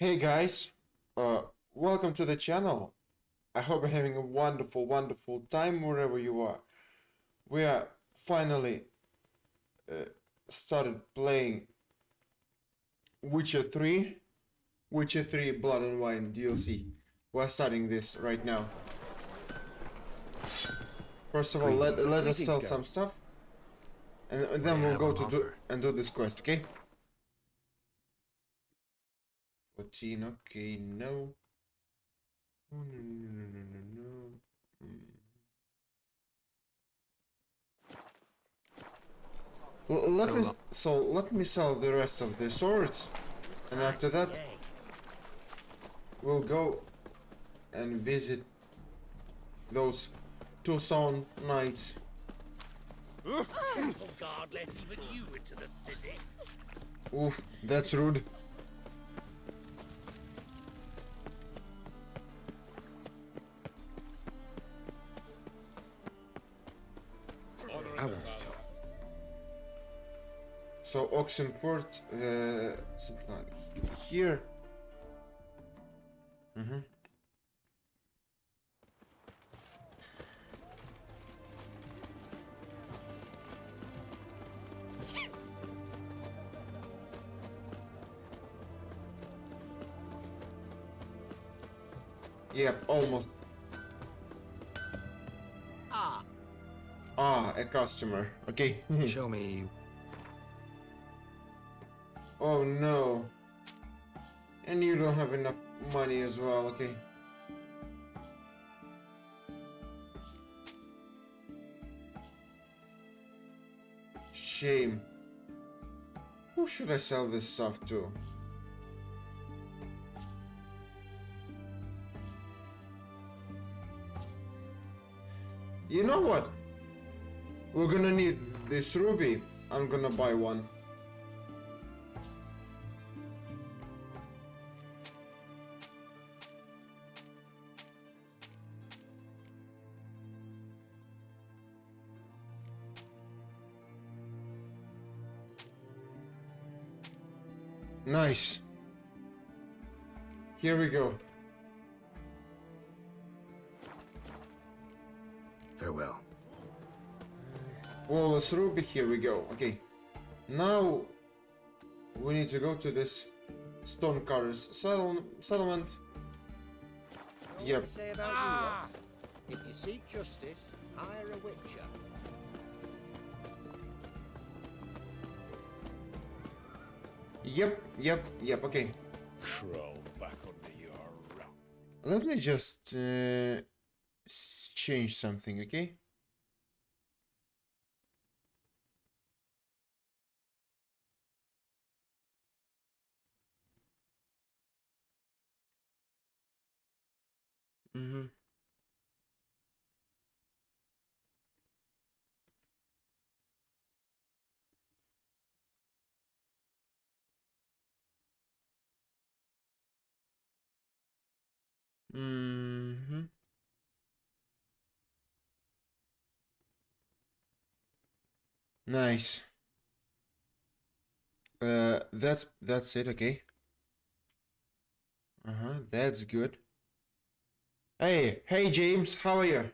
Hey guys, uh, welcome to the channel. I hope you're having a wonderful time wherever you are. We are finally uh, started playing Witcher 3, Witcher 3 Blood and Wine DLC. We're starting this right now. First of all, let us sell some stuff, and then we'll go to do this quest, okay? 14, okay, no. Oh, no. Let me sell the rest of the swords, and after that we'll go and visit those Tucson knights. Temple guard let even you into the city. Oof, that's rude. I won't talk. So Oxenford, something like here. Yep, almost. Ah, a customer. Okay. Show me. Oh no. And you don't have enough money as well, okay. Shame. Who should I sell this stuff to? You know what? We're gonna need this ruby. I'm gonna buy one. Nice. Here we go. Farewell. Flawless ruby, here we go. Okay. Now we need to go to this Stonecarver's settlement. Yep. To say about you lot. If you seek justice, hire a witcher. Yep, okay. Crawl back under your rock. Let me just change something, okay? Mm-hmm. Mm-hmm. Nice. That's it, okay. That's good. Hey James, how are you?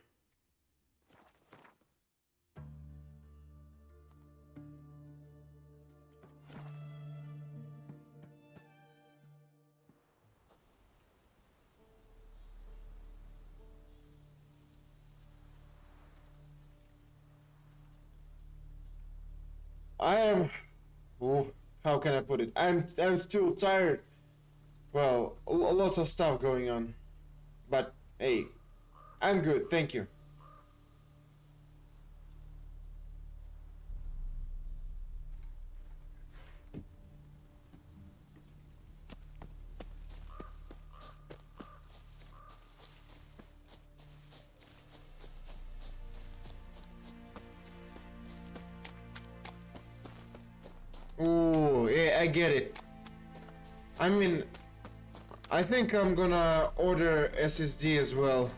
I am. Oh, how can I put it? I'm still tired. Well, lots of stuff going on, but hey, I'm good. Thank you. Oh, yeah, I get it. I mean, I think I'm gonna order SSD as well.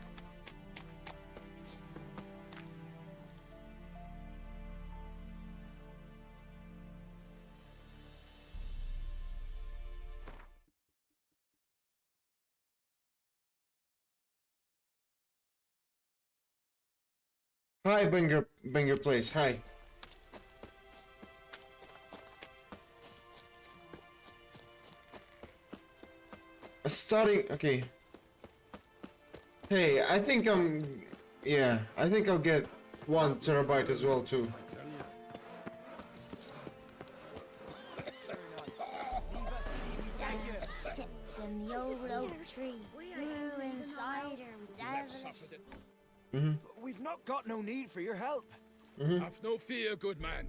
Hi, Banger Place. Hi. Starting. Okay. Hey, I think I'm. Yeah, I think I'll get 1 TB as well too. Sits in the old oak tree, brewing cider with devilish. We've not got no need for your help. Have no fear, good man.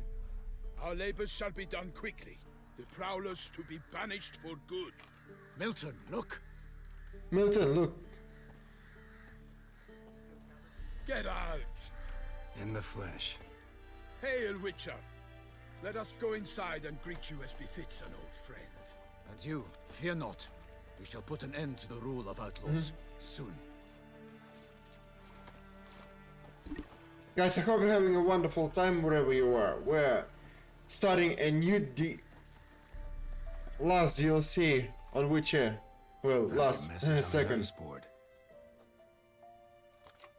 Our labors shall be done quickly. The prowlers to be banished for good. Milton, look. Milton, look. Geralt! In the flesh. Hail, Witcher! Let us go inside and greet you as befits an old friend. And you, fear not. We shall put an end to the rule of outlaws soon. Guys, I hope you're having a wonderful time wherever you are. We're starting a new last DLC on Witcher. Well, Found a last message on the second. notice board.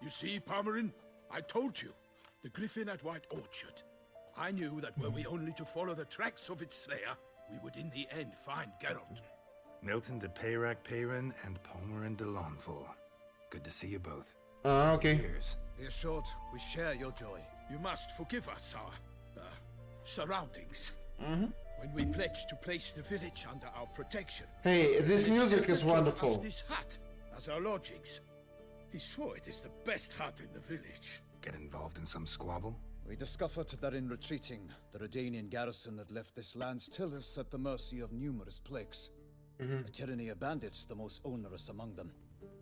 You see, Palmerin? I told you. The griffin at White Orchard. I knew that were we only to follow the tracks of its slayer, we would in the end find Geralt. Milton de Peyrac Peyrin and Palmerin de Launfal. Good to see you both. Okay. Cheers. Be assured, we share your joy. You must forgive us our surroundings. When we pledged to place the village under our protection. Hey, this the music shepherd is gave us wonderful. this hut as our lodgings. He swore it is the best hut in the village. Get involved in some squabble? We discovered that in retreating, the Redanian garrison that left this land still is at the mercy of numerous plagues. A tyranny of bandits, the most onerous among them.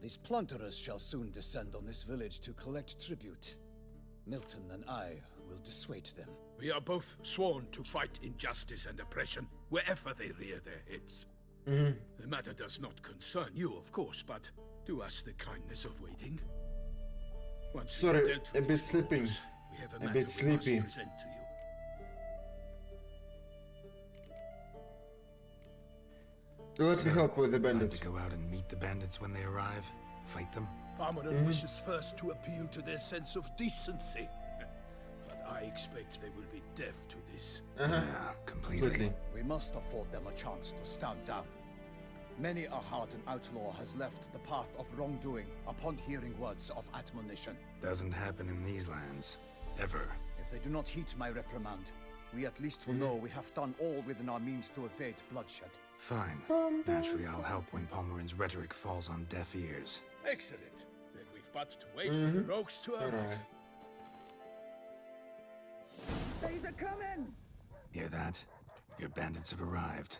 These plunderers shall soon descend on this village to collect tribute. Milton and I will dissuade them. We are both sworn to fight injustice and oppression wherever they rear their heads. The matter does not concern you, of course, but do us the kindness of waiting. Once we have Sorry, dealt a with bit these sleeping. foes, we have a A matter bit we sleepy. must present to you. Let me help with the Plan bandits. to go out and meet the bandits when they arrive? Fight them? Palmerin wishes first to appeal to their sense of decency. But I expect they will be deaf to this. Yeah, completely. Completely. We must afford them a chance to stand down. Many a hardened outlaw has left the path of wrongdoing upon hearing words of admonition. Doesn't happen in these lands. Ever. If they do not heed my reprimand, we at least will know we have done all within our means to evade bloodshed. Fine. Naturally, I'll help when Palmerin's rhetoric falls on deaf ears. Excellent. Then we've but to wait for the rogues to arrive. Alright. Hear that? Your bandits have arrived.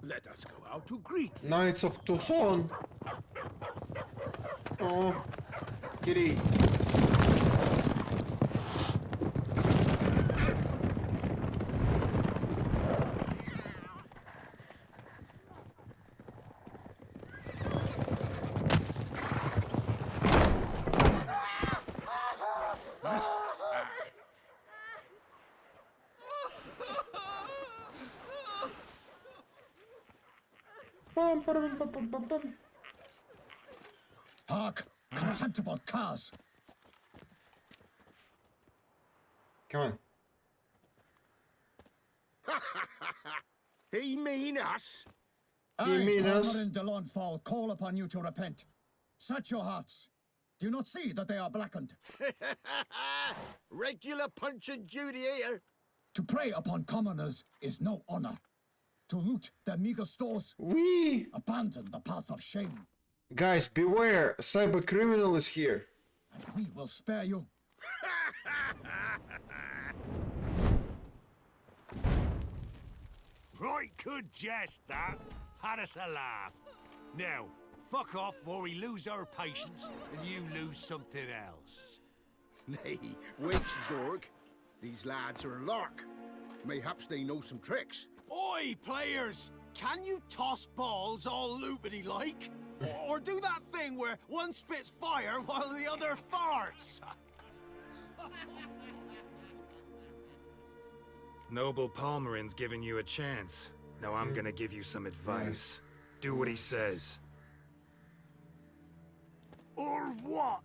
Let us go out to greet them. Knights of Tucson. Oh, kitty. Bum, ba-dum, bum, bum, bum, bum. Hark! Contemptible curs! Come on. He mean us? You mean us? Palmerin de Launfal call upon you to repent. Set your hearts. Do you not see that they are blackened? Regular Punch and Judy here. To prey upon commoners is no honor. To loot their meager stores, We abandon the path of shame, guys, beware! Cyber criminal is here. and we will spare you. Right good jest, that. Had us a laugh. Now, fuck off or we lose our patience and you lose something else. Nay, wait, Zorg. These lads are a lark. Mayhaps they know some tricks. Oi, players! Can you toss balls all loopity-like? Or do that thing where one spits fire while the other farts? Noble Palmerin's giving you a chance. Now I'm gonna give you some advice. Do what he says. Or what?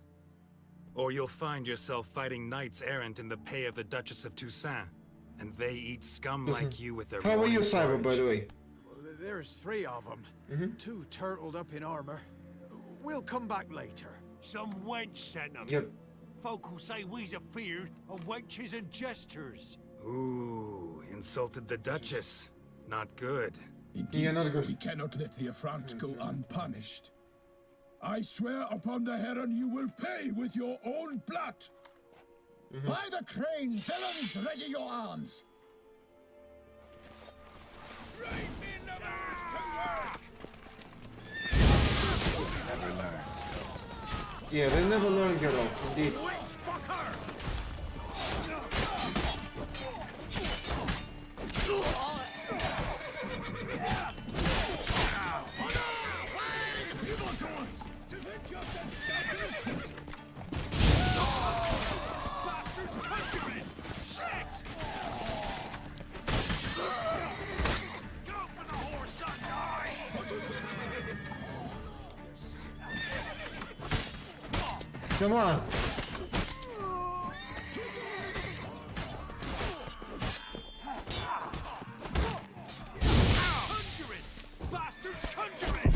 Or you'll find yourself fighting knights errant in the pay of the Duchess of Toussaint, and they eat scum like you with their How are you, morning Cyber, by the porridge. way? Well, there's 3 of them. 2 turtled up in armor. We'll come back later. Some wench sent them. Yep. Folk who say we's afeard of wenches and jesters. Ooh, insulted the Duchess. Not good. Indeed, Yeah, not good. we cannot let the affront go unpunished. I swear upon the Heron you will pay with your own blood. By the crane, villains, ready your arms. Yeah, they never learn, Geralt. Indeed. Bastards countrymen! Shit! Go for the horse, son's eye! Come on. Conjuring! Bastards conjuring!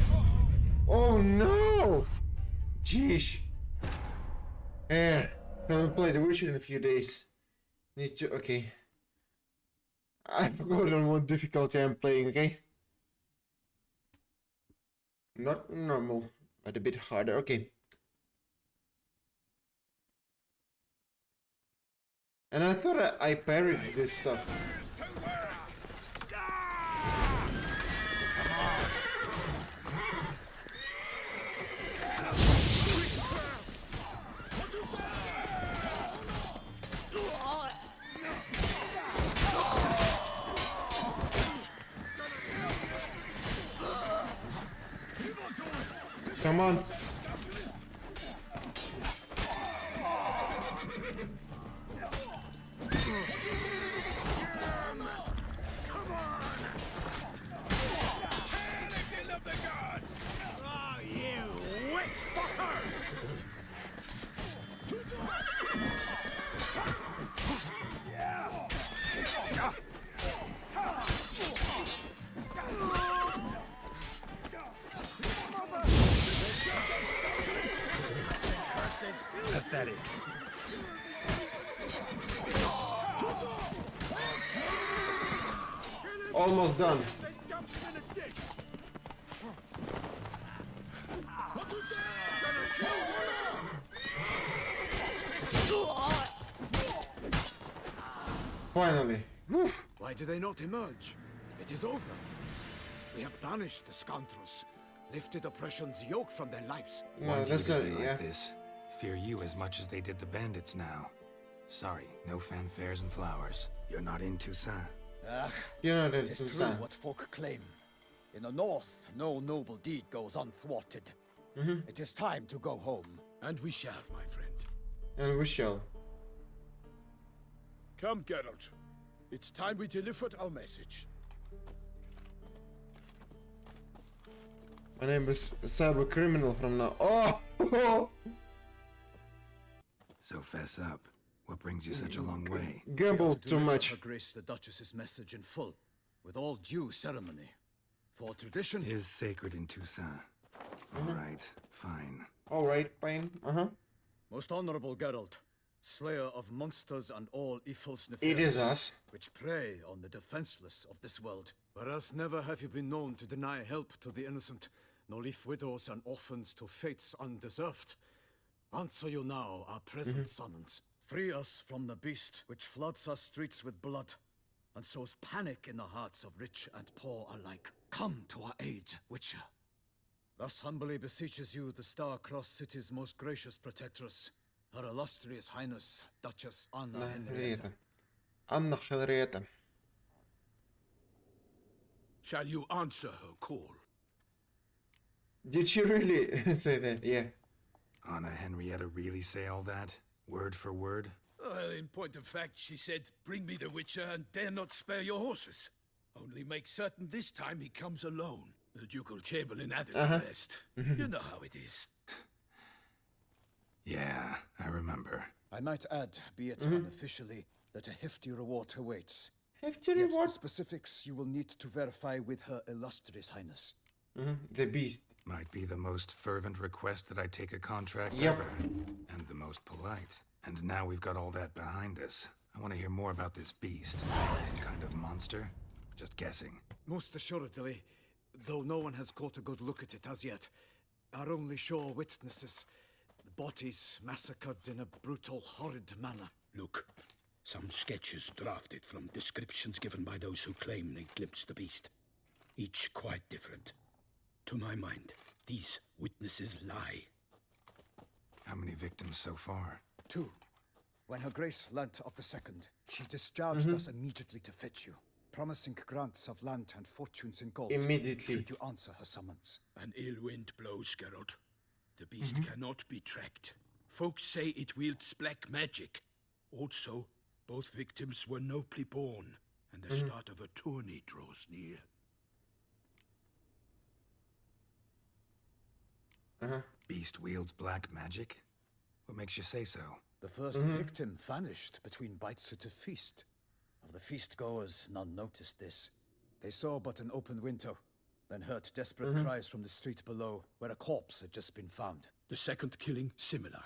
Oh no! Jeez. Yeah, haven't played The Witcher in a few days. Need to. Okay. I forgot on what difficulty I'm playing, okay? Not normal, but a bit harder, okay. And I thought I parried this stuff. Come on. Oh, you witch fucker! Pathetic. Almost done. Finally. Woof. Why do they not emerge? It is over. We have banished the scoundrels, lifted oppression's yoke from their lives. No, Want you that's to not. be like Yeah. this. Fear you as much as they did the bandits now. Sorry, no fanfares and flowers. You're not in Toussaint. Ah, You know it that is true Toussaint. what folk claim. In the north, no noble deed goes unthwarted. It is time to go home. And we shall, my friend. And we shall. Come, Geralt. It's time we delivered our message. My name is Cyber Criminal from now. Oh! So fess up. What brings you such a long way? Gambled To too deliver much. Her Grace the Duchess's message in full, with all due ceremony. For tradition, Is sacred in Toussaint. All right, fine. Alright, fine. most honorable Geralt, slayer of monsters and all evils It is nefarious, us. which prey on the defenseless of this world. Whereas never have you been known to deny help to the innocent, nor leave widows and orphans to fates undeserved. Answer you now our present summons. Free us from the beast which floods our streets with blood, and sows panic in the hearts of rich and poor alike. Come to our aid, Witcher. Thus humbly beseeches you the Star-Crossed City's most gracious protectress, Her Illustrious Highness, Duchess Anna Henrietta. Anna Henrietta. Shall you answer her call? Did she really say that? Yeah. Anna Henrietta really say all that? Word for word? Well, in point of fact, she said, bring me the Witcher and dare not spare your horses. Only make certain this time he comes alone. The Ducal Chamberlain added the rest. You know how it is. Yeah, I remember. I might add, be it unofficially, that a hefty reward awaits. Hefty Yet reward. the specifics you will need to verify with Her Illustrious Highness. The beast. Might be the most fervent request that I take a contract Yep. ever. And the most polite. And now we've got all that behind us. I want to hear more about this beast. Some kind of monster? Just guessing. Most assuredly, though no one has caught a good look at it as yet. Our only sure witnesses, the bodies massacred in a brutal, horrid manner. Look, some sketches drafted from descriptions given by those who claim they glimpsed the beast. Each quite different. To my mind, these witnesses lie. How many victims so far? 2. When Her Grace learnt of the second, she discharged us immediately to fetch you, promising grants of land and fortunes in gold. Immediately. Should you answer her summons. An ill wind blows, Geralt. The beast cannot be tracked. Folks say it wields black magic. Also, both victims were nobly born, and the start of a tourney draws near. Beast wields black magic? What makes you say so? The first victim vanished between bites at a feast. Of the feast goers, none noticed this. They saw but an open window, then heard desperate cries from the street below, where a corpse had just been found. The second killing, similar.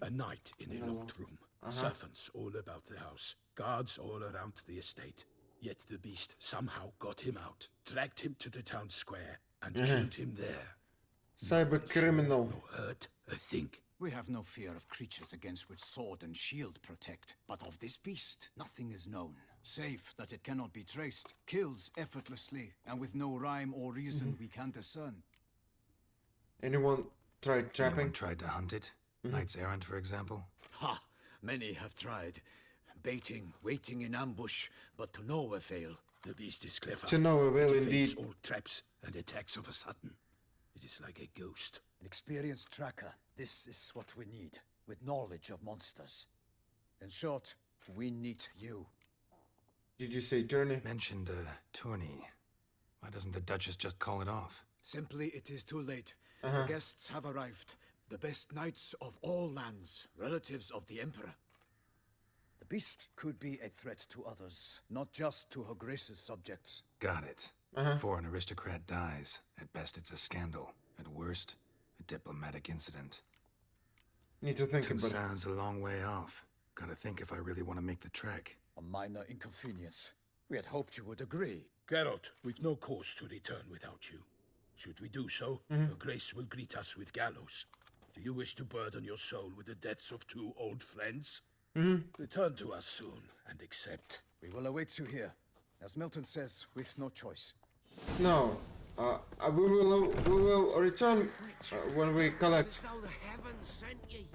A night in a locked room. Servants all about the house. Guards all around the estate. Yet the beast somehow got him out, dragged him to the town square, and killed him there. Cyber criminal. No hurt, a thing. We have no fear of creatures against which sword and shield protect, but of this beast, nothing is known, save that it cannot be traced, kills effortlessly, and with no rhyme or reason we can discern. Anyone tried trapping? Anyone tried to hunt it? Knights errant, for example? Ha! Many have tried. Baiting, waiting in ambush, but to no avail. The beast is clever. To no avail It evades indeed. all traps and attacks of a sudden. It is like a ghost. An experienced tracker, this is what we need, with knowledge of monsters. In short, we need you. Did you say tourney? Mentioned a tourney. Why doesn't the Duchess just call it off? Simply, it is too late. The guests have arrived. The best knights of all lands, relatives of the Emperor. The beast could be a threat to others, not just to Her Grace's subjects. Got it. Before an aristocrat dies, at best it's a scandal. At worst, a diplomatic incident. Need to think about it. Toussaint's a long way off. Gotta think if I really want to make the trek. A minor inconvenience. We had hoped you would agree. Geralt, we've no cause to return without you. Should we do so, Her Grace will greet us with gallows. Do you wish to burden your soul with the deaths of 2 old friends? Return to us soon and accept. We will await you here. As Milton says, we've no choice. No. We will return when we collect. As though the heavens sent ye.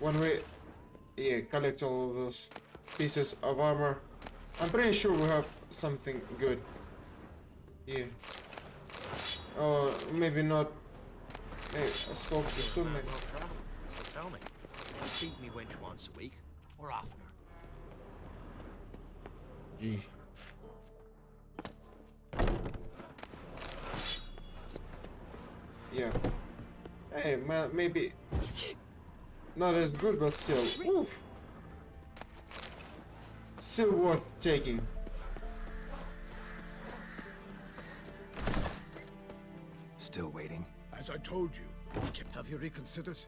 When we collect all of those pieces of armor. I'm pretty sure we have something good here. Or maybe not. Hey, I spoke too soon, maybe. So tell me, you feed me wench once a week, or oftener? Gee. Yeah. Hey, man, maybe not as good, but still. Oof. Still worth taking. Still waiting. As I told you, Have you reconsidered?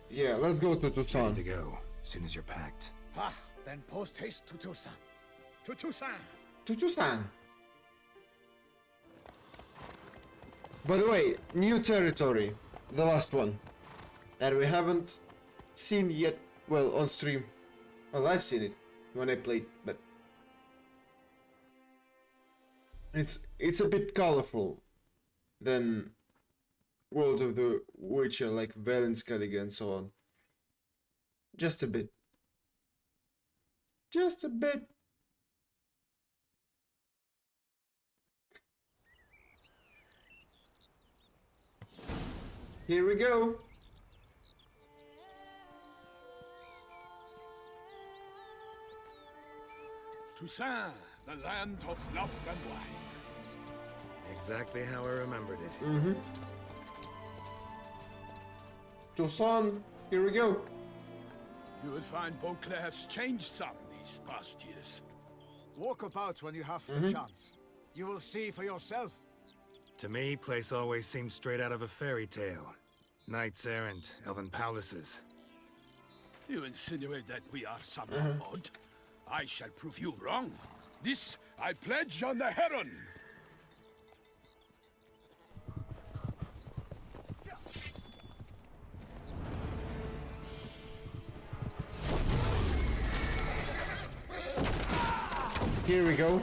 Yeah, let's go to Ready to Toussaint. go, as soon as you're packed. Ha! Then post haste to Toussaint. To Toussaint! To Toussaint. By the way, new territory. The last one. That we haven't seen yet. Well, on stream. Well, I've seen it when I played, but it's a bit colorful than World of the Witcher, like Valenskaliga and so on. Just a bit. Just a bit. Here we go. Toussaint, the land of love and wine. Exactly how I remembered it. Toussaint, here we go. You will find Beauclair has changed some these past years. Walk about when you have the chance. You will see for yourself. To me, place always seemed straight out of a fairy tale. Knights errant, elven palaces. You insinuate that we are somehow odd. I shall prove you wrong. This I pledge on the Heron. Here we go.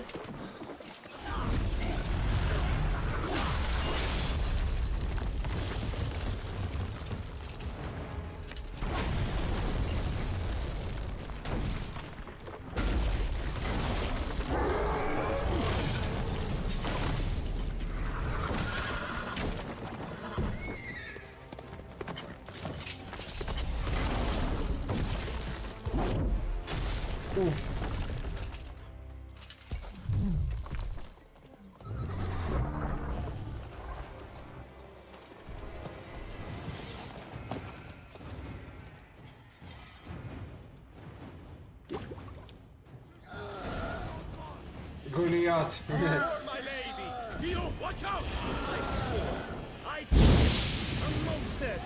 Goliath. My lady! Leo, watch out! I swore! I a monster!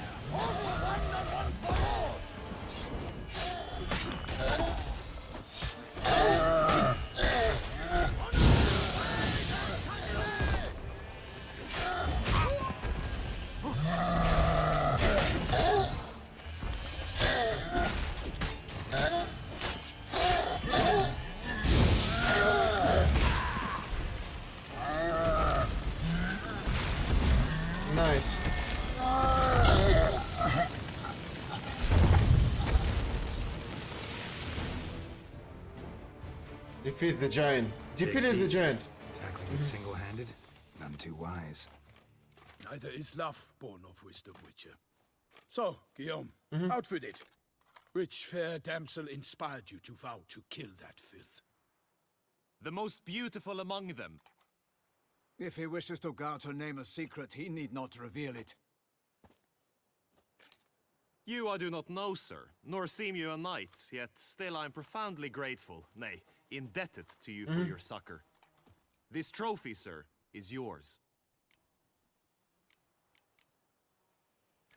Nice. Defeat the giant. Defeated the Big beast. giant. Tackling it single-handed? None too wise. Neither is love born of wisdom, Witcher. So, Guillaume, outfit it. Which fair damsel inspired you to vow to kill that filth? The most beautiful among them. If he wishes to guard her name a secret, he need not reveal it. You I do not know, sir, nor seem you a knight, yet still I am profoundly grateful, nay, indebted to you for your succor. This trophy, sir, is yours.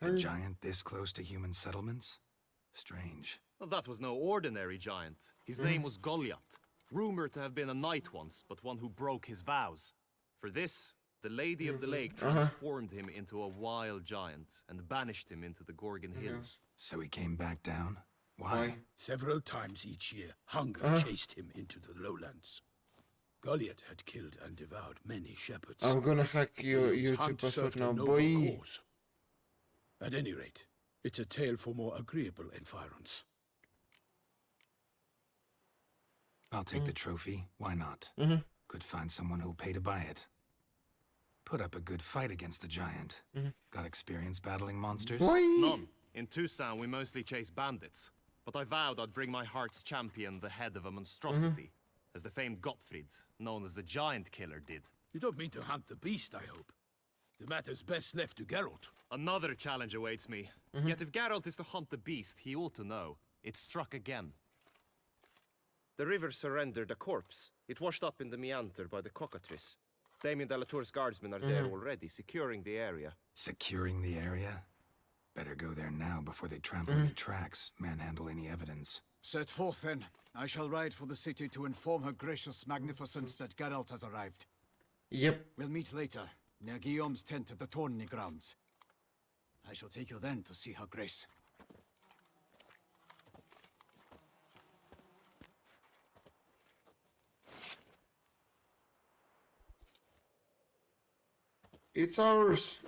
A giant this close to human settlements? Strange. Well, that was no ordinary giant. His name was Goliath, rumored to have been a knight once, but one who broke his vows. For this, the Lady of the Lake transformed him into a wild giant and banished him into the Gorgon Hills. So he came back down? Why? Several times each year, hunger chased him into the lowlands. Goliath had killed and devoured many shepherds. I'm gonna hack your His YouTube hunt password served a now, noble boy. cause. At any rate, it's a tale for more agreeable environs. I'll take the trophy. Why not? Could find someone who'll pay to buy it. Put up a good fight against the giant. Got experience battling monsters? Boy. None. In Toussaint, we mostly chase bandits. But I vowed I'd bring my heart's champion the head of a monstrosity, as the famed Gottfried, known as the Giant Killer, did. You don't mean to hunt the beast, I hope. The matter's best left to Geralt. Another challenge awaits me. Yet if Geralt is to hunt the beast, he ought to know. It struck again. The river surrendered a corpse. It washed up in the meander by the cockatrice. Damien de la Tour's guardsmen are there already, securing the area. Securing the area? Better go there now before they trample any tracks, manhandle any evidence. Set forth then. I shall ride for the city to inform her gracious magnificence that Geralt has arrived. Yep. We'll meet later, near Guillaume's tent at the Tourney grounds. I shall take you then to see her grace. It's ours.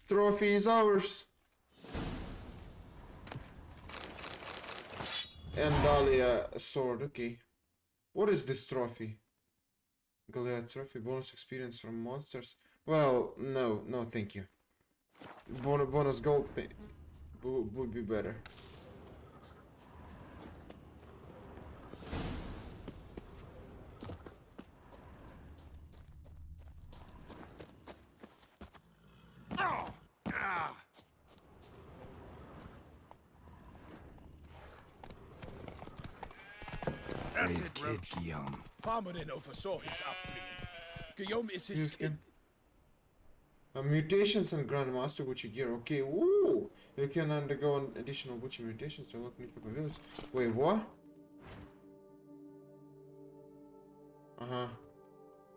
Trophy is ours. And Dahlia sword, okay. What is this trophy? Goliath trophy, bonus experience from monsters. Well, no, thank you. Bonus gold would be better. brave kid, Guillaume. Parmanin oversaw his upbringing. Guillaume is his Yes, kid. Mutations and Grandmaster Witcher gear. Okay, woo! You can undergo an additional Witcher mutations to unlock new capabilities. Wait, what?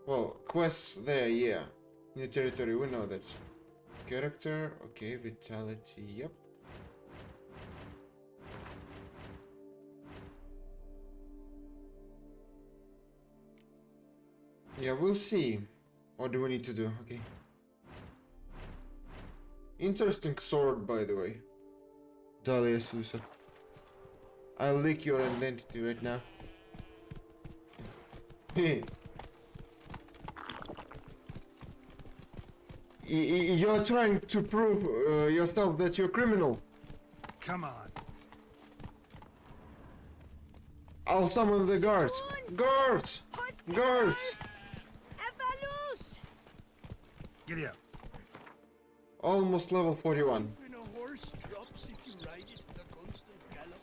Well, quests there, yeah. New territory, we know that. Character, okay, vitality, yep. Yeah, we'll see. What do we need to do? Okay. Interesting sword, by the way. Dahlia Susa. I'll leak your identity right now. You're trying to prove yourself that you're a criminal. Come on. I'll summon the guards. Guards! Guards! Giddy up. Almost level 41. When a horse drops, if you ride it at a constant gallop.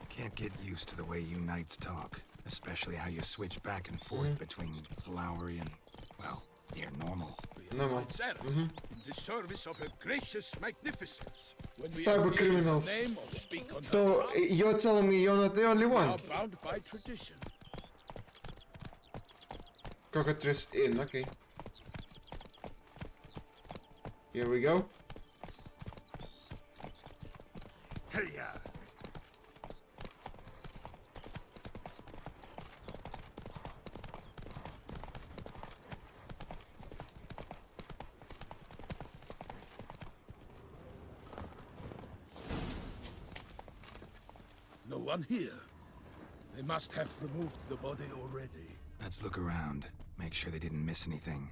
Can't get used to the way you knights talk. Especially how you switch back and forth between flowery and, well, near normal. Normal. In the service of her gracious magnificence. When we Cyber appear in her criminals. name or speak on So, her behalf, you're telling me you're not the only we one? are bound by tradition. Cockatrice in, okay. Here we go. Hey-ya! No one here. They must have removed the body already. Let's look around. Make sure they didn't miss anything.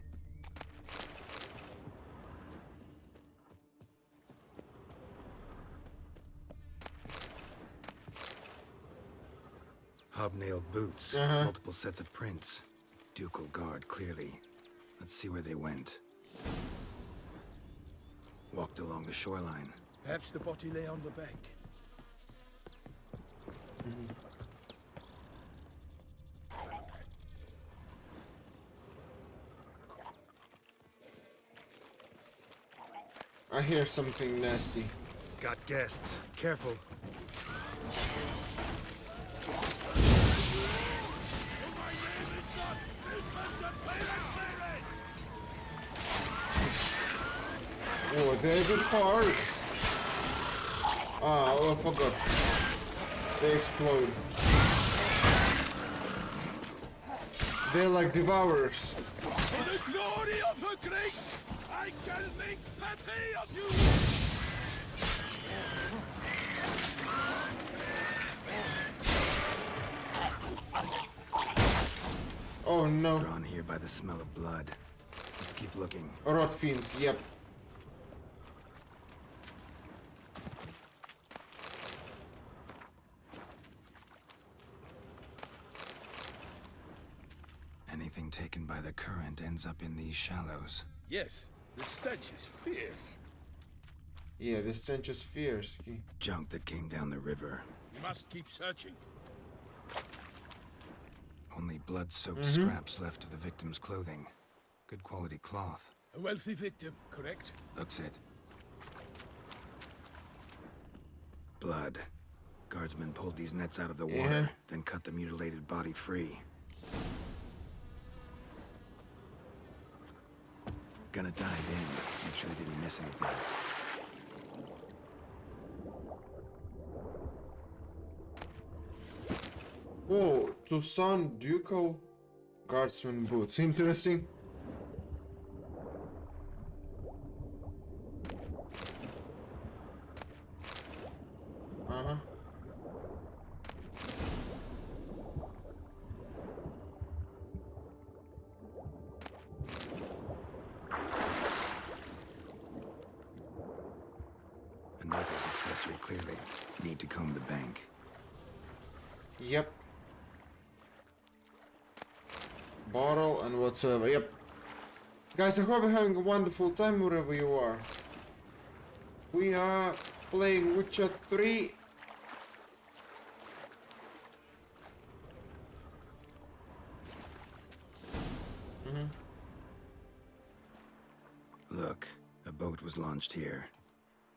Hobnailed boots, multiple sets of prints. Ducal guard, clearly. Let's see where they went. Walked along the shoreline. Perhaps the body lay on the bank. I hear something nasty. Got guests. Careful. Oh, David Park! Ah, oh, I forgot. They explode. They're like devourers. For the glory of her grace, I shall make pate of you! Oh no. Drawn here by the smell of blood. Let's keep looking. Rot fiends, yep. Anything taken by the current ends up in these shallows. Yes, the stench is fierce. Yeah, the stench is fierce. Okay. Junk that came down the river. We must keep searching. Only blood-soaked scraps left of the victim's clothing. Good quality cloth. A wealthy victim, correct? Looks it. Blood. Guardsmen pulled these nets out of the water, then cut the mutilated body free. Gonna dive in, make sure they didn't miss anything. Whoa, Tucson Ducal Guardsman boots. Interesting. A noble's accessory, clearly. Need to comb the bank. Yep. Bottle and whatsoever. Yep. Guys, I hope you're having a wonderful time wherever you are. We are playing Witcher 3 Look, a boat was launched here.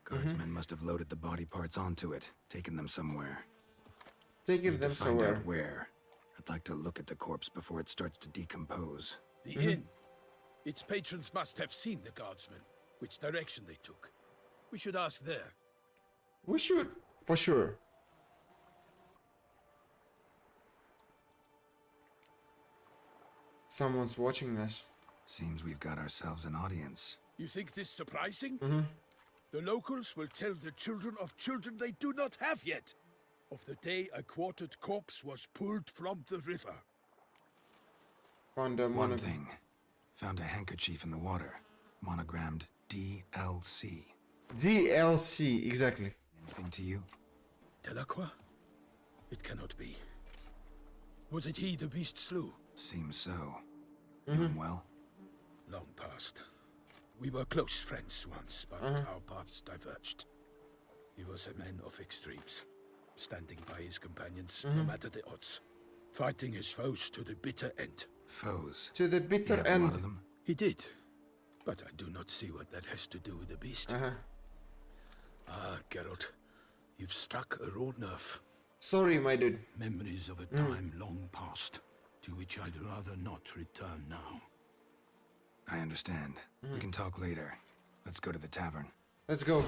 Guardsmen must have loaded the body parts onto it, taken them somewhere. Taking Need them to find somewhere. out where. I'd like to look at the corpse before it starts to decompose. The inn. Its patrons must have seen the guardsmen, which direction they took. We should ask there. We should, for sure. Someone's watching us. Seems we've got ourselves an audience. You think this surprising? The locals will tell the children of children they do not have yet, of the day a quartered corpse was pulled from the river. Found a One thing. Found a handkerchief in the water. Monogrammed DLC. DLC, exactly. Anything to you? Delacroix? It cannot be. Was it he the beast slew? Seems so. Doing well? Long past. We were close friends once, but our paths diverged. He was a man of extremes, standing by his companions, no matter the odds, fighting his foes to the bitter end. Foes? To the You bitter have a end. lot of them? He did, but I do not see what that has to do with the beast. Ah, Geralt, you've struck a raw nerve. Sorry, my dude. Memories of a time long past, to which I'd rather not return now. I understand. We can talk later. Let's go to the tavern. Let's go.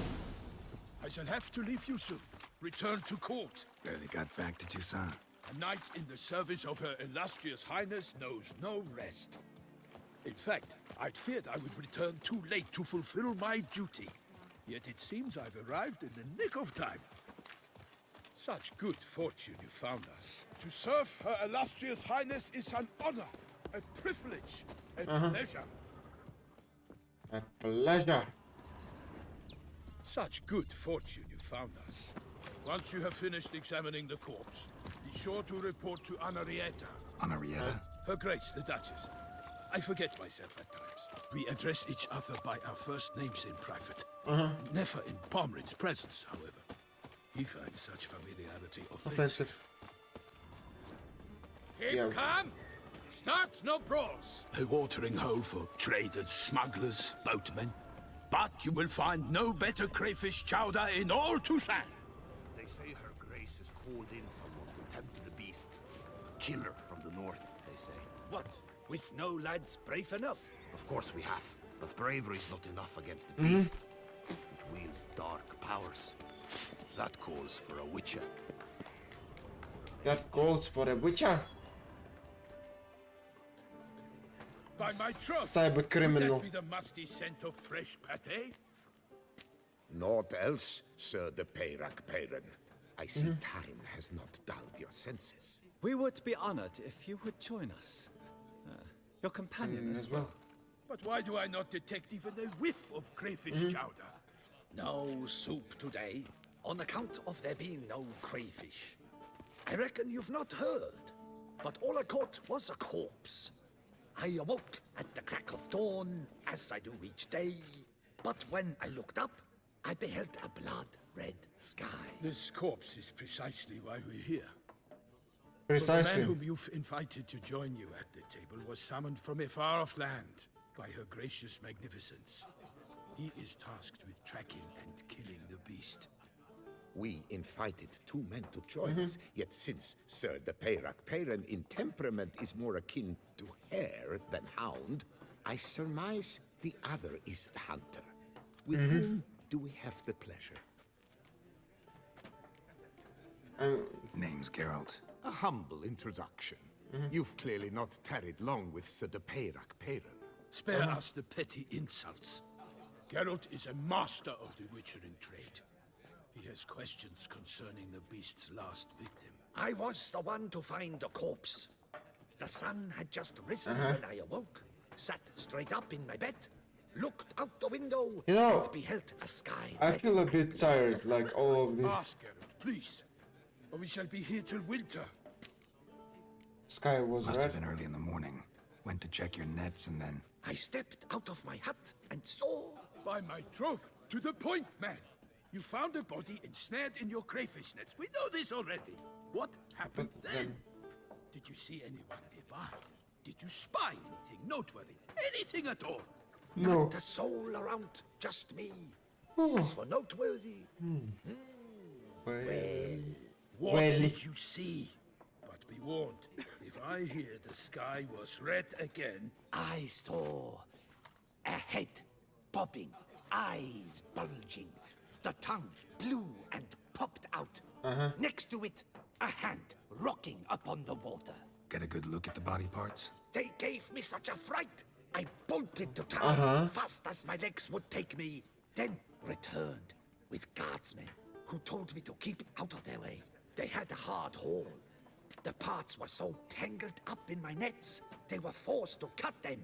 I shall have to leave you soon. Return to court. Barely got back to Toussaint. A knight in the service of Her Illustrious Highness knows no rest. In fact, I'd feared I would return too late to fulfill my duty. Yet it seems I've arrived in the nick of time. Such good fortune you found us. To serve Her Illustrious Highness is an honor, a privilege, a pleasure. A pleasure. Such good fortune you found us. Once you have finished examining the corpse, be sure to report to Anarietta. Anarietta? Her Grace, the Duchess. I forget myself at times. We address each other by our first names in private. Never in Pomrin's presence, however. He finds such familiarity offensive. Yeah. Come! Start no brawls! A watering hole for traders, smugglers, boatmen. But you will find no better crayfish chowder in all Toussaint. They say Her Grace has called in someone to tempt the beast. Killer from the north, they say. What? With no lads brave enough? Of course we have, but bravery's not enough against the beast. It wields dark powers. That calls for a witcher. That calls for a witcher. By my troth, Cyber would criminal. that be the musty scent of fresh pate? Naught else, Sir de Peyrac Peyran. I see time has not dulled your senses. We would be honored if you would join us. Your companion as well. But why do I not detect even a whiff of crayfish chowder? No soup today, on account of there being no crayfish. I reckon you've not heard, but all I caught was a corpse. I awoke at the crack of dawn, as I do each day. But when I looked up, I beheld a blood-red sky. This corpse is precisely why we're here. Precisely. The man whom you've invited to join you at the table was summoned from a far-off land by Her Gracious Magnificence. He is tasked with tracking and killing the beast. We invited 2 men to join us, yet since Sir de Peyrac Peyran in temperament is more akin to hare than hound, I surmise the other is the hunter. With whom do we have the pleasure? Name's Geralt. A humble introduction. You've clearly not tarried long with Sir de Peyrac Peyran. Spare us the petty insults. Geralt is a master of the witchering trade. He has questions concerning the beast's last victim. I was the one to find the corpse. The sun had just risen when I awoke, sat straight up in my bed, looked out the window, You know, and beheld a sky. I feel a bit tired, like all of the Ask Geralt, please, or we shall be here till winter. sky was Must red. have been early in the morning. Went to check your nets and then... I stepped out of my hut and saw. By my troth, to the point, man. You found a body ensnared in your crayfish nets. We know this already. What happened But then? Did you see anyone nearby? Did you spy anything noteworthy? Anything at all? No. Not a soul around, just me. Oh. As for noteworthy, Well, What Well- did you see? But be warned, if I hear the sky was red again, I saw a head bobbing, eyes bulging, the tongue blue and popped out. Next to it, a hand rocking upon the water. Get a good look at the body parts? They gave me such a fright. I bolted to town fast as my legs would take me, then returned with guardsmen who told me to keep out of their way. They had a hard haul. The parts were so tangled up in my nets, they were forced to cut them.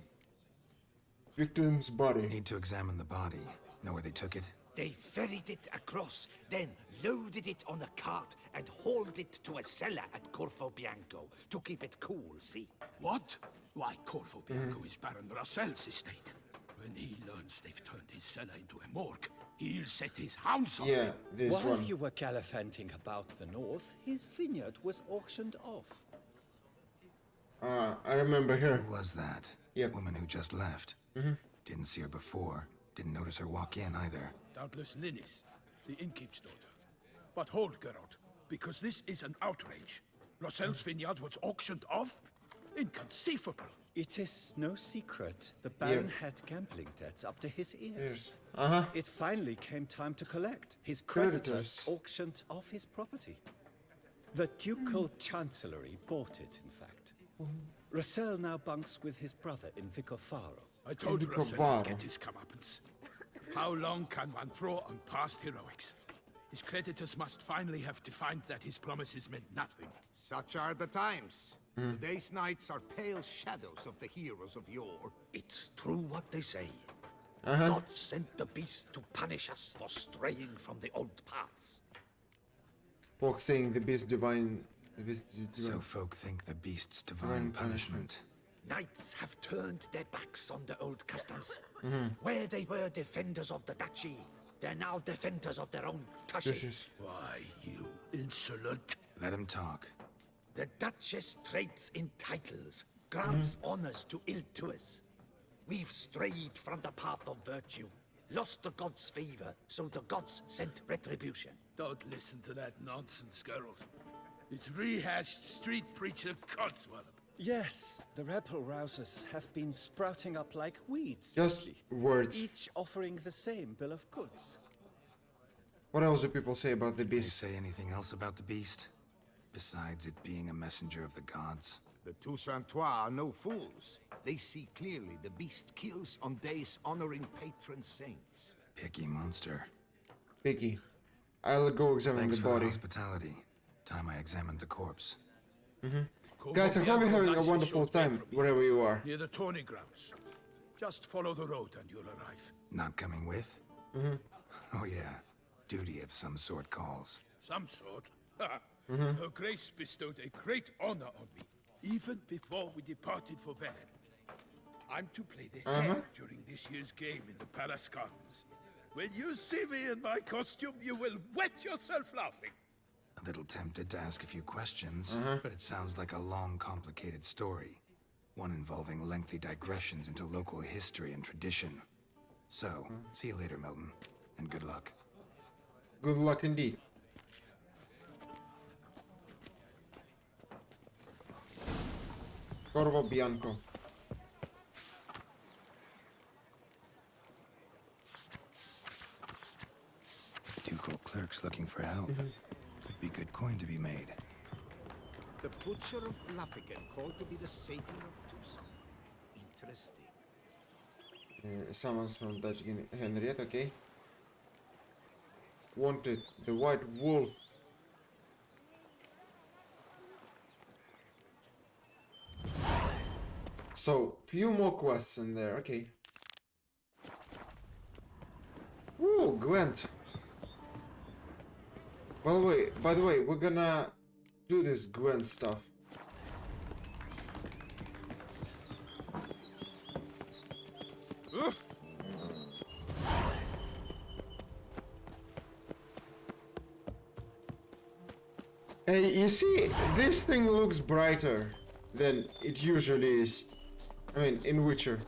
victim's body. Need to examine the body. Know where they took it? They ferried it across, then loaded it on a cart and hauled it to a cellar at Corvo Bianco to keep it cool, see? what? Why, Corvo Bianco is Baron Russell's estate. When he learns they've turned his cellar into a morgue, he'll set his hounds on Yeah, them. this While one. you were gallivanting about the north, his vineyard was auctioned off. I remember her. Who was that? Yep. Woman who just left. Didn't see her before. Didn't notice her walk in either. Doubtless Linnis, the innkeep's daughter. But hold, Geralt, because this is an outrage. Roselle's vineyard was auctioned off? Inconceivable. It is no secret the Baron had gambling debts up to his ears. Yes. It finally came time to collect. His Creditors. creditors auctioned off his property. The Ducal Chancellery bought it, in fact. Russell now bunks with his brother in Vicofaro. I told Enrico Russell Varo. to get his comeuppance. How long can one draw on past heroics? His creditors must finally have defined that his promises meant nothing. Such are the times. Today's knights are pale shadows of the heroes of yore. It's true what they say. God sent the beast to punish us for straying from the old paths. Folk saying the beast divine. The beast So divine. folk think the beast's divine Divine punishment. Knights have turned their backs on the old customs. Where they were defenders of the duchy, they're now defenders of their own tushes. Dishes. Why, you insolent... Let him talk. The Duchess trades in titles, grants honors to ill-doers. We've strayed from the path of virtue, lost the gods' favor, so the gods sent retribution. Don't listen to that nonsense, Geralt. It's rehashed street preacher Codswallop. Yes, the rebel rousers have been sprouting up like weeds Just lately, words. each offering the same bill of goods. What else do people say about the Did you beast? say anything else about the beast? Besides it being a messenger of the gods? The Toussaintois are no fools. They see clearly the beast kills on days honoring patron saints. Picky monster. Piggy. I'll go examine Thanks the for the body. hospitality. Time I examined the corpse. Guys, I hope you're having a Nice and wonderful short way time from here, wherever you are. near the tourney grounds. Just follow the road and you'll arrive. Not coming with? Oh yeah. Duty of some sort calls. Some sort. Her Grace bestowed a great honor on me, even before we departed for Velen. I'm to play the hare during this year's game in the Palace Gardens. When you see me in my costume, you will wet yourself laughing. A little tempted to ask a few questions, but it sounds like a long, complicated story. One involving lengthy digressions into local history and tradition. So, see you later, Milton, and good luck. Good luck indeed. Corvo Bianco. Ducal clerk's looking for help. Could be good coin to be made. The butcher of Bluffican called to be the savior of Tucson. Interesting. Someone's from Dutch Henriette, okay. Wanted the white wolf. So, few more quests in there, okay. Ooh, Gwent. By the way, we're gonna do this Gwent stuff. Hey, you see, this thing looks brighter than it usually is. I mean, in Witcher.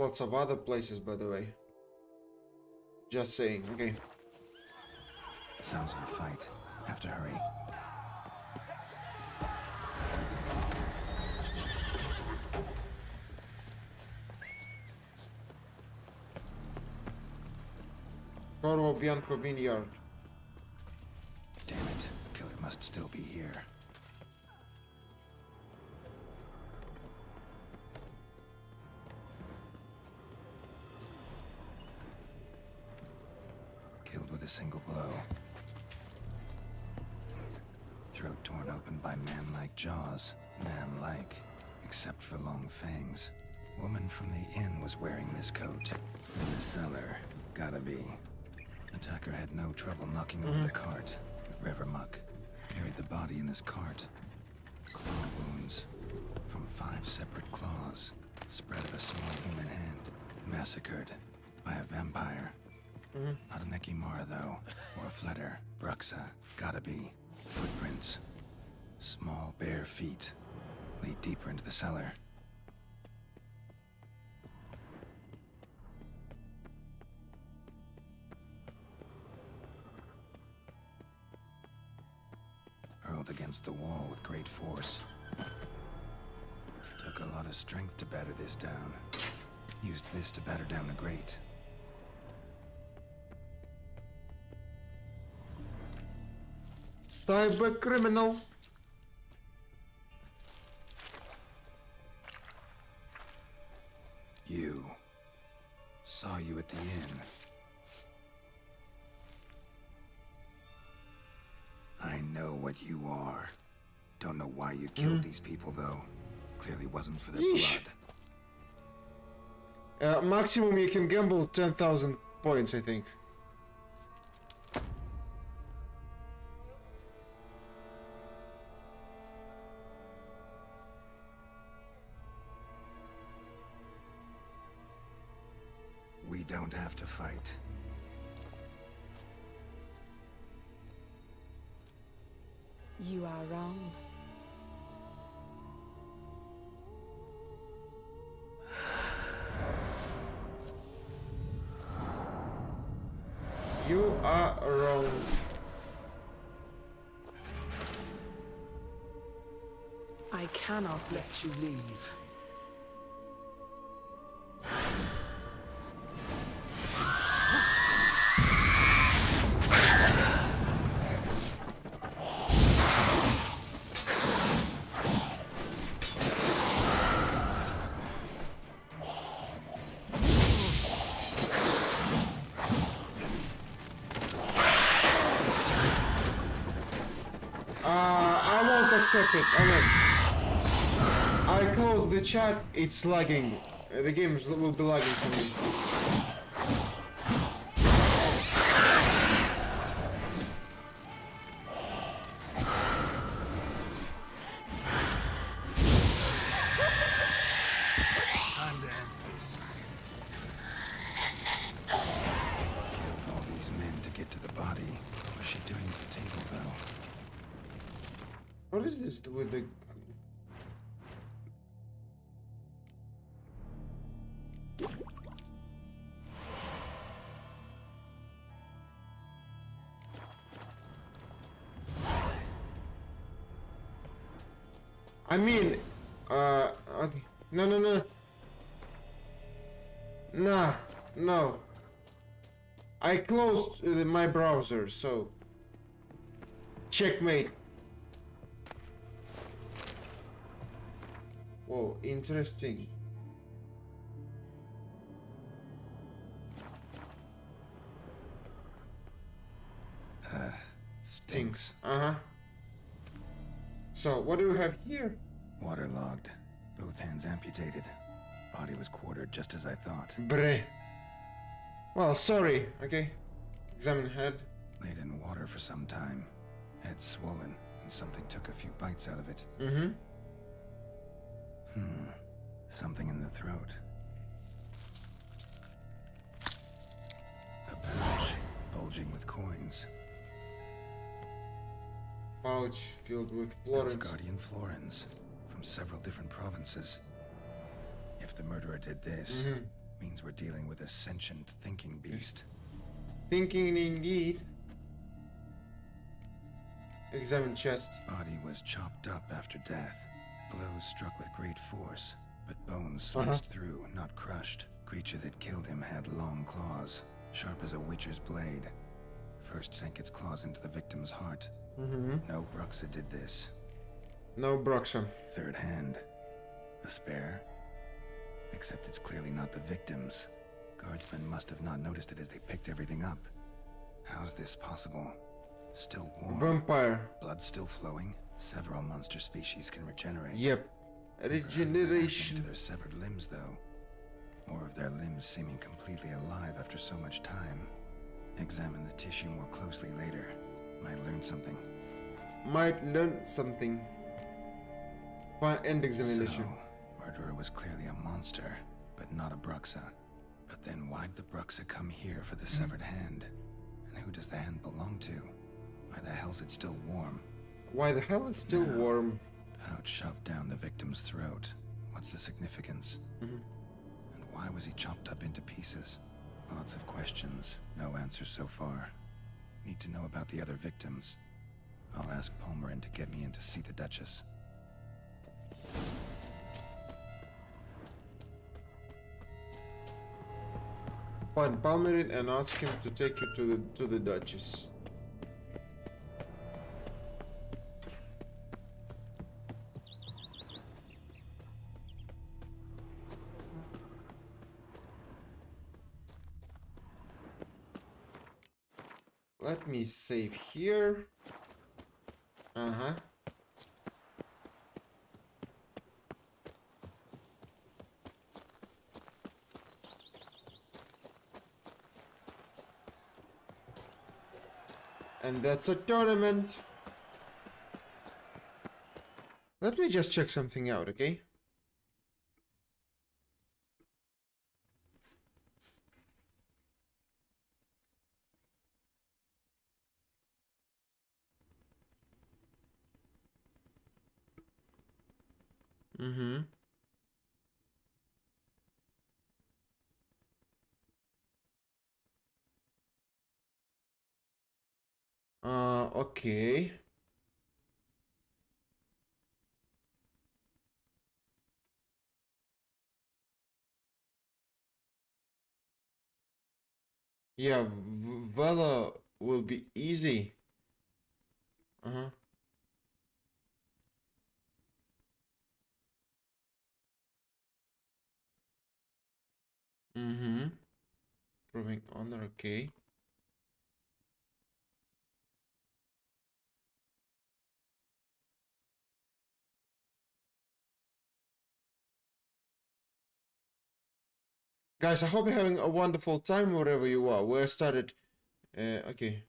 lots of other places, by the way. Just saying, okay. Sounds like a fight. Have to hurry. Corvo Bianco Vineyard. Damn it. Killer must still be here. Killed with a single blow. Throat torn open by man-like jaws. Man-like, except for long fangs. Woman from the inn was wearing this coat. In the cellar. Gotta be. Attacker had no trouble knocking over the cart. Revermuck carried the body in this cart. Claw wounds from 5 separate claws. Spread of a small human hand. Massacred by a vampire. Not an Ekimara, though, or a Fletter. Bruxa. Gotta be. Footprints. Small, bare feet. Lead deeper into the cellar. Hurled against the wall with great force. Took a lot of strength to batter this down. Used this to batter down the grate. Cyber criminal. You. Saw you at the inn. I know what you are. Don't know why you killed these people, though. Clearly wasn't for their Yeesh. blood. Maximum you can gamble 10,000 points, I think. We don't have to fight. You are wrong. You are wrong. I cannot let you leave. I won't accept it. I closed the chat. It's lagging. The game will be lagging for me. Time to end this. Killed all these men to get to the body. What's she doing at the table, though? What is this with the... I mean, okay. No. Nah, no. I closed my browser, so... Checkmate. Whoa, interesting. Stinks. Uh-huh. So, what do we have here? Waterlogged. Both hands amputated. Body was quartered just as I thought. Bre. Well, sorry, okay. Examine head. Laid in water for some time. Head swollen, and something took a few bites out of it. Mm-hmm. Something in the throat. A pouch, bulging with coins. Pouch filled with florins. Guardian florins, from several different provinces. If the murderer did this, Means we're dealing with a sentient thinking beast. Thinking indeed. Examine chest. Body was chopped up after death. Blows struck with great force, but bones sliced through, not crushed. Creature that killed him had long claws, sharp as a witcher's blade. First sank its claws into the victim's heart. No Bruxa did this. No Bruxa. Third hand. A spare? Except it's clearly not the victim's. Guardsmen must have not noticed it as they picked everything up. How's this possible? Still warm. Vampire. Blood still flowing. Several monster species can regenerate. Yep. Regeneration. To their severed limbs, though. Or of their limbs seeming completely alive after so much time. Examine the tissue more closely later. Might learn something. Might learn something. End examination. So, murderer was clearly a monster, but not a Bruxa. But then why'd the Bruxa come here for the severed hand? And who does the hand belong to? Why the hell's it still warm? Why the hell is still warm? Pouch shoved down the victim's throat. What's the significance? And why was he chopped up into pieces? Lots of questions, no answers so far. Need to know about the other victims. I'll ask Palmerin to get me in to see the Duchess. Find Palmerin and ask him to take you to the Duchess. Let me save here. And that's a tournament. Let me just check something out, okay? Okay. Yeah, Vela will be easy. Proving honor, okay. Guys, I hope you're having a wonderful time wherever you are. Where I started. Okay.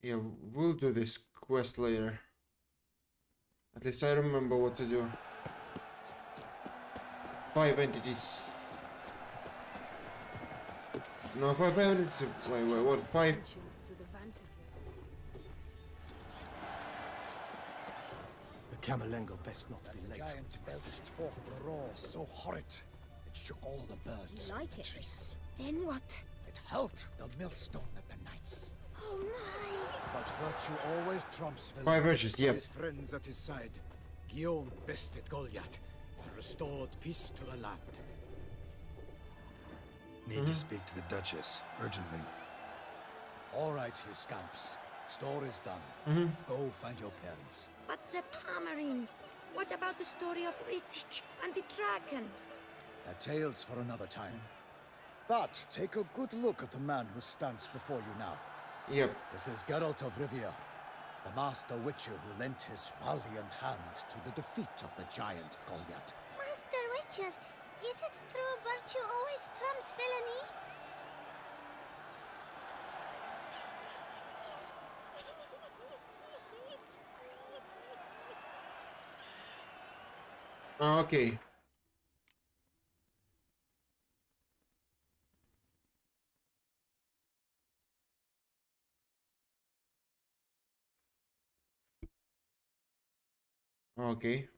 Yeah, we'll do this quest later. At least I remember what to do. 5 entities. No, 5 entities. Wait, what? 5? The Camerlengo best not be late. Giant belched forth a roar so horrid it shook all the birds. Do you like of the it? trees. Then what? It held the millstone at the knights. Oh my! But virtue always trumps villainy. 5 virtues, yep. His friends at his side, Guillaume bested Goliath and restored peace to the land. Need to speak to the Duchess, urgently. All right, you scamps. Story's done. Go find your parents. But the Palmerin, what about the story of Rittik and the dragon? They're tales for another time. But take a good look at the man who stands before you now. Yep. This is Geralt of Rivia, the master witcher who lent his valiant hand to the defeat of the giant Goliath. Master Witcher, is it true virtue always trumps villainy? Okay. Okay.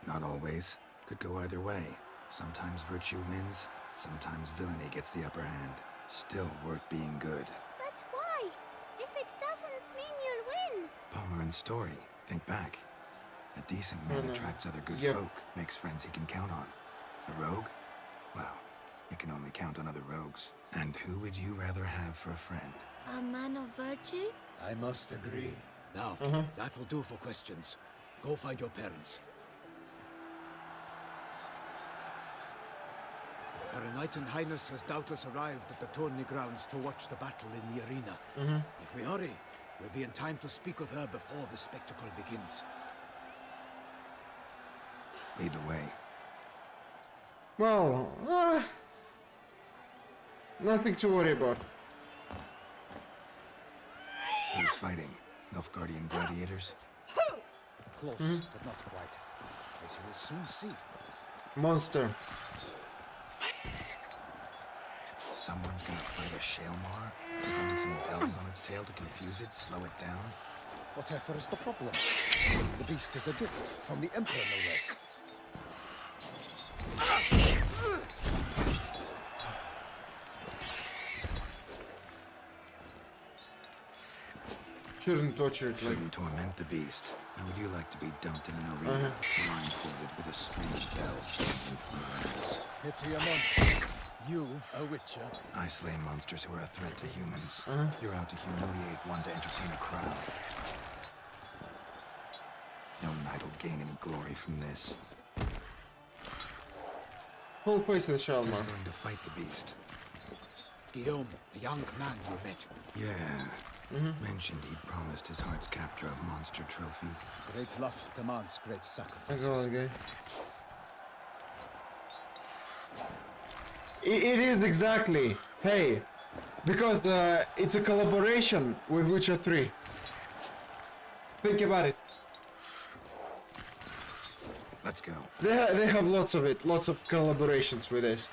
Not always. Could go either way. Sometimes virtue wins, sometimes villainy gets the upper hand. Still worth being good. But why? If it doesn't mean you'll win. Palmer Story. Think back. A decent man attracts other good Yep. folk, makes friends he can count on. A rogue? Well, you can only count on other rogues. And who would you rather have for a friend? A man of virtue? I must agree. Now, that will do for questions. Go find your parents. Her Enlightened Highness has doubtless arrived at the tourney grounds to watch the battle in the arena. If we hurry, we'll be in time to speak with her before the spectacle begins. Lead the way. Well, nothing to worry about. Who's fighting? Nilfgaardian gladiators? Close, but not quite. As you will soon see. Monster. Someone's gonna fight a Shaelmar? With only some bells on its tail to confuse it, slow it down? Whatever is the problem? The beast is a gift from the Emperor, no less. Shouldn't torture it like... Shouldn't torment the beast. How would you like to be dumped in an arena, blindfolded with a string of bells dangling from your ass? Pity a monster. You, a witcher. I slay monsters who are a threat to humans. You're out to humiliate one to entertain a crowd. No knight will gain any glory from this. Whole place in the Who's Shaelmar. going to fight the beast? Guillaume, the young man you met. Yeah. Mentioned he'd promised his heart's captor a monster trophy. Great love demands great That's sacrifices. all okay. It is exactly. Hey, because it's a collaboration with Witcher 3. Think about it. Let's go. They have lots of it, lots of collaborations with this.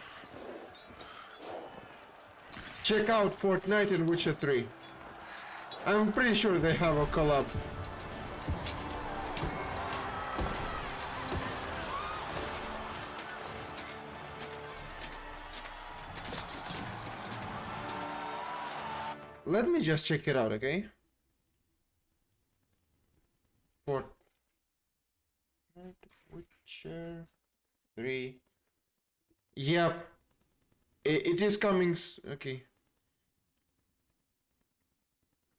Check out Fortnite and Witcher 3. I'm pretty sure they have a collab. Let me just check it out, okay? Fortnite, Witcher 3. Yep. It is coming. Okay.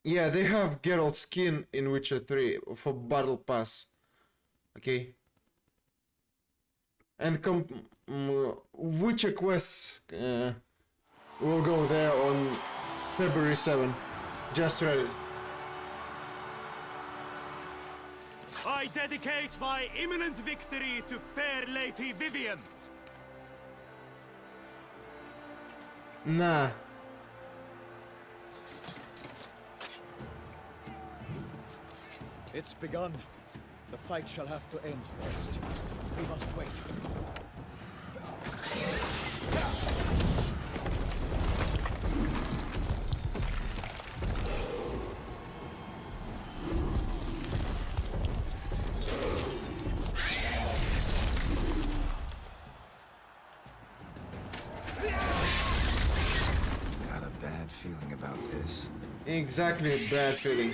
Yeah, they have Geralt's skin in Witcher 3 for Battle Pass. Okay. And Witcher quests will go there on February 7. Just read it. I dedicate my imminent victory to fair Lady Vivian. Nah. It's begun. The fight shall have to end first. We must wait. Got a bad feeling about this. Exactly a bad feeling.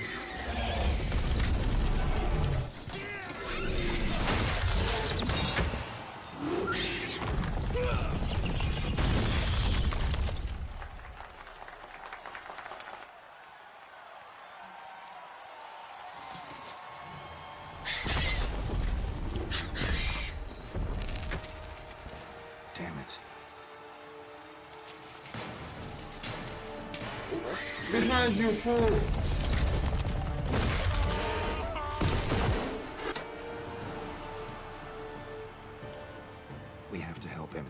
Behind you, fool! We have to help him.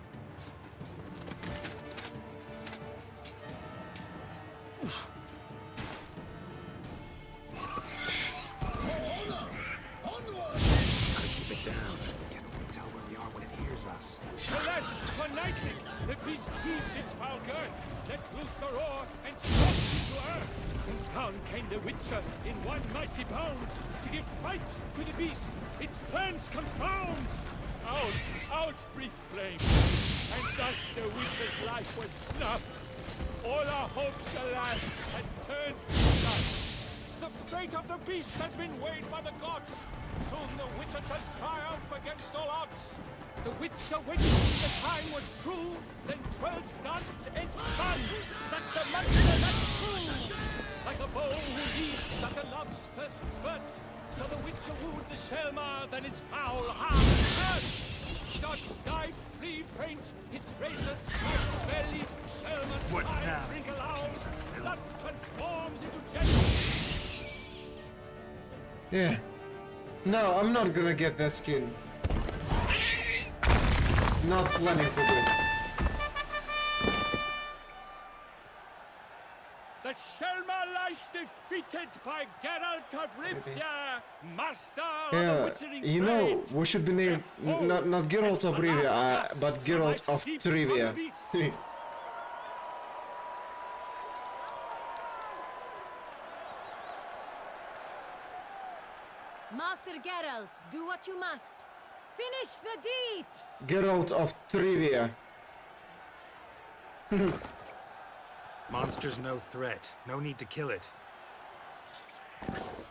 Keep it down. Can't only tell where we are when it hears us. Alas, for nightly, the beast heaved its foul girth, let loose a roar, and dropped into earth. And down came the Witcher in one mighty bound, to give fight to the beast, its plans confound. Out breathed flame, and thus the Witcher's life was snuffed. All our hopes, alas, had turned to dust. The fate of the beast has been weighed by the gods. Soon the Witcher shall triumph against all odds. The Witcher waited till the time was true, then twirled, danced, and spun, struck the monster that true. Like a bow who leaps at a love's first spurt, so the Witcher wooed the Shelmar, then its foul heart hurt. Shots dive, flee, faint, its razor strikes belly, Shelmar's eyes wrinkle out, blood transforms into jelly. Yeah. No, I'm not gonna get that skin. Not planning to do. The Shelmar lies defeated by Geralt of Rivia, master of the Yeah, witchering you know, trade. we should be named not Geralt of Rivia, but Geralt of Trivia. Master Geralt, do what you must. Finish the deed! Geralt of Trivia. Monster's no threat. No need to kill it.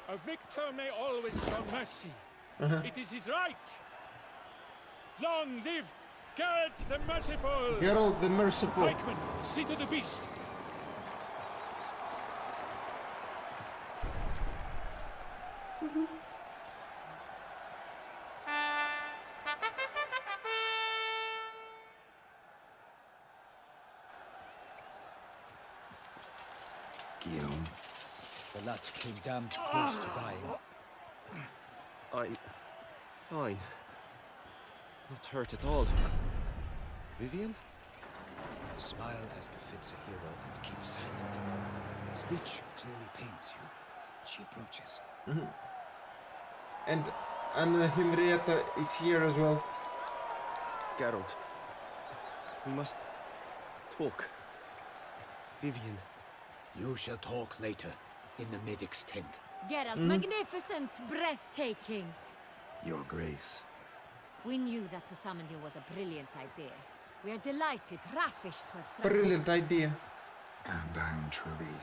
A victor may always show mercy. It is his right. Long live Geralt the Merciful! Geralt the Merciful. Pikeman, see to the beast. Guillaume. The lad came damned close to dying. I'm fine. Not hurt at all. Vivian? Smile as befits a hero and keep silent. Speech clearly pains you. She approaches. And Henrietta is here as well. Geralt. We must talk. Vivian. You shall talk later, in the medic's tent. Geralt, magnificent, breathtaking. Your Grace. We knew that to summon you was a brilliant idea. We are delighted, ravished to have struck. Brilliant idea. And I'm truly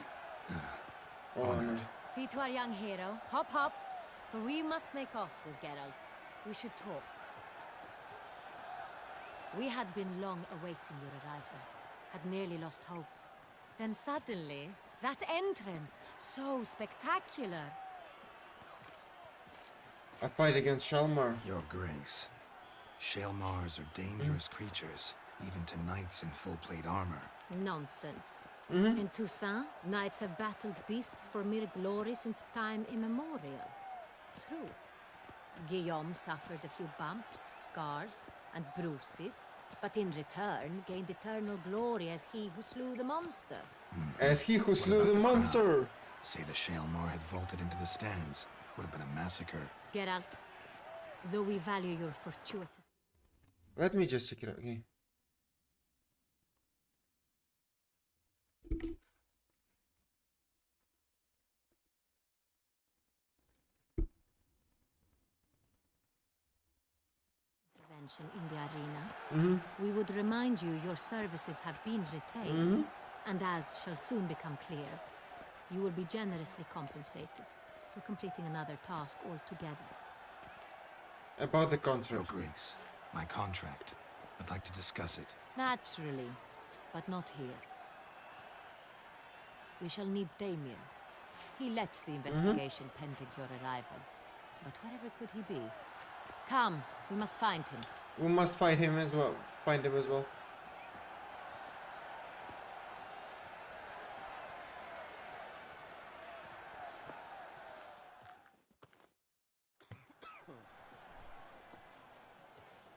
honored. See to our young hero. Hop, hop. For we must make off with Geralt. We should talk. We had been long awaiting your arrival. Had nearly lost hope. Then suddenly, that entrance, so spectacular. A fight against Shalmar. Your Grace. Shalmars are dangerous creatures, even to knights in full-plate armor. Nonsense. In Toussaint, knights have battled beasts for mere glory since time immemorial. True. Guillaume suffered a few bumps, scars, and bruises, but in return gained eternal glory as he who slew the monster. As he who What slew about the monster. crowd? Say the Shalmar had vaulted into the stands. Would have been a massacre. Geralt, though we value your fortuitous... Let me just check it out. Okay. intervention in the arena, we would remind you your services have been retained, and as shall soon become clear, you will be generously compensated for completing another task altogether. About the Your contract. Grace, my contract. I'd like to discuss it. Naturally, but not here. We shall need Damien. He led the investigation pending your arrival. But wherever could he be? Come, we must find him. We must find him as well. Find him as well.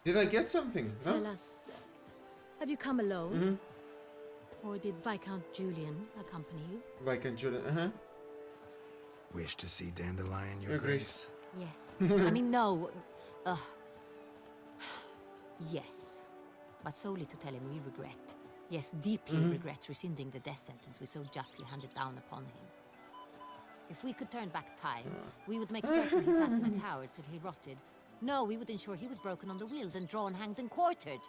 Did I get something? No? Tell us, have you come alone? Or did Viscount Julian accompany you? Viscount Julian, Wish to see Dandelion, Your Your Grace? Yes. I mean, no. Yes. But solely to tell him we regret. Yes, deeply regret rescinding the death sentence we so justly handed down upon him. If we could turn back time, we would make certain he sat in a tower till he rotted. No, we would ensure he was broken on the wheel, then drawn, hanged, and quartered.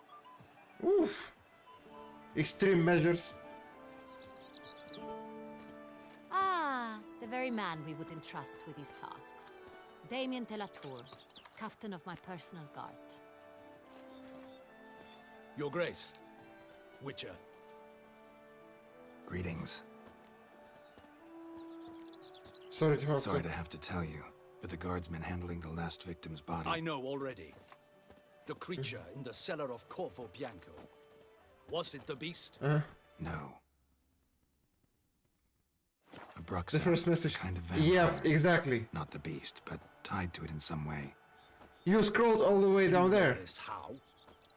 Oof. Extreme measures. Ah, the very man we would entrust with these tasks. Damien de la Tour, captain of my personal guard. Your Grace. Witcher. Greetings. Sorry to have to tell you, but the guardsmen handling the last victim's body... I know already. The creature in the cellar of Corvo Bianco. Was it the beast? No. A Bruxa, The first message. kind of vampire. Yeah, exactly. Not the beast, but tied to it in some way. You scrolled all the way down there. How?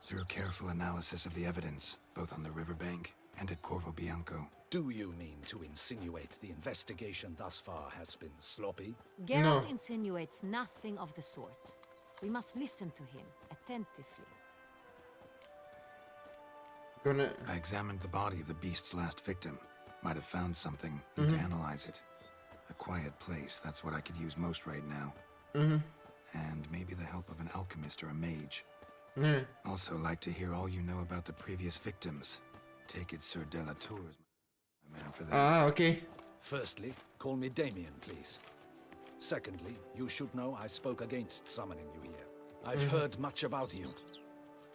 Through careful analysis of the evidence, both on the riverbank and at Corvo Bianco. Do you mean to insinuate the investigation thus far has been sloppy? Geralt insinuates nothing of the sort. We must listen to him attentively. I examined the body of the beast's last victim. Might have found something. Need to analyze it. A quiet place, that's what I could use most right now. And maybe the help of an alchemist or a mage. Also like to hear all you know about the previous victims. Take it Sir de la Tour's my man for that. Ah, okay. Firstly, call me Damien, please. Secondly, you should know I spoke against summoning you here. I've heard much about you.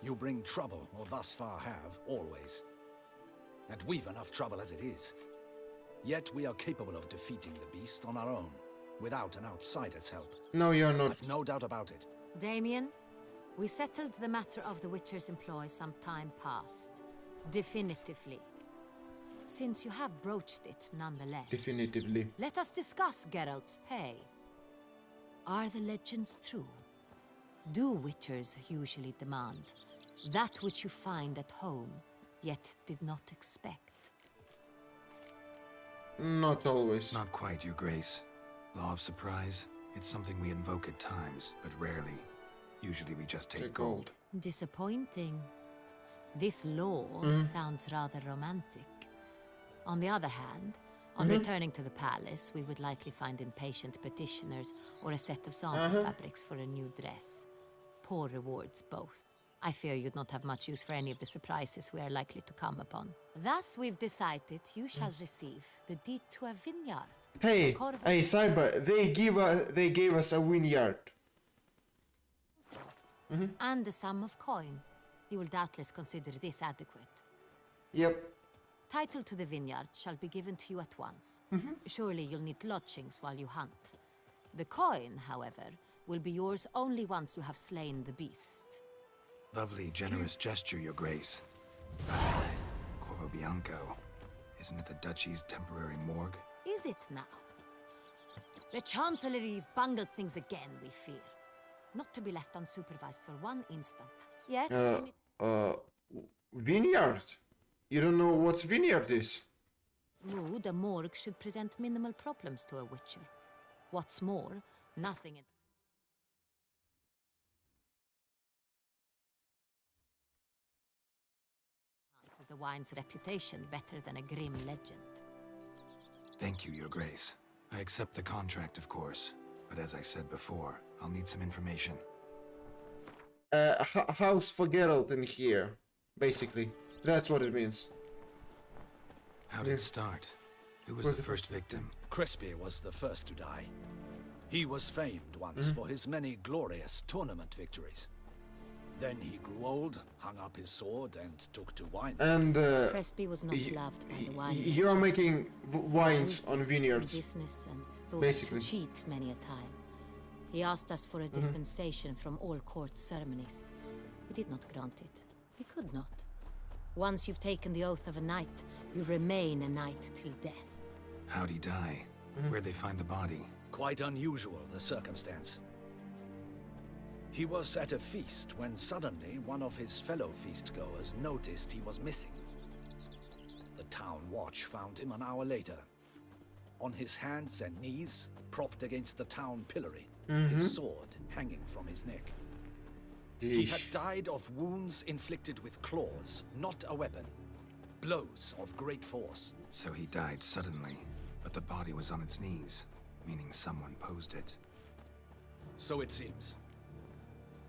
You bring trouble, or thus far have, always. And we've enough trouble as it is. Yet we are capable of defeating the beast on our own, without an outsider's help. No, you're not. I've no doubt about it. Damien, we settled the matter of the Witcher's employ some time past. Definitively. Since you have broached it nonetheless. Definitively. Let us discuss Geralt's pay. Are the legends true? Do Witchers usually demand that which you find at home, yet did not expect? Not always. Not quite, Your Grace. Law of surprise, it's something we invoke at times, but rarely. Usually we just take gold. Disappointing. This law sounds rather romantic. On the other hand, on returning to the palace, we would likely find impatient petitioners or a set of sample fabrics for a new dress. Poor rewards both. I fear you'd not have much use for any of the surprises we are likely to come upon. Thus, we've decided you shall receive the deed to a vineyard. Hey, Cyber, they gave us a vineyard. And the sum of coin. You will doubtless consider this adequate. Yep. Title to the vineyard shall be given to you at once. Surely you'll need lodgings while you hunt. The coin, however, will be yours only once you have slain the beast. Lovely, generous gesture, Your Grace. Corvo Bianco. Isn't it the Duchy's temporary morgue? Is it now? The Chancellery's bungled things again, we fear. Not to be left unsupervised for one instant. Yet, Vineyard? You don't know what's vineyard is? mood, a morgue should present minimal problems to a Witcher. What's more, nothing enhances a wine's reputation better than a grim legend. Thank you, Your Grace. I accept the contract, of course. But as I said before, I'll need some information. House for Geralt in here, basically. That's what it means. How did it start? Who was the first victim? Crespi was the first to die. He was famed once for his many glorious tournament victories. Then he grew old, hung up his sword, and took to wine. And Crespi was not loved by the wine. You're making wines on vineyards, business and thought basically. to cheat many a time. He asked us for a dispensation from all court ceremonies. We did not grant it. We could not. Once you've taken the oath of a knight, you remain a knight till death. How'd he die? Where'd they find the body? Quite unusual, the circumstance. He was at a feast when suddenly one of his fellow feastgoers noticed he was missing. The town watch found him an hour later, on his hands and knees, propped against the town pillory, his sword hanging from his neck. He had died of wounds inflicted with claws, not a weapon. Blows of great force. So he died suddenly, but the body was on its knees, meaning someone posed it. So it seems.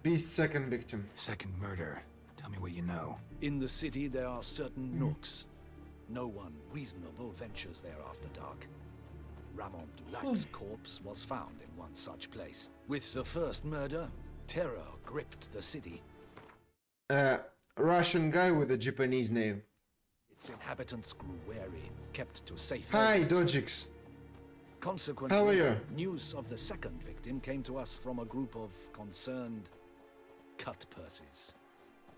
Beast's second victim. Second murder. Tell me what you know. In the city there are certain nooks. No one reasonable ventures there after dark. Ramon Dulac's corpse was found in one such place. With the first murder, terror gripped the city. Russian guy with a Japanese name. Its inhabitants grew wary, kept to safe Hi, areas. Dojix. Consequently, How are you? news of the second victim came to us from a group of concerned cut purses.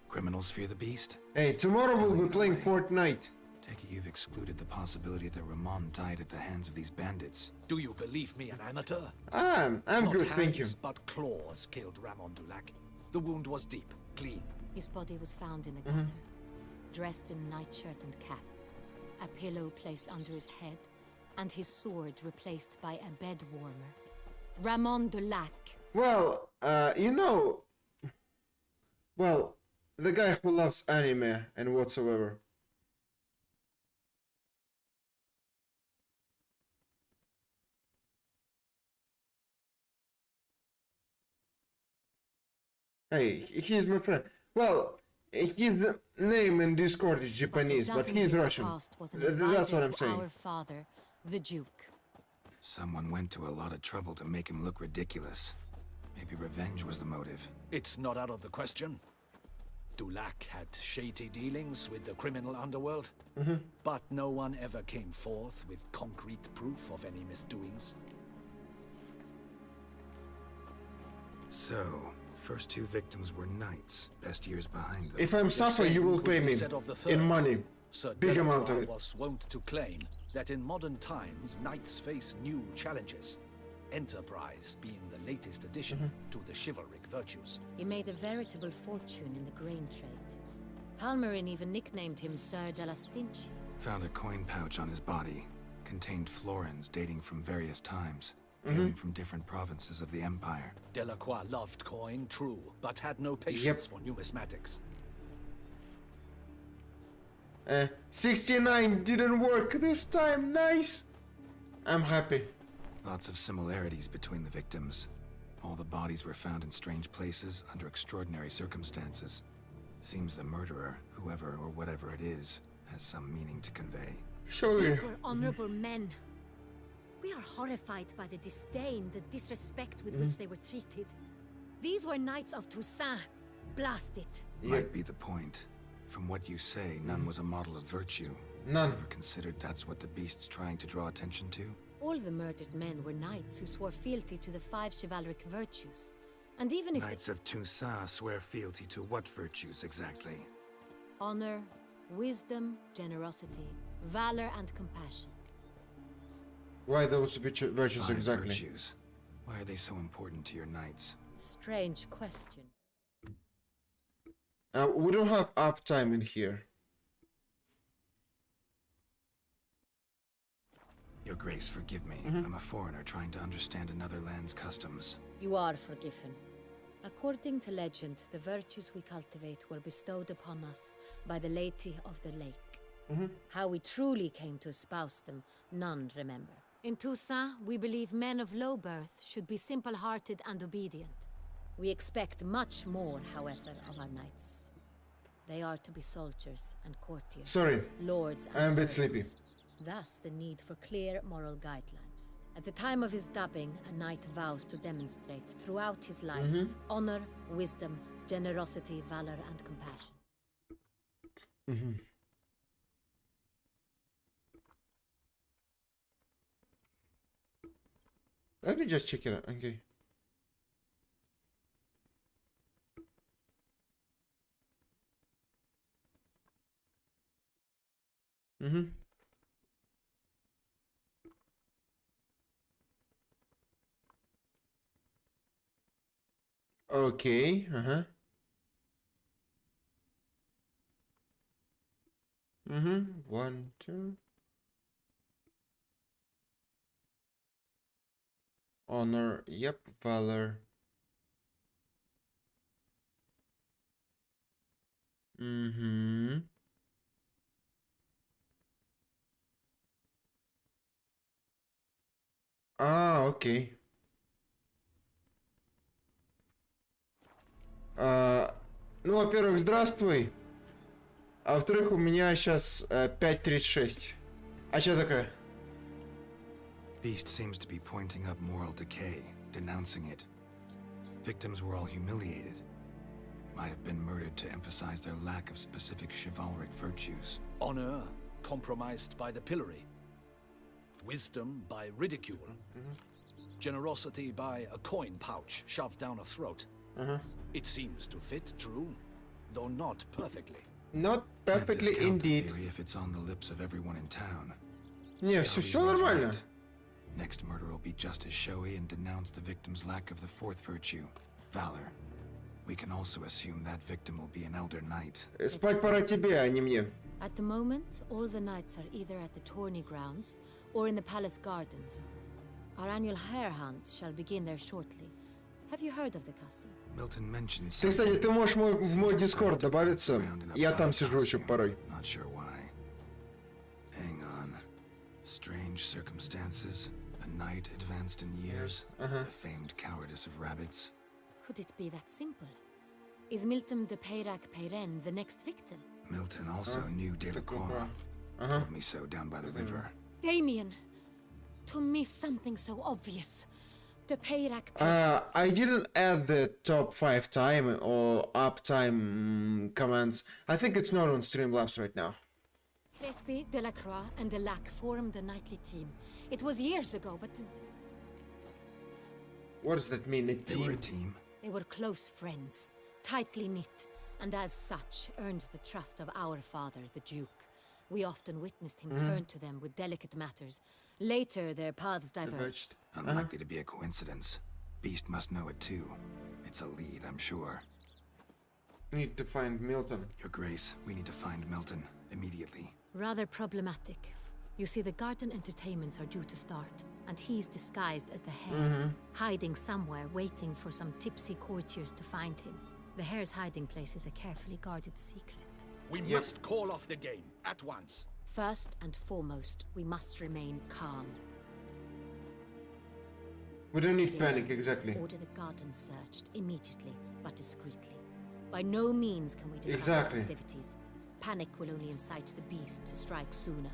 Criminals fear the beast? Hey, tomorrow we'll be playing Fortnite. Take it you've excluded the possibility that Ramon died at the hands of these bandits. Do you believe me an amateur? I'm Not good, thank you. hands, but claws killed Ramon Dulac. The wound was deep, clean. His body was found in the gutter, dressed in nightshirt and cap, a pillow placed under his head, and his sword replaced by a bed warmer. Ramon Dulac. Well, you know... Well, the guy who loves anime and whatsoever. Hey, he's my friend. Well, his name in Discord is Japanese, but he's Russian. That's what I'm saying. Our father, the Duke. Someone went to a lot of trouble to make him look ridiculous. Maybe revenge was the motive. It's not out of the question. Dulac had shady dealings with the criminal underworld, but no one ever came forth with concrete proof of any misdoings. So, first two victims were knights, best years behind them. If I'm suffering, you will pay me in money. Sir Big Delacroix amount of it. was wont to claim that in modern times, knights face new challenges. Enterprise being the latest addition to the chivalric virtues. He made a veritable fortune in the grain trade. Palmerin even nicknamed him Sir de la Stinchi. Found a coin pouch on his body. Contained florins dating from various times, hailing from different provinces of the Empire. Delacroix loved coin, true, but had no patience for numismatics. 69 didn't work this time, nice! I'm happy. Lots of similarities between the victims. All the bodies were found in strange places under extraordinary circumstances. Seems the murderer, whoever or whatever it is, has some meaning to convey. These were honorable men. We are horrified by the disdain, the disrespect with which they were treated. These were knights of Toussaint. Blast it. Might be the point. From what you say, none was a model of virtue. None. Ever considered that's what the beast's trying to draw attention to? All the murdered men were knights who swore fealty to the 5 chivalric virtues. And even if Knights of Toussaint swear fealty to what virtues exactly? honor, wisdom, generosity, valor, and compassion. Why those virtues 5 exactly? virtues. Why are they so important to your knights? Strange question. We don't have uptime in here. Your Grace, forgive me. I'm a foreigner trying to understand another land's customs. You are forgiven. According to legend, the virtues we cultivate were bestowed upon us by the Lady of the Lake. How we truly came to espouse them, none remember. In Toussaint, we believe men of low birth should be simple-hearted and obedient. We expect much more, however, of our knights. They are to be soldiers and courtiers. Sorry, lords and I am a bit servants. sleepy. Thus, the need for clear moral guidelines. At the time of his dubbing, a knight vows to demonstrate throughout his life honor, wisdom, generosity, valor, and compassion. Let me just check it out. Okay. Okay, uh-huh. Mm-hmm. 1, 2. Honor, yep, valor. Mm-hmm. А, окей. Ну, во-первых, здравствуй. А во-вторых, у меня сейчас 5:36. А что такое? Beast seems to be pointing up moral decay, denouncing it. Victims were all humiliated. Might have been murdered to emphasize their lack of specific chivalric virtues. Honor compromised by the pillory. Wisdom by ridicule. Generosity by a coin pouch shoved down a throat. It seems to fit, true, though not perfectly. Not perfectly Can't discount indeed. the theory if it's on the lips of everyone in town. Не, See how все these lives нормально. write. Next murder will be just as showy and denounce the victim's lack of the fourth virtue, valor. We can also assume that victim will be an elder knight. Спать пора тебе, а не мне. At the moment, all the knights are either at the tourney grounds or in the palace gardens. Our annual hare hunt shall begin there shortly. Have you heard of the custom? Milton mentioned Ты, кстати, ты можешь в мой Дискорд добавиться. Around in a Я там powder сижу еще costume. порой. Not sure why. Hang on. Strange circumstances. A knight advanced in years. The famed cowardice of rabbits. Could it be that simple? Is Milton de Peyrac Peyren the next victim? Milton also knew Delacroix. Told me so down by the river. Damien! To miss something so obvious. De Peyrac Peyren. I didn't add the top 5 time or uptime commands. I think it's not on Streamlabs right now. Crespi, Delacroix, and Delac formed a knightly team. It was years ago, but What does that mean, a They were a team? team. they were close friends, tightly knit, and as such earned the trust of our father, the Duke. We often witnessed him turn to them with delicate matters. Later, their paths diverged. Unlikely to be a coincidence. Beast must know it too. It's a lead, I'm sure. Need to find Milton. Your Grace, we need to find Milton immediately. Rather problematic. You see, the garden entertainments are due to start, and he's disguised as the hare, hiding somewhere, waiting for some tipsy courtiers to find him. The hare's hiding place is a carefully guarded secret. We must call off the game at once. First and foremost, we must remain calm. We don't need Dare panic, exactly. Order the garden searched immediately, but discreetly. By no means can we disrupt Exactly. the festivities. Panic will only incite the beast to strike sooner.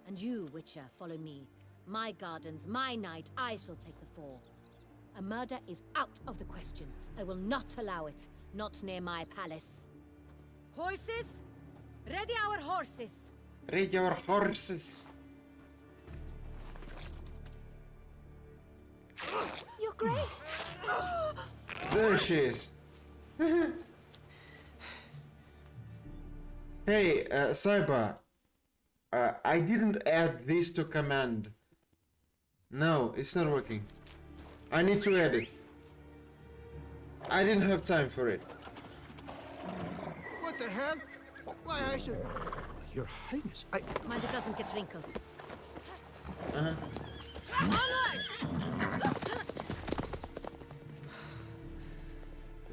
And you, Witcher, follow me. My gardens, my night, I shall take the fall. A murder is out of the question. I will not allow it. Not near my palace. Horses? Ready our horses! Ready our horses. Your Grace! There she is. Hey, Saiba. I didn't add this to command. No, it's not working. I need to add it. I didn't have time for it. What the hell? Why, I should... Your Highness, Mind it doesn't get wrinkled. Onward!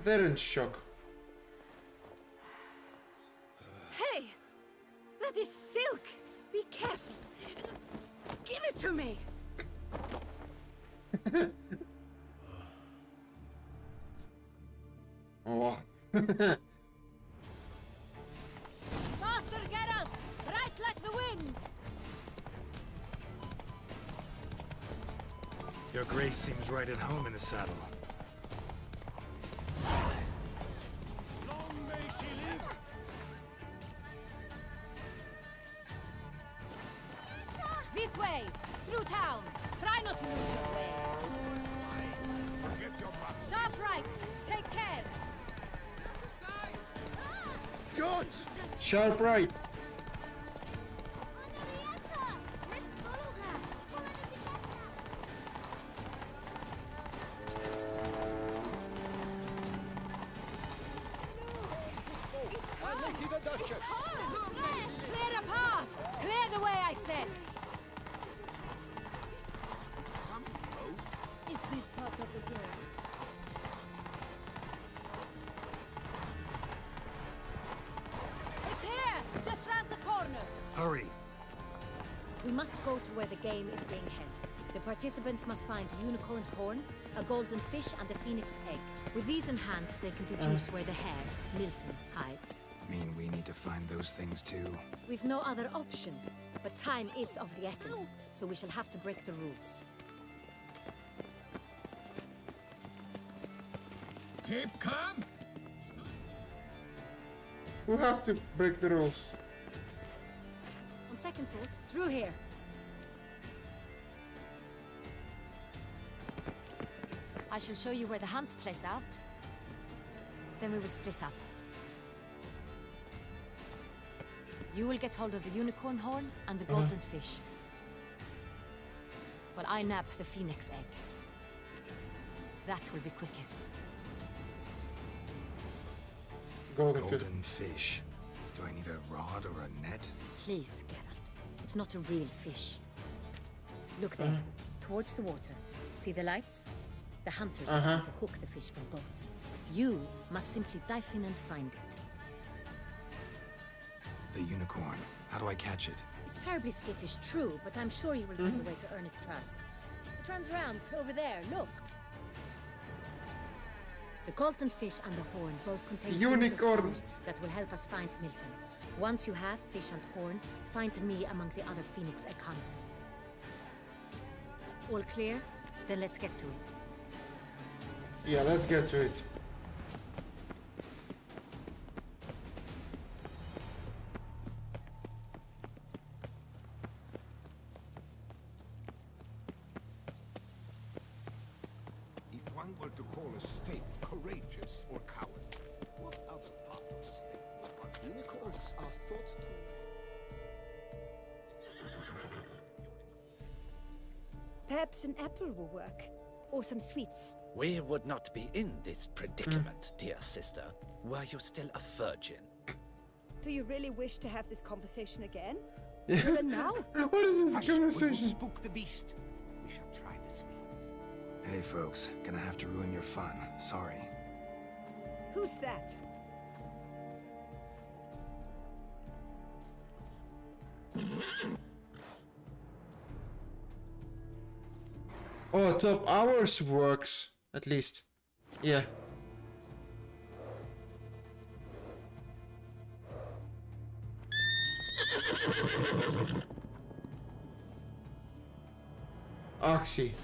They're in shock. Hey! That is silk! Be careful! Give it to me! Oh. Faster, Geralt! Right like the wind! Your Grace seems right at home in the saddle. Long may she live. This way! Through town! Try not to lose your way! Sharp right! Take care! God! Sharp right. Henrietta! Let's follow her. Follow the together. Hurry. We must go to where the game is being held. The participants must find a unicorn's horn, a golden fish, and a phoenix egg. With these in hand, they can deduce where the hare, Milton, hides. Mean we need to find those things too? We've no other option, but time is of the essence, so we shall have to break the rules. Keep calm. We have to break the rules. On second thought, through here. I shall show you where the hunt plays out. Then we will split up. You will get hold of the unicorn horn and the golden fish. While I nab the phoenix egg. That will be quickest. Golden fish. Do I need a rod or a net? Please, Geralt. It's not a real fish. Look there, towards the water. See the lights? The hunters are trying to hook the fish from boats. You must simply dive in and find it. The unicorn. How do I catch it? It's terribly skittish, true, but I'm sure you will find a way to earn its trust. It runs around over there, look. The golden fish and the horn both contain clues that will help us find Milton. Once you have fish and horn, find me among the other phoenix egg hunters. All clear? Then let's get to it. Yeah, let's get to it. If one were to call a state courageous or coward, what other part of the state would one? Unicorns are thought to. Perhaps an apple will work. Or some sweets. We would not be in this predicament, dear sister, were you still a virgin. Do you really wish to have this conversation again? Here and now? What is this Hush, conversation? we will spook the beast. We shall try the sweets. Hey folks, gonna have to ruin your fun. Sorry. Who's that? Oh, top hours works, at least. Yeah. Oxy.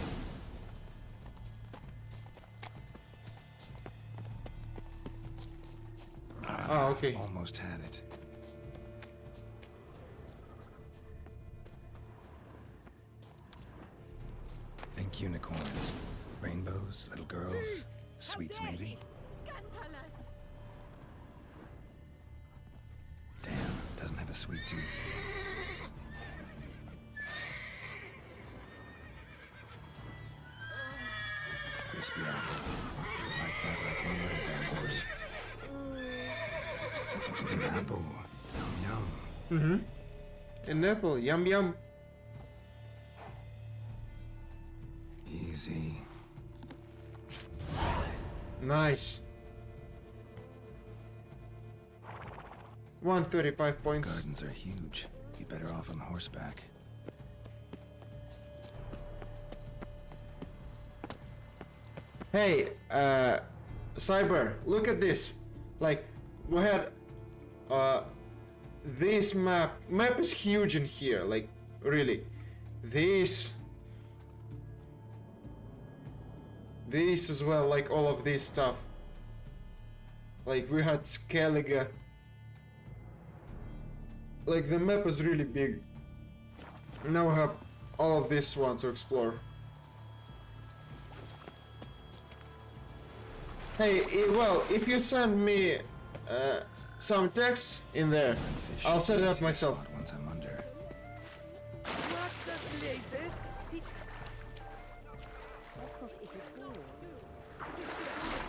Oh, okay. Almost had it. Think unicorns. Rainbows, little girls, sweets maybe. Scandalous! Damn, doesn't have a sweet tooth. Crispy apple. Should like that like any other damn horse. An apple. Yum yum. Mm-hmm. An apple. Yum yum. Easy. Nice. 135 points. Gardens are huge. Be better off on horseback. Hey, Cyber, look at this. Like, we had this map is huge in here, like, really. This as well, like all of this stuff. Like, we had Skellige. Like, the map is really big. Now we have all of this one to explore. Hey, well, if you send me some text in there, I'll set it up myself. Once I'm under. What the blazes? That's not it at all. Is he a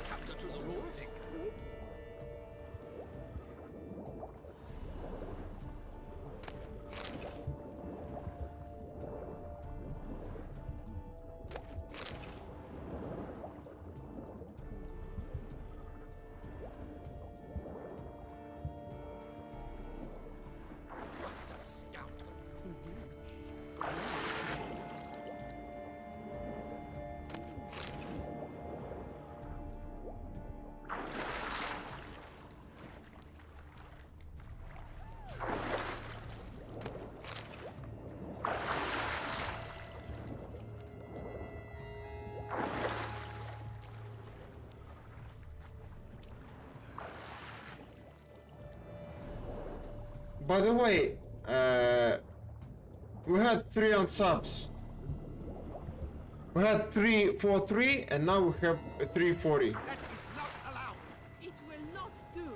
captor to the rules? What a scoundrel! by the way, we had 3 on subs. We had 343 and now we have 340. That is not allowed. It will not do.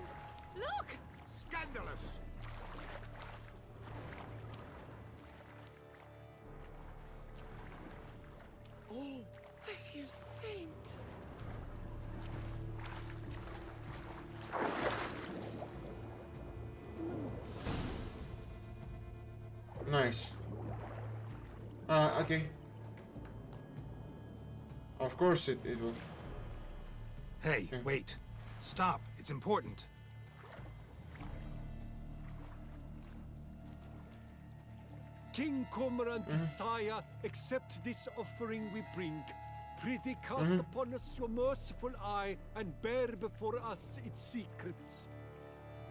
Look! Scandalous. Oh, I feel faint. Nice. Okay. Of course it will. Hey, wait. Stop. It's important. King Cormorant, sire, accept this offering we bring. Prithee cast upon us your merciful eye, and bear before us its secrets.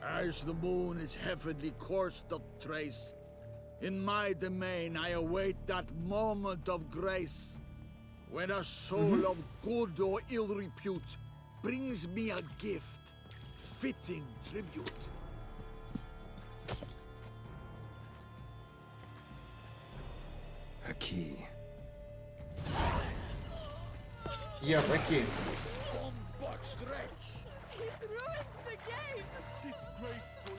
As the moon is heavenly course doth trace, in my domain I await that moment of grace, when a soul of good or ill repute brings me a gift, fitting tribute. A key. Yep, a key. Botched wretch! He's ruined the game! Disgraceful.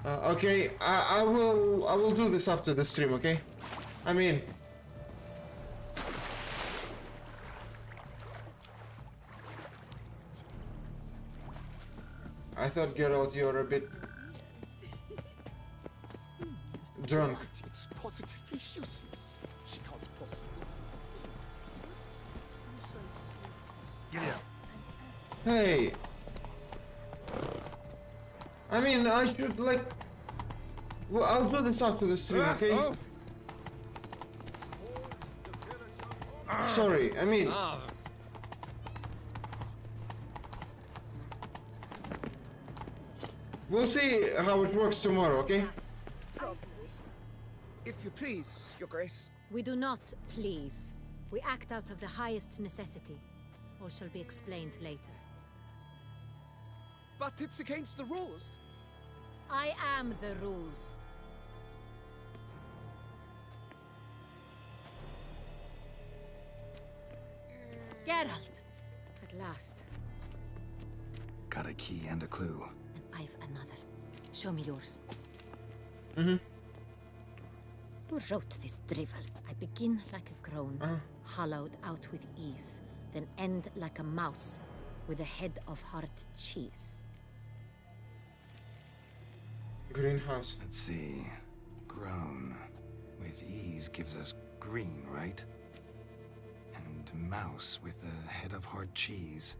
Okay, I will do this after the stream, okay? I mean, I thought, Geralt, you're a bit drunk. It's positively useless. She can't possibly see. Get out. Hey, I mean, I should like. Well, I'll do this after the stream, okay? Sorry, I mean. We'll see how it works tomorrow, okay? If you please, Your Grace. We do not please. We act out of the highest necessity. All shall be explained later. But it's against the rules. I am the rules. Geralt! At last. Got a key and a clue. And I've another. Show me yours. Mhm. Who wrote this drivel? I begin like a groan, hollowed out with ease, then end like a mouse, with a head of hard cheese. Greenhouse. Let's see. Grown. With ease gives us green, right? And mouse with a head of hard cheese.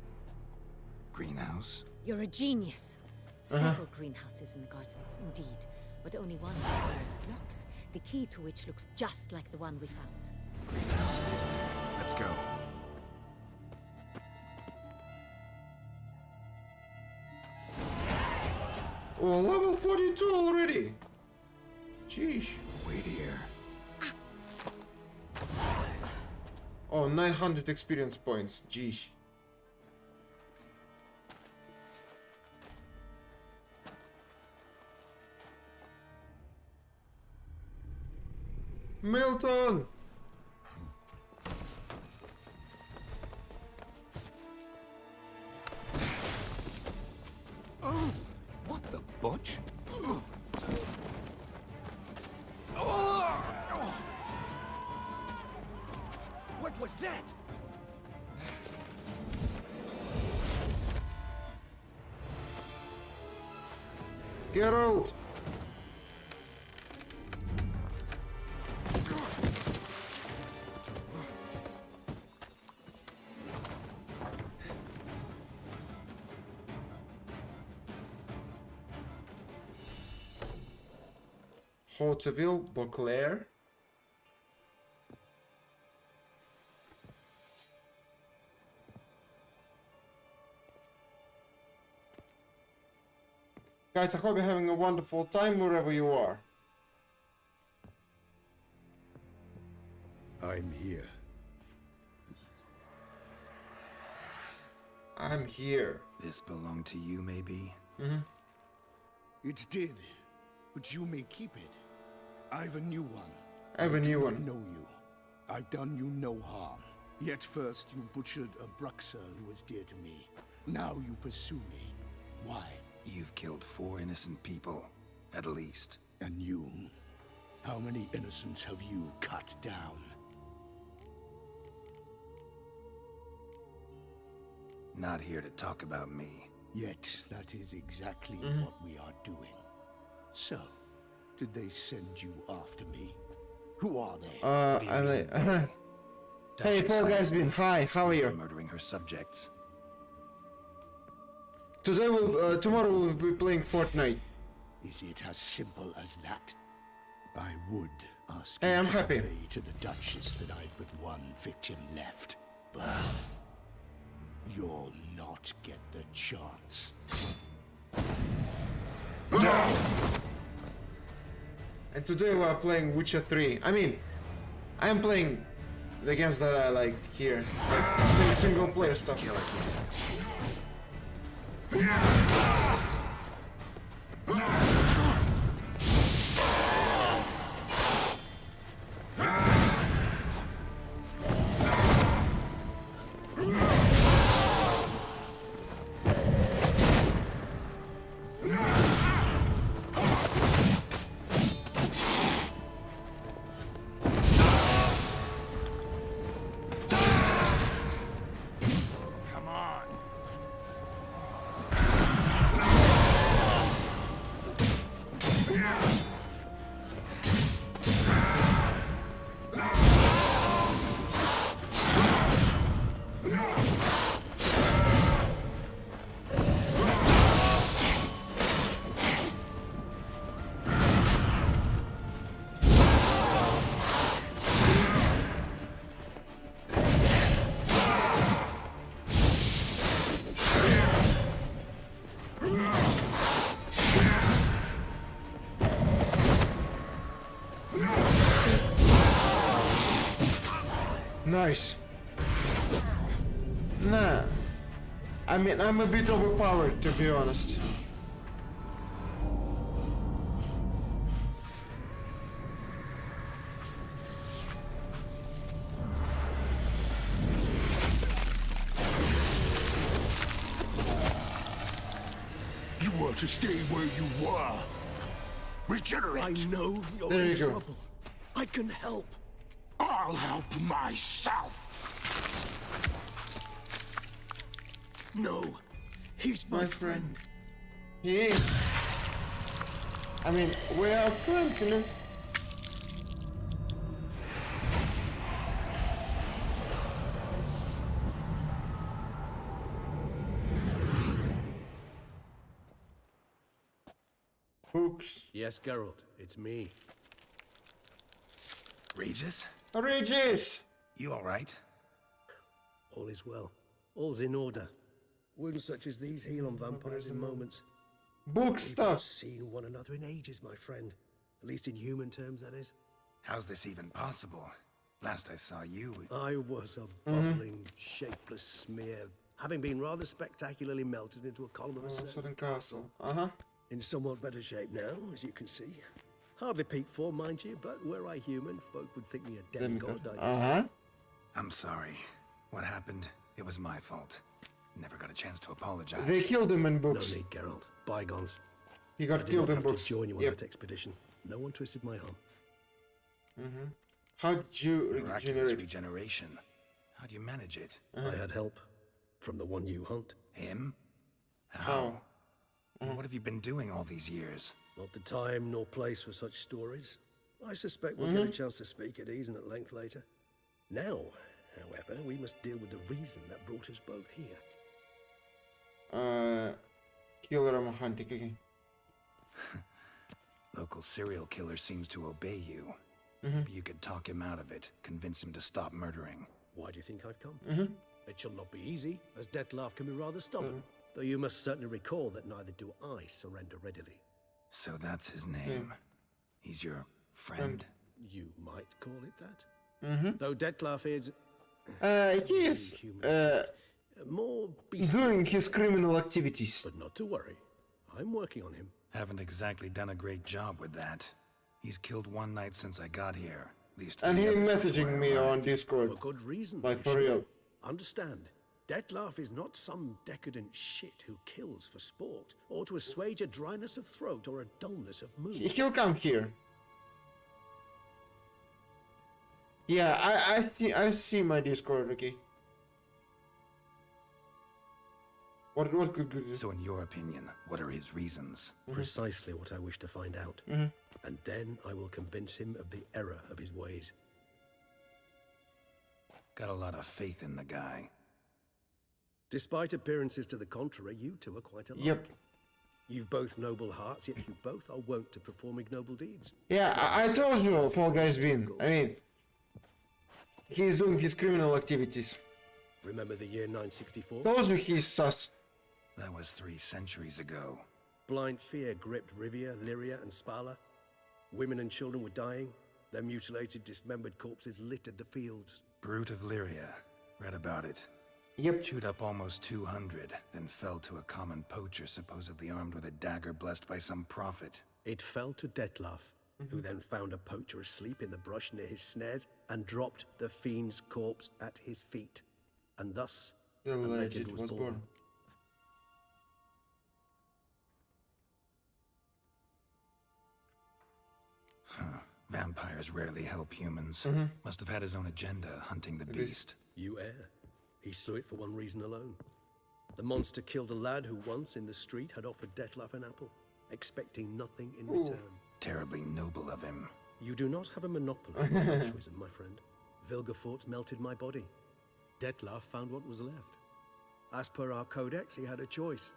Greenhouse? You're a genius. Several greenhouses in the gardens, indeed, but only one with locks, the key to which looks just like the one we found. Greenhouse it is then. Let's go. Oh, level 42 already. Sheesh. Wait here. Oh, 900 experience points. Jeez. Milton! Oh, what the butch? What was that? Geralt! Hauteville, Beauclair. Guys, I hope you're having a wonderful time wherever you are. I'm here. I'm here. This belonged to you, maybe? It's dead, but you may keep it. I've a new one. I have a new do one. not know you. I've done you no harm. Yet first you butchered a Bruxer who was dear to me. Now you pursue me. Why? You've killed 4 innocent people, at least. And you? How many innocents have you cut down? Not here to talk about me. Yet that is exactly what we are doing. So, did they send you after me? Who are they? I'm like, hey, Paul Gatsby, hi, how are you? Murdering her subjects. Tomorrow we'll be playing Fortnite. Is it as simple as that? I would ask Hey, you I'm to happy. convey to the Duchess that I've but one victim left, but you'll not get the chance. And today we are playing Witcher 3. I mean, I am playing the games that I like here, like single player stuff. Come on. Nice. Nah. I mean, I'm a bit overpowered, to be honest. You were to stay where you were. Regenerate. I know you're There in you go. trouble. I can help. I'll help myself. No, he's my friend. He is. I mean, we are friends, you know? Hooks. Yes, Geralt, it's me. Regis? Regis! You alright? All is well. All's in order. Wounds such as these heal on vampires in moments. Book We've not stuff. seen one another in ages, my friend. At least in human terms, that is. How's this even possible? Last I saw you... I was a bubbling, shapeless smear, having been rather spectacularly melted into a column of a cell. Southern Castle. Uh-huh. In somewhat better shape now, as you can see. Hardly peak form, mind you, but were I human, folk would think me a demigod, I guess. Uh-huh. I'm sorry. What happened? It was my fault. Never got a chance to apologize. They killed him in No books. need, Geralt. Bygones. He I got did killed not in have books. to join you on Yep. that expedition. No one twisted my arm. How did you Miraculous regenerate? regeneration. How do you manage it? I had help from the one you hunt. Him? How? And what have you been doing all these years? Not the time nor place for such stories. I suspect we'll get a chance to speak at ease and at length later. Now, however, we must deal with the reason that brought us both here. Killer I'm hunting again. Local serial killer seems to obey you. Maybe you could talk him out of it, convince him to stop murdering. Why do you think I've come? It shall not be easy, as Dettlaff can be rather stubborn. Though you must certainly recall that neither do I surrender readily. So that's his name. He's your friend? You might call it that. Though Dettlaff is He is more beastly. doing his criminal activities. But not to worry. I'm working on him. Haven't exactly done a great job with that. He's killed one knight since I got here. At least And three he others messaging before I me on arrived. Discord. For good reason. Like I'm for sure. real. Understand, Dettlaff is not some decadent shit who kills for sport, or to assuage a dryness of throat or a dullness of mood. He'll come here. Yeah, I see my Discord, okay. What could do? So in your opinion, what are his reasons? Precisely what I wish to find out. And then I will convince him of the error of his ways. Got a lot of faith in the guy. Despite appearances to the contrary, you two are quite alike. Yep. You've both noble hearts, yet you both are wont to perform ignoble deeds. Yeah, I told you Fall Guys win. I mean, he's doing his criminal activities. Remember the year 964? Told you he's sus. That was 3 centuries ago. Blind fear gripped Rivia, Lyria, and Spala. Women and children were dying. Their mutilated, dismembered corpses littered the fields. Brute of Lyria. Read about it. Yep. Chewed up almost 200, then fell to a common poacher supposedly armed with a dagger blessed by some prophet. It fell to Dettlaff, who then found a poacher asleep in the brush near his snares and dropped the fiend's corpse at his feet. And thus, The a legend legend was born. Vampires rarely help humans. Must have had his own agenda, hunting the beast. You err. He slew it for one reason alone. The monster killed a lad who once in the street had offered Dettlaff an apple, expecting nothing in return. Terribly noble of him. You do not have a monopoly on altruism, my friend. Vilgefortz melted my body. Dettlaff found what was left. As per our codex, he had a choice.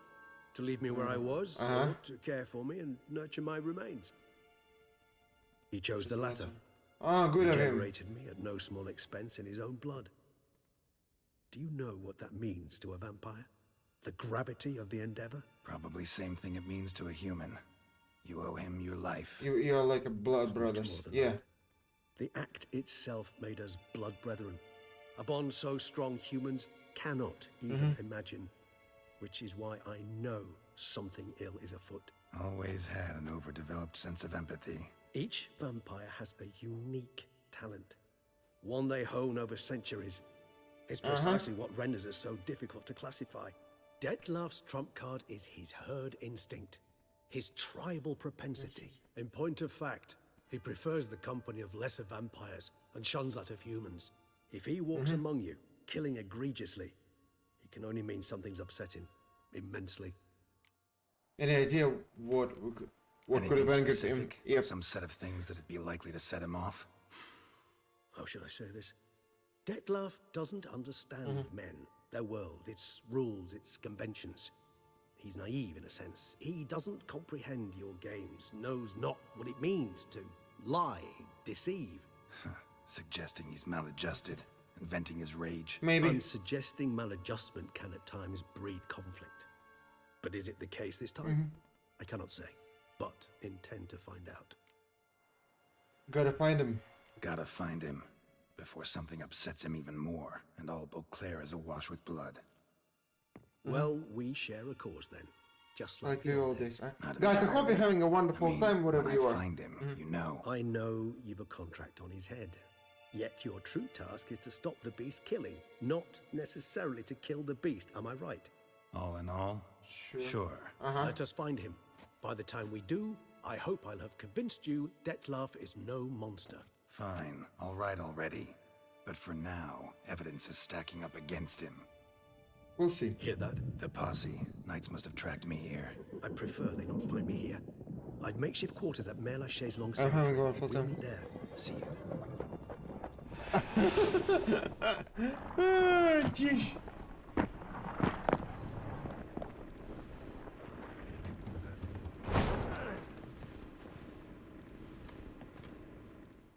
To leave me where I was, or to care for me and nurture my remains. He chose the latter. Ah, good He of him. generated me at no small expense in his own blood. Do you know what that means to a vampire? The gravity of the endeavor? Probably same thing it means to a human. You owe him your life. You are like a blood brothers. Yeah. The act itself made us blood brethren. A bond so strong humans cannot even imagine. Which is why I know something ill is afoot. Always had an overdeveloped sense of empathy. Each vampire has a unique talent. One they hone over centuries. It's precisely what renders it so difficult to classify. Dettlaff's trump card is his herd instinct. His tribal propensity. In point of fact, he prefers the company of lesser vampires and shuns that of humans. If he walks among you, killing egregiously, it can only mean something's upset him immensely. Any idea what could have Anything angered him? specific? Yep. Some set of things that'd be likely to set him off? How should I say this? Dettlaff doesn't understand men, their world, its rules, its conventions. He's naive in a sense. He doesn't comprehend your games, knows not what it means to lie, deceive. Suggesting he's maladjusted, and venting his rage. Maybe. I'm suggesting maladjustment can at times breed conflict. But is it the case this time? I cannot say, but intend to find out. Gotta find him. Gotta find him, before something upsets him even more, and all Beauclair is awash with blood. Well, we share a cause then. Just like Like the old days. Not Guys, I entirely. hope you're having a wonderful I mean, time wherever when you I are. find him, you know. I know you've a contract on his head. Yet your true task is to stop the beast killing, not necessarily to kill the beast, am I right? All in all, sure. Let us find him. By the time we do, I hope I'll have convinced you Dettlaff is no monster. Fine, all right already. But for now, evidence is stacking up against him. We'll see. Hear that? The posse. Knights must have tracked me here. I prefer they not find me here. I've makeshift quarters at Mère Lachaise Long I haven't Cemetery. gone full We'll time. meet there. See you. Jeez.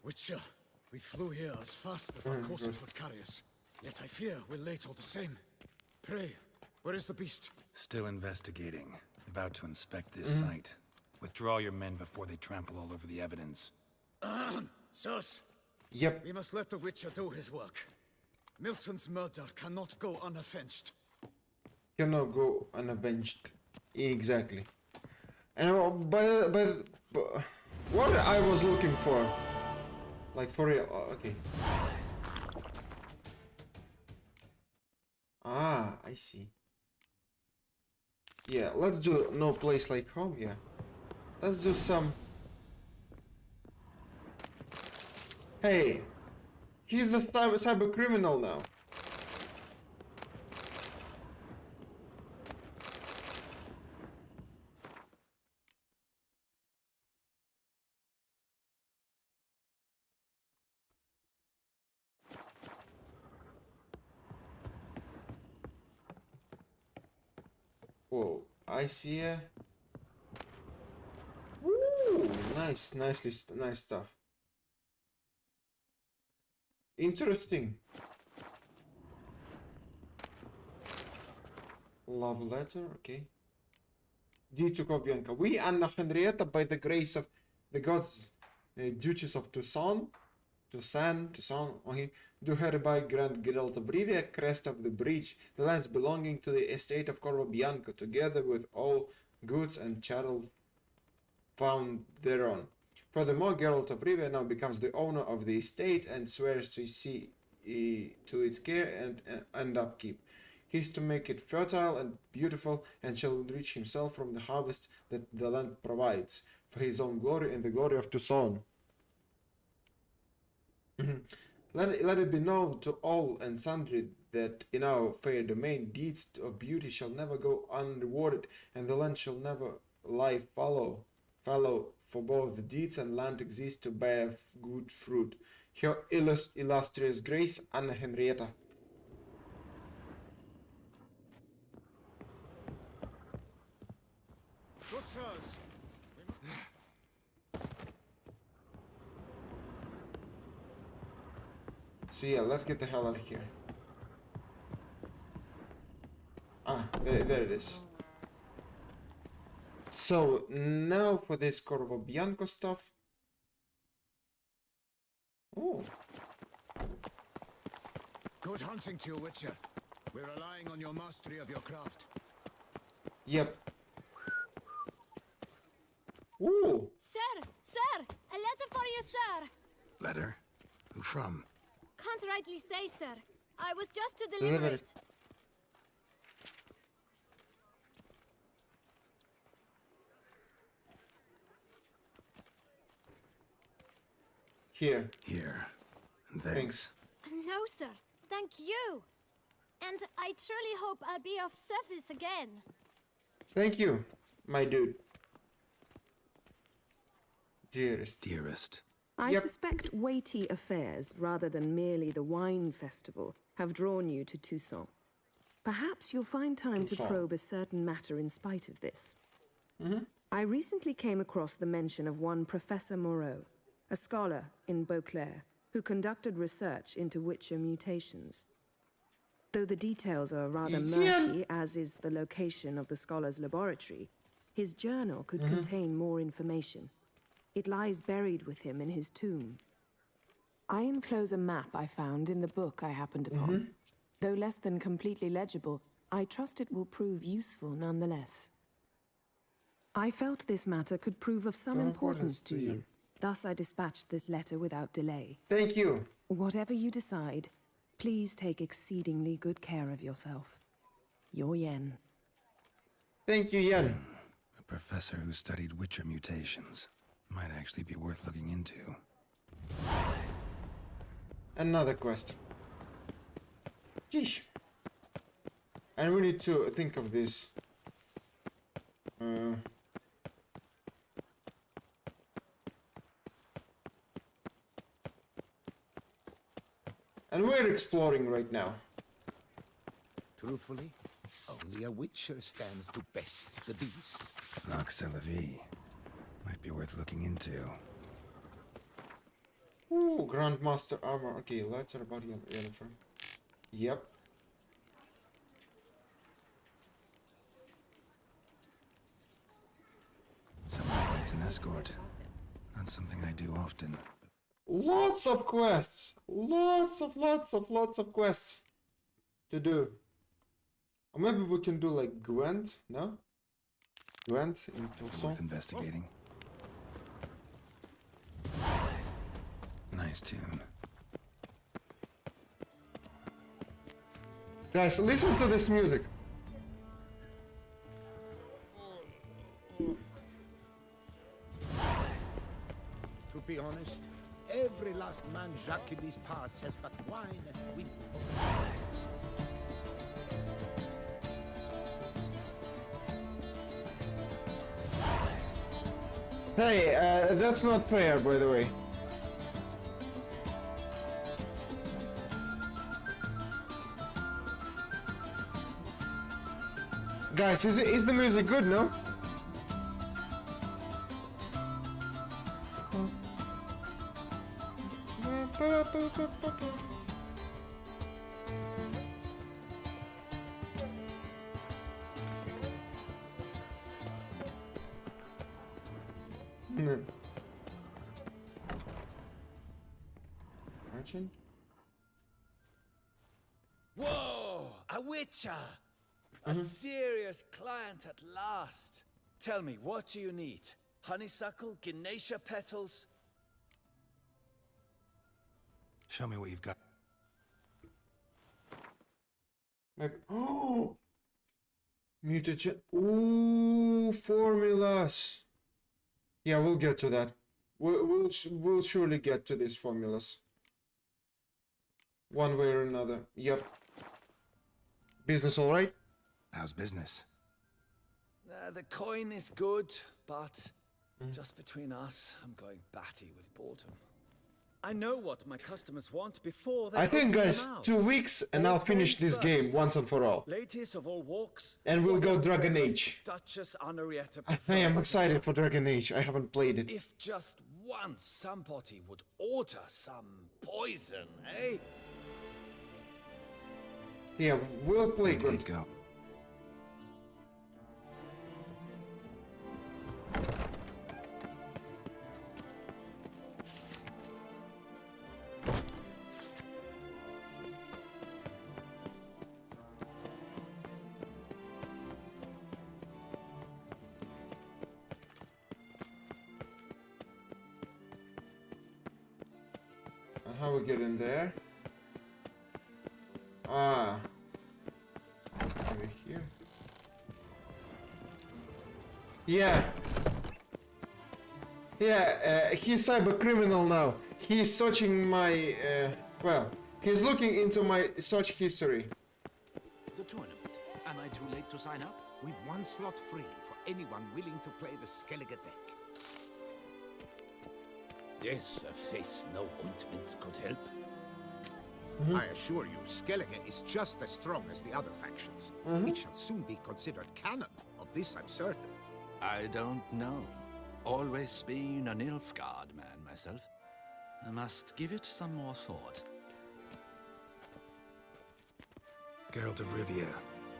Witcher, we flew here as fast as our courses would carry us. Yet I fear we're late all the same. Pray, where is the beast? Still investigating. About to inspect this site. Withdraw your men before they trample all over the evidence. Sirs, Yep. we must let the Witcher do his work. Milton's murder cannot go unavenged. Cannot go unavenged. Exactly. And what I was looking for, like for real. Okay. Ah, I see. Yeah, let's do no place like home. Yeah, let's do some. Hey, he's a cyber criminal now. Whoa, I see a... Ooh, nice stuff. Interesting. Love letter, okay. D to Bianca. We, Anna Henrietta, by the grace of the gods, Duchess of Toussaint, okay, do hereby grant Geralt of Rivia, crest of the breach, the lands belonging to the estate of Corvo Bianco, together with all goods and chattels found thereon. Furthermore, Geralt of Rivia now becomes the owner of the estate and swears to see to its care and upkeep. He is to make it fertile and beautiful, and shall enrich himself from the harvest that the land provides, for his own glory and the glory of Toussaint. Let it be known to all and sundry that in our fair domain deeds of beauty shall never go unrewarded, and the land shall never lie fallow, for both the deeds and land exist to bear good fruit. Her illustrious grace, Anna Henrietta. Good sirs. So yeah, let's get the hell out of here. Ah, there it is. So now for this Corvo Bianco stuff. Oh. Good hunting to you, Witcher. We're relying on your mastery of your craft. Yep. Ooh. Sir, a letter for you, sir. Letter? Who from? Can't rightly say, sir. I was just to deliver it. Here. And thanks. No, sir. Thank you. And I truly hope I'll be of service again. Thank you, my dude. Dearest. I suspect weighty affairs, rather than merely the wine festival, have drawn you to Toussaint. Perhaps you'll find time to probe a certain matter in spite of this. I recently came across the mention of one Professor Moreau, a scholar in Beauclair, who conducted research into Witcher mutations. Though the details are rather murky, as is the location of the scholar's laboratory, his journal could contain more information. It lies buried with him in his tomb. I enclose a map I found in the book I happened upon. Though less than completely legible, I trust it will prove useful nonetheless. I felt this matter could prove of some importance to you. Thus I dispatched this letter without delay. Thank you. Whatever you decide, please take exceedingly good care of yourself. Your Yen. Thank you, Yen. A professor who studied Witcher mutations. Might actually be worth looking into. Another quest. Geesh. And we need to think of this. And we're exploring right now. Truthfully, only a Witcher stands to best the beast. Nox Elavi. Might be worth looking into. Ooh, Grandmaster armor. Okay, letter about Yennefer. Yep. Someone needs an escort. Not something I do often. Lots of quests. Lots of quests to do. Or maybe we can do like Gwent, no? Gwent in Tucson. Worth investigating. Nice tune. Guys, listen to this music. To be honest, every last man Jacques in these parts has but wine and wind. Hey, that's not fair, by the way. Guys, is the music good, no? Merchant? Whoa! A witcher! A serious client at last. Tell me, what do you need? Honeysuckle, Ganesha petals? Show me what you've got. Maybe. Oh! Mutagen. Ooh, formulas. Yeah, we'll get to that. We'll surely get to these formulas. One way or another. Yep. Business all right? How's business? The coin is good, but just between us, I'm going batty with boredom. I know what my customers want before they I think, open guys, their mouths. 2 weeks and I'll finish this game once and for all. Ladies of all walks, And we'll go what Dragon a Age. Duchess Henrietta I am prefers excited for Dragon Age. I haven't played it. If just once somebody would order some poison, eh? Yeah, we'll play Where did good. it go? How we get in there? Ah. Over here. Yeah. Yeah, he's cyber criminal now. He's searching my, well, he's looking into my search history. The tournament. Am I too late to sign up? We've one slot free for anyone willing to play the Skellige deck. Yes, a face no ointment could help. I assure you, Skellige is just as strong as the other factions. It shall soon be considered canon. Of this I'm certain. I don't know. Always been a Nilfgaard man myself. I must give it some more thought. Geralt of Rivia.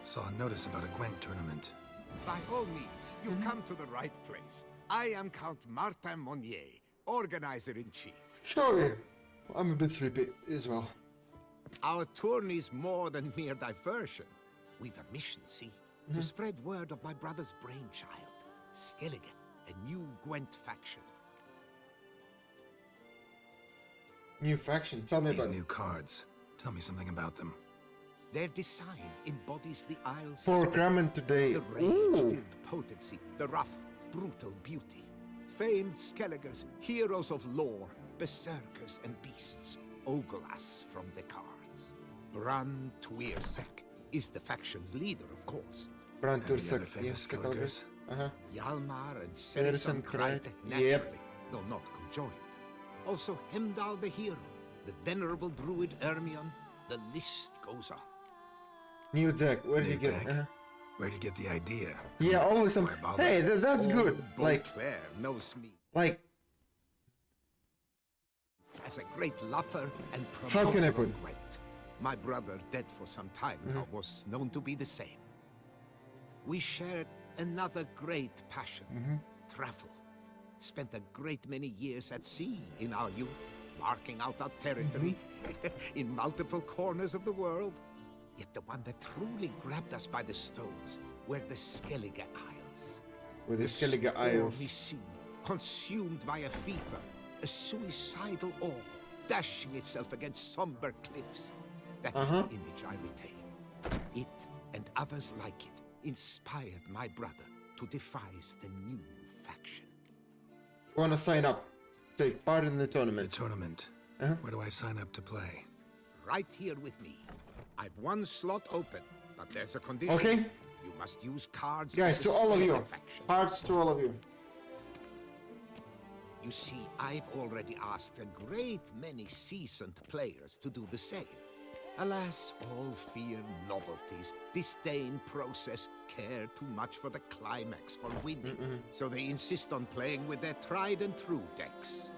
Saw a notice about a Gwent tournament. By all means, you've come to the right place. I am Count Martin Monnier, organizer-in-chief. Sure. I'm a bit sleepy as well. Our tourney's more than mere diversion. We've a mission, see? To spread word of my brother's brainchild, Skellige, a new Gwent faction. New faction. Tell me These about it. new cards. Tell me something about them. Their design embodies the Isle's For spirit, Grammon today. the rage-filled potency, the rough, brutal beauty. Famed Skelligers, heroes of lore, berserkers and beasts, ogle us from the cards. Bran Tuirsek is the faction's leader, of course. Bran Any other Tursek, famous yes, Skelligers? Yalmar and Serison Serison Krite, Krite, naturally, yep. though not conjoined. Also Hemdal the hero, the venerable druid Ermion, the list goes on. New deck. Where did New you get it? deck? Where'd you get the idea? Yeah, always some. Why bother? Hey, that's good. Like, Beauclair knows me like, as a great lover and How promoter can I of put- Gwent. My brother, dead for some time now, was known to be the same. We shared another great passion, travel. Spent a great many years at sea in our youth, marking out our territory in multiple corners of the world. Yet the one that truly grabbed us by the stones were the Skellige Isles. with the Skellige stormy Isles. sea, consumed by a fever, a suicidal awe, dashing itself against somber cliffs. That is the image I retain. It, and others like it, inspired my brother to devise the new faction. Wanna sign up? Take part in the tournament. The tournament. Where do I sign up to play? Right here with me. I've one slot open, but there's a condition. Okay. You must use cards. Guys, to all of you. Hearts to all of you. You see, I've already asked a great many seasoned players to do the same. Alas, all fear novelties, disdain process, care too much for the climax, for winning. So they insist on playing with their tried and true decks.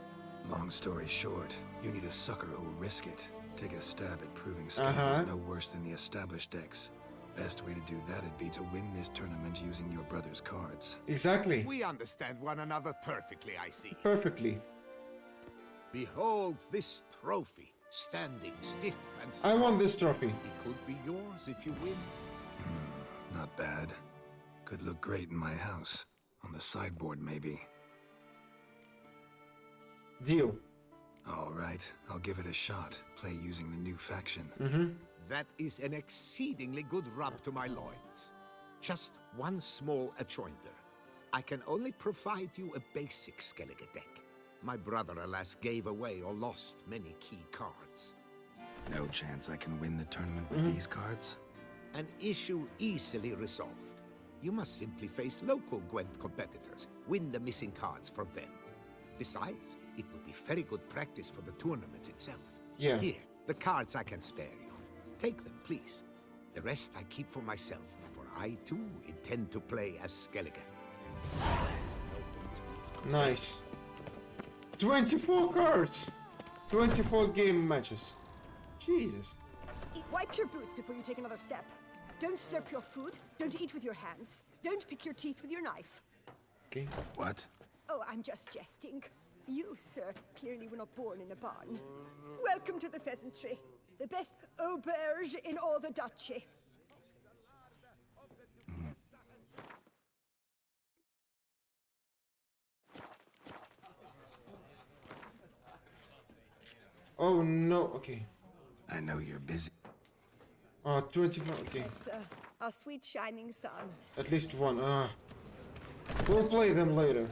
Long story short, you need a sucker who'll risk it. Take a stab at proving Skellige is no worse than the established decks. Best way to do that'd be to win this tournament using your brother's cards. Exactly. We understand one another perfectly, I see. Perfectly. Behold this trophy, standing stiff and I strong. want this trophy. It could be yours if you win. Not bad. Could look great in my house. On the sideboard, maybe. Deal. All right, I'll give it a shot. Play using the new faction. That is an exceedingly good rub to my loins. Just one small adjoinder. I can only provide you a basic Skellige deck. My brother, alas, gave away or lost many key cards. No chance I can win the tournament with these cards? An issue easily resolved. You must simply face local Gwent competitors, win the missing cards from them. Besides, it would be very good practice for the tournament itself. Yeah. Here, the cards I can spare you. Take them, please. The rest I keep for myself, for I too intend to play as Skellige. Nice. 24 cards. 24 game matches. Jesus. Wipe your boots before you take another step. Don't slurp your food. Don't eat with your hands. Don't pick your teeth with your knife. Okay. What? Oh, I'm just jesting. You, sir, clearly were not born in a barn. Welcome to the pheasantry. The best auberge in all the duchy. Oh no, okay. I know you're busy. 24, okay. Yes, our sweet shining sun. At least one. We'll play them later.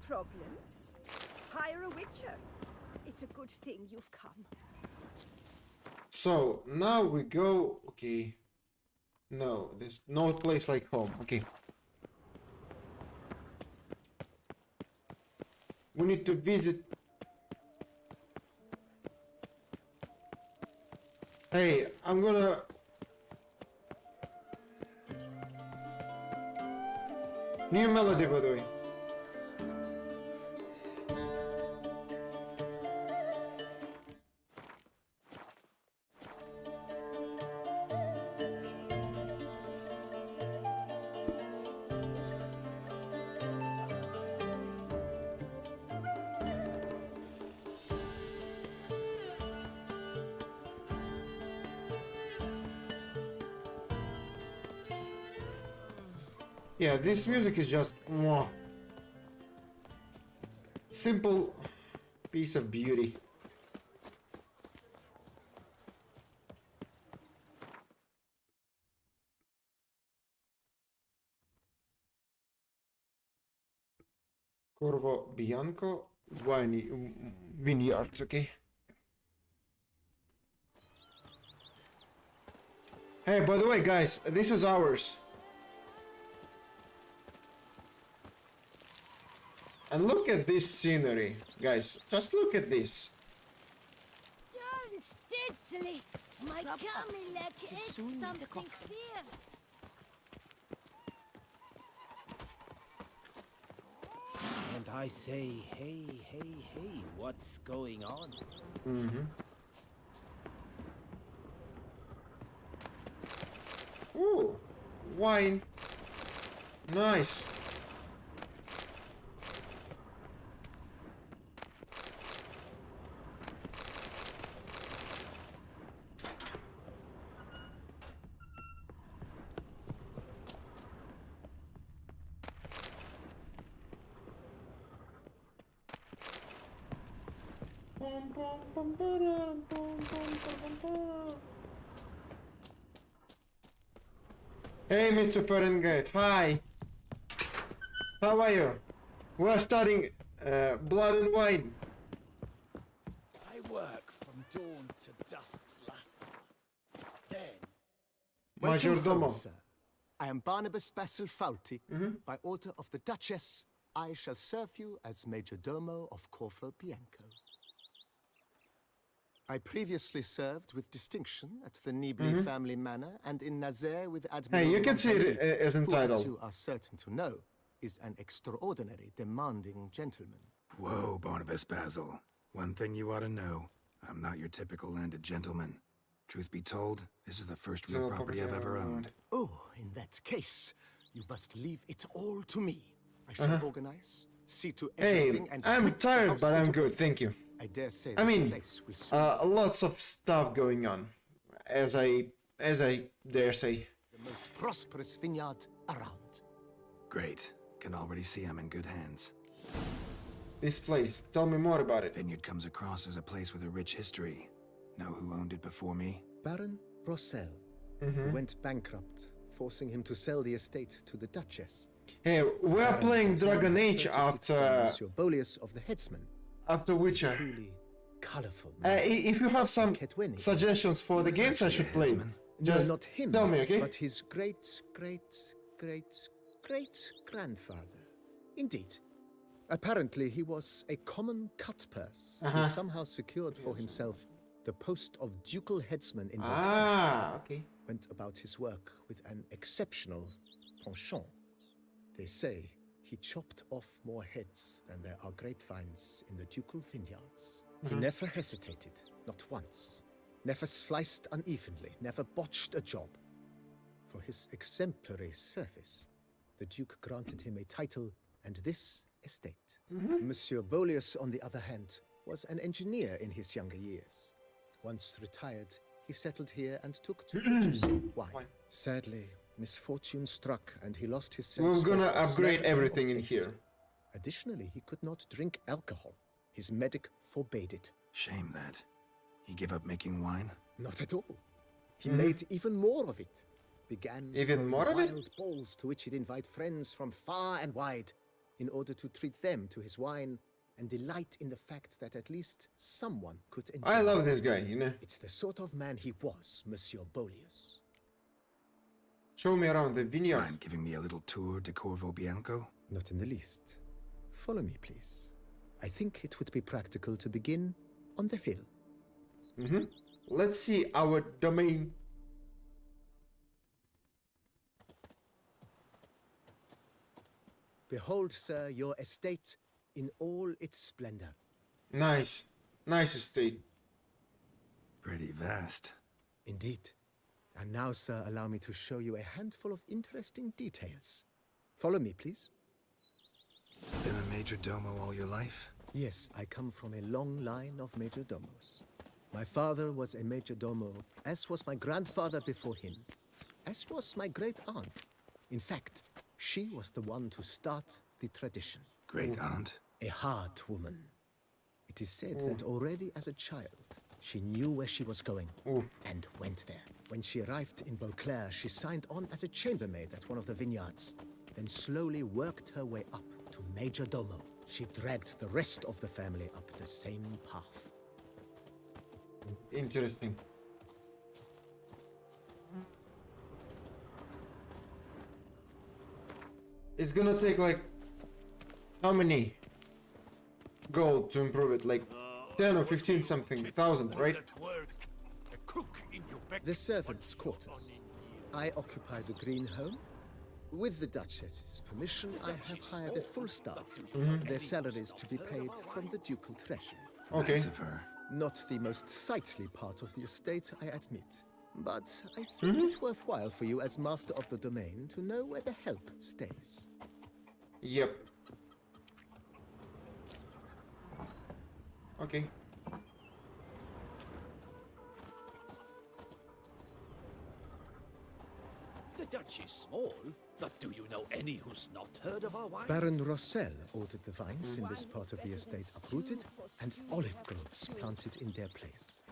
Problems? Hire a witcher. It's a good thing you've come. So now we go. Okay. No, there's no place like home. Okay. We need to visit. Hey, I'm gonna. New melody, by the way. Yeah, this music is just mwah. Simple piece of beauty. Corvo Bianco Vineyards, okay. Hey, by the way, guys, this is ours. And look at this scenery, guys. Just look at this. Don't steadily. My Camille ate something fierce. And I say, hey, hey, hey, what's going on? Ooh, wine. Nice. Hey, Mr. Fahrenheit. Hi. How are you? We're studying Blood and Wine. I work from dawn to dusk's last hour. Then... Majordomo. Sir. I am Barnabas Basil Fawlty. By order of the Duchess, I shall serve you as Majordomo of Corvo Bianco. I previously served with distinction at the Nibli family manor and in Nazaire with Admiral Hey, you can see it Montagny, as who, entitled. as you are certain to know, is an extraordinary, demanding gentleman. Whoa, Barnabas Basil. One thing you ought to know. I'm not your typical landed gentleman. Truth be told, this is the first real property I've ever owned. Oh, in that case, you must leave it all to me. I shall organize, see to everything, Hey, and I'm whip the tired, house but I'm into good, order. thank you. I dare say I this mean, place will soon lots of stuff going on, as I dare say. the most prosperous vineyard around. Great. Can already see I'm in good hands. This place, tell me more about it. Vineyard comes across as a place with a rich history. Know who owned it before me? Baron Rossel, who went bankrupt, forcing him to sell the estate to the Duchess. Hey, we're playing Dragon Age purchased it from after Monsieur Boleus of the Headsman. Witcher. Truly colorful. If you have some suggestions for the games I should play, just no, not him, tell me, okay? but his great-great-great-great-grandfather. Indeed. Apparently, he was a common cut-purse who somehow secured for himself the post of ducal headsman in Beauclair. Okay. Went about his work with an exceptional penchant. They say he chopped off more heads than there are grapevines in the ducal vineyards. He never hesitated, not once. Never sliced unevenly, never botched a job. For his exemplary service, the Duke granted him a title and this estate. Monsieur Boleus, on the other hand, was an engineer in his younger years. Once retired, he settled here and took to producing wine. Sadly, misfortune struck and he lost his sense. We're gonna of upgrade smell everything and in taste. here. Additionally, he could not drink alcohol. His medic forbade it. Shame that. He gave up making wine? Not at all. He made even more of it. Began Even throwing more of it? wild balls to which he'd invite friends from far and wide in order to treat them to his wine and delight in the fact that at least someone could enjoy I love it. this guy, you know. It's the sort of man he was, Monsieur Boleus. Show me around the vineyard. Mind giving me a little tour de Corvo Bianco? Not in the least. Follow me, please. I think it would be practical to begin on the hill. Let's see our domain. Behold, sir, your estate in all its splendor. Nice. Nice estate. Pretty vast. Indeed. And now, sir, allow me to show you a handful of interesting details. Follow me, please. Been a major domo all your life? Yes, I come from a long line of majordomos. My father was a majordomo, as was my grandfather before him, as was my great-aunt. In fact, she was the one to start the tradition. Great-aunt? A hard woman. It is said that already as a child, she knew where she was going and went there. When she arrived in Beauclair, she signed on as a chambermaid at one of the vineyards, then slowly worked her way up to majordomo. She dragged the rest of the family up the same path. Interesting. It's gonna take like how many gold to improve it? Like 10 or 15 something thousand, right? The servants' quarters. I occupy the green home. With the Duchess's permission, I have hired a full staff. Their salaries to be paid from the ducal treasury. Okay. Nice of her. Not the most sightly part of the estate, I admit. But I think it worthwhile for you as master of the domain to know where the help stays. Yep. Okay. The Dutch is small, but do you know any who's not heard of our wines? Baron Rossel ordered the vines in this part of the estate uprooted and olive groves planted in their place.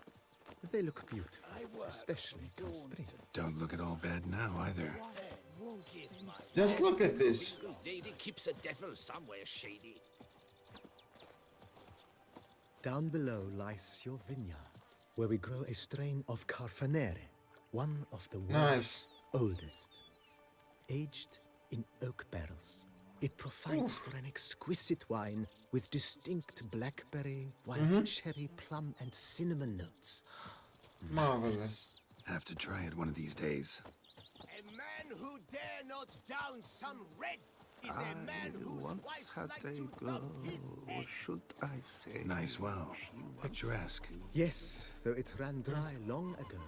They look beautiful, especially come spring. Don't look at all bad now either. Just look at this. Lady keeps a devil somewhere shady. Down below lies your vineyard, where we grow a strain of Carfanere, one of the world's oldest. Aged in oak barrels, it provides for an exquisite wine with distinct blackberry, wild cherry, plum, and cinnamon notes. Marvelous. Have to try it one of these days. A man who dare not down some red is a man whose Once wife had like a to girl, rub his head. should I say? Nice well. Picturesque. Yes, though it ran dry long ago.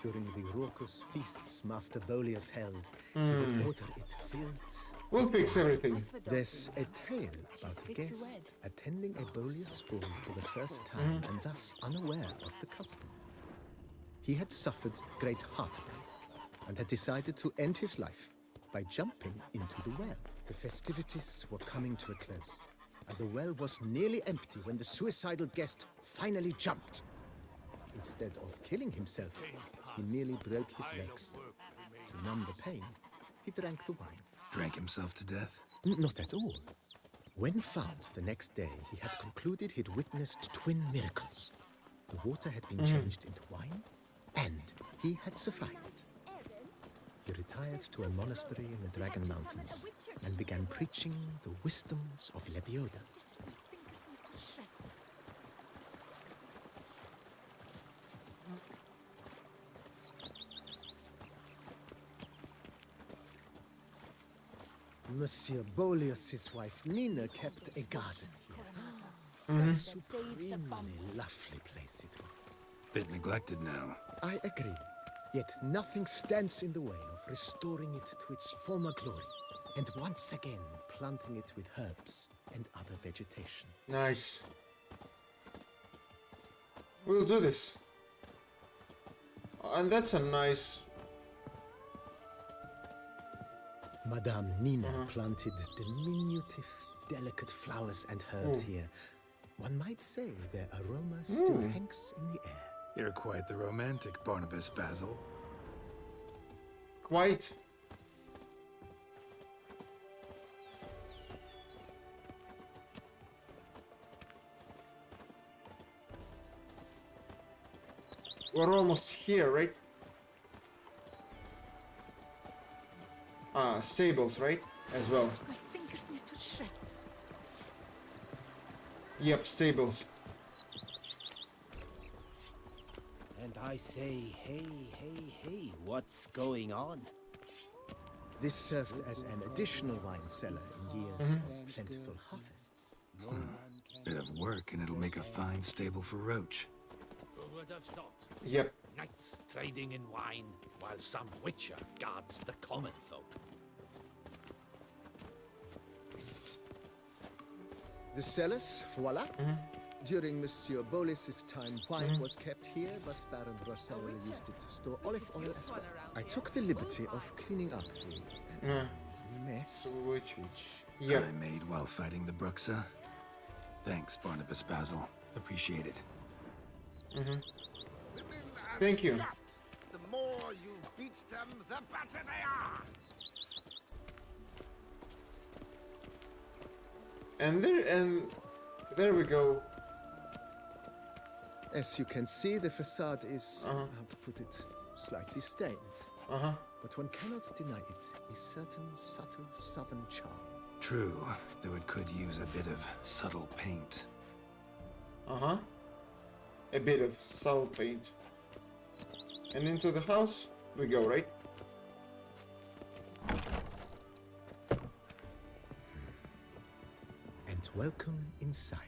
During the raucous feasts Master Bolius held, he would order it filled. We'll fix everything. There's a tale about a guest attending a Bolius ball for the first time and thus unaware of the custom. He had suffered great heartbreak and had decided to end his life by jumping into the well. The festivities were coming to a close, and the well was nearly empty when the suicidal guest finally jumped. Instead of killing himself, he merely broke his legs. To numb the pain, he drank the wine. Drank himself to death? Not at all. When found the next day, he had concluded he'd witnessed twin miracles. The water had been changed into wine, and he had survived. He retired to a monastery in the Dragon Mountains and began preaching the wisdoms of Lebioda. Monsieur Bolius' wife Nina kept a garden here. A supremely lovely place it was. Bit neglected now. I agree. Yet nothing stands in the way of restoring it to its former glory, and once again planting it with herbs and other vegetation. Nice. We'll do this. And that's a nice... Madame Nina planted diminutive, delicate flowers and herbs here. One might say their aroma still hangs in the air. You're quite the romantic, Barnabas Basil. Quite. We're almost here, right? Stables, right? As well. My fingers need to shreds. Yep, stables. And I say, hey, what's going on? This served as an additional wine cellar in years of plentiful harvests. Bit of work, and it'll make a fine stable for Roach. Who would have thought? Yep. Knights trading in wine, while some witcher guards the common folk. The cellars, voila. During Monsieur Bolis's time, wine was kept here, but Baron Rossel used it to store olive oil as well. I took the liberty of cleaning up the mess. I made while fighting the Bruxa. Thanks, Barnabas Basil. Appreciate it. Thank you. The more you beat them, the better they are. And there we go. As you can see, the facade is, how to put it, slightly stained. But one cannot deny it a certain subtle southern charm. True, though it could use a bit of subtle paint. A bit of subtle paint. And into the house we go, right? And welcome inside.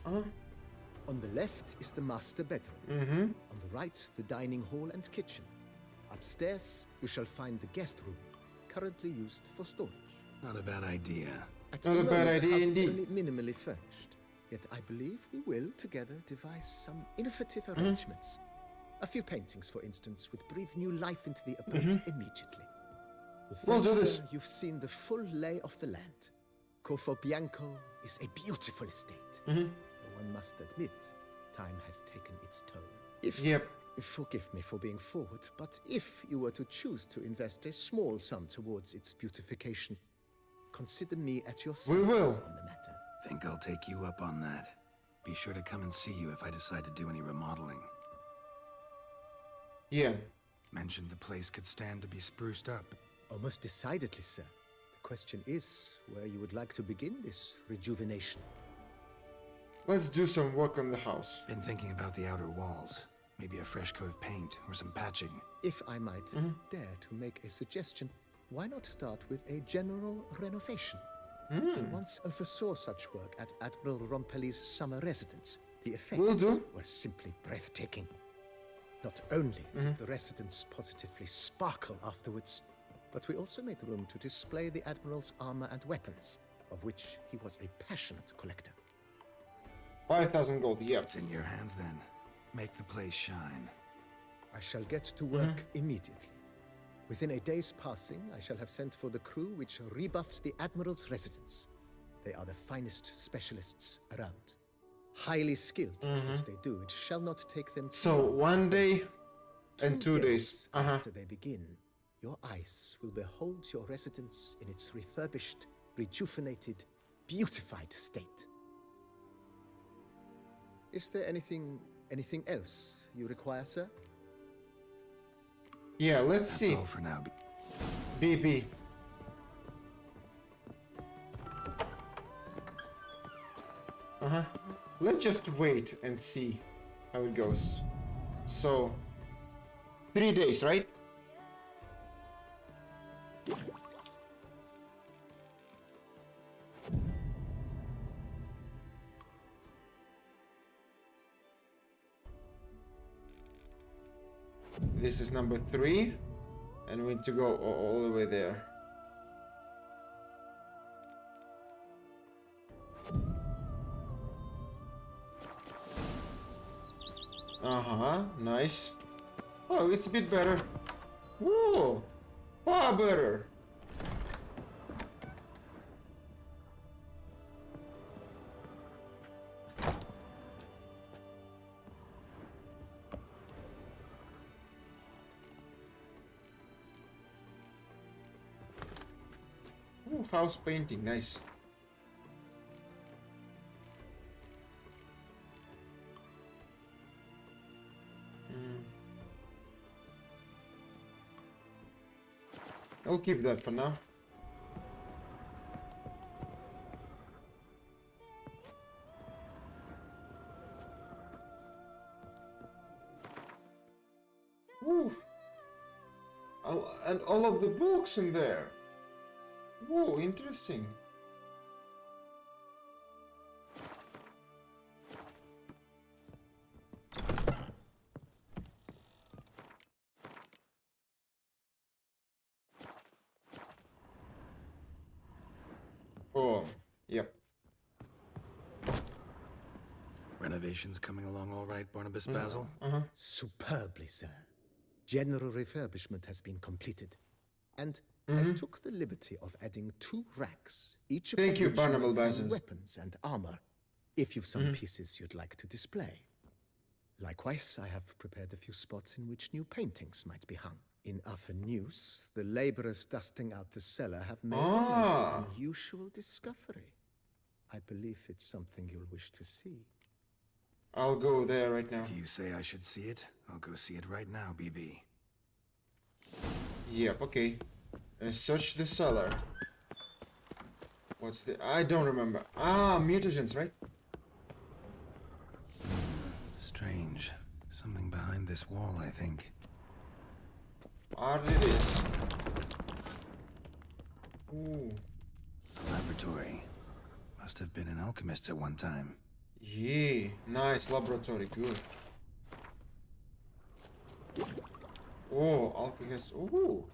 On the left is the master bedroom. On the right, the dining hall and kitchen. Upstairs, we shall find the guest room, currently used for storage. Not a bad idea. Not a bad idea Is indeed. only minimally furnished. Yet I believe we will together devise some innovative arrangements. A few paintings, for instance, would breathe new life into the abode immediately. With We'll those, do this. you've seen the full lay of the land. Corvo Bianco is a beautiful estate. Though one must admit, time has taken its toll. Forgive me for being forward, but if you were to choose to invest a small sum towards its beautification, consider me at your service on the matter. Think I'll take you up on that. Be sure to come and see you if I decide to do any remodeling. Yeah. Mentioned the place could stand to be spruced up. Oh, most decidedly, sir. The question is where you would like to begin this rejuvenation. Let's do some work on the house. Been thinking about the outer walls. Maybe a fresh coat of paint or some patching. If I might dare to make a suggestion, why not start with a general renovation? I once oversaw such work at Admiral Rompelli's summer residence. The effects were simply breathtaking. Not only did the residence positively sparkle afterwards, but we also made room to display the Admiral's armor and weapons, of which he was a passionate collector. 5,000 gold, yeah. It's in your hands then. Make the place shine. I shall get to work immediately. Within a day's passing, I shall have sent for the crew which rebuffed the Admiral's residence. They are the finest specialists around. Highly skilled at what they do, it shall not take them too So, long. 1 day and 2 days. After they begin, your eyes will behold your residence in its refurbished, rejuvenated, beautified state. Is there anything else you require, sir? Yeah, let's That's see. all for now. BB. Let's just wait and see how it goes. So, 3 days, right? This is number 3, and we need to go all the way there. Nice. Oh, it's a bit better. Whoa, far better. Ooh, house painting, nice. I'll keep that for now. Ooh. And all of the books in there. Whoa, interesting. Oh, yep. Renovations coming along all right, Barnabas Basil? Superbly, sir. General refurbishment has been completed. And I took the liberty of adding 2 racks, each of Thank you, which Barnabas might Basil. have weapons and armor, if you've some pieces you'd like to display. Likewise, I have prepared a few spots in which new paintings might be hung. In other news, the laborers dusting out the cellar have made a most unusual discovery. I believe it's something you'll wish to see. I'll go there right now. If you say I should see it, I'll go see it right now, BB. Yep, okay. And search the cellar. What's the... I don't remember. Ah, mutagens, right? Strange. Something behind this wall, I think. Hardly it is. Ooh. A laboratory. Must have been an alchemist at one time. Yeah, nice laboratory, good. Oh, alchemist. Ooh.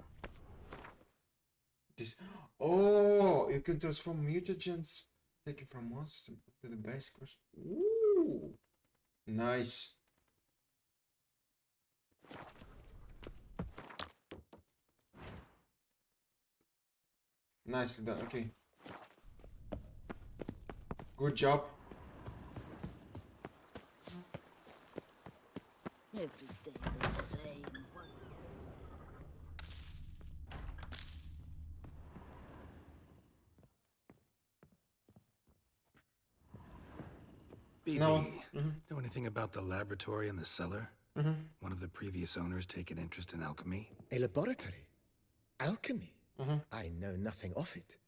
This. Oh, you can transform mutagens taken from monsters to the basic version. Ooh, nice. Nicely done. Okay. Good job. Every day the same. BB, No. know anything about the laboratory in the cellar? One of the previous owners take an interest in alchemy? A laboratory? Alchemy? I know nothing of it.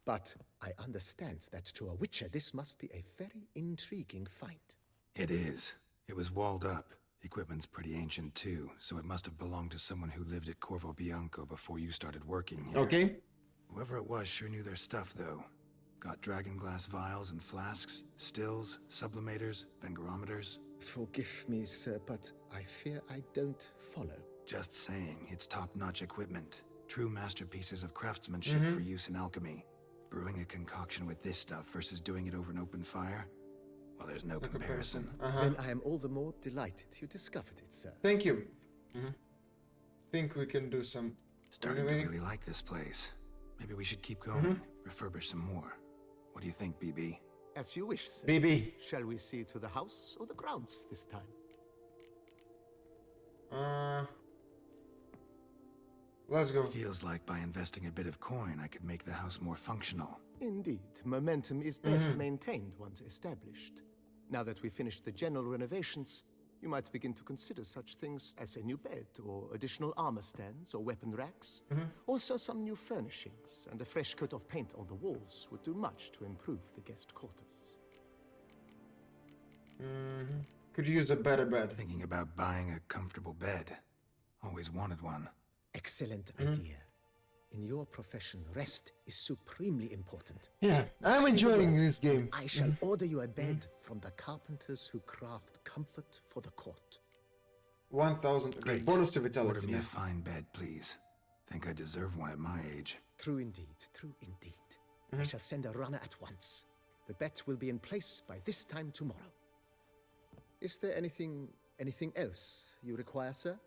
But I understand that to a witcher this must be a very intriguing find. It is. It was walled up. Equipment's pretty ancient too, so it must have belonged to someone who lived at Corvo Bianco before you started working here. Okay. Whoever it was sure knew their stuff, though. Got dragon glass vials and flasks, stills, sublimators, vengerometers. Forgive me, sir, but I fear I don't follow. Just saying, it's top-notch equipment. True masterpieces of craftsmanship for use in alchemy. Brewing a concoction with this stuff versus doing it over an open fire? Well, there's no comparison. Then I am all the more delighted you discovered it, sir. Thank you. Think we can do some. Starting to really like this place. Maybe we should keep going, refurbish some more. What do you think, BB? As you wish, sir. BB. Shall we see to the house or the grounds this time? Let's go. Feels like by investing a bit of coin, I could make the house more functional. Indeed, momentum is best maintained once established. Now that we've finished the general renovations, you might begin to consider such things as a new bed, or additional armor stands, or weapon racks. Also some new furnishings, and a fresh coat of paint on the walls would do much to improve the guest quarters. Could use a better bed. Thinking about buying a comfortable bed. Always wanted one. Excellent idea. In your profession, rest is supremely important. Yeah, I'm enjoying this game. I shall order you a bed from the carpenters who craft comfort for the court. 1,000. Okay, Great. bonus to vitality. Order me a nice. fine bed, please. Think I deserve one at my age. True indeed, true indeed. I shall send a runner at once. The bet will be in place by this time tomorrow. Is there anything else you require, sir?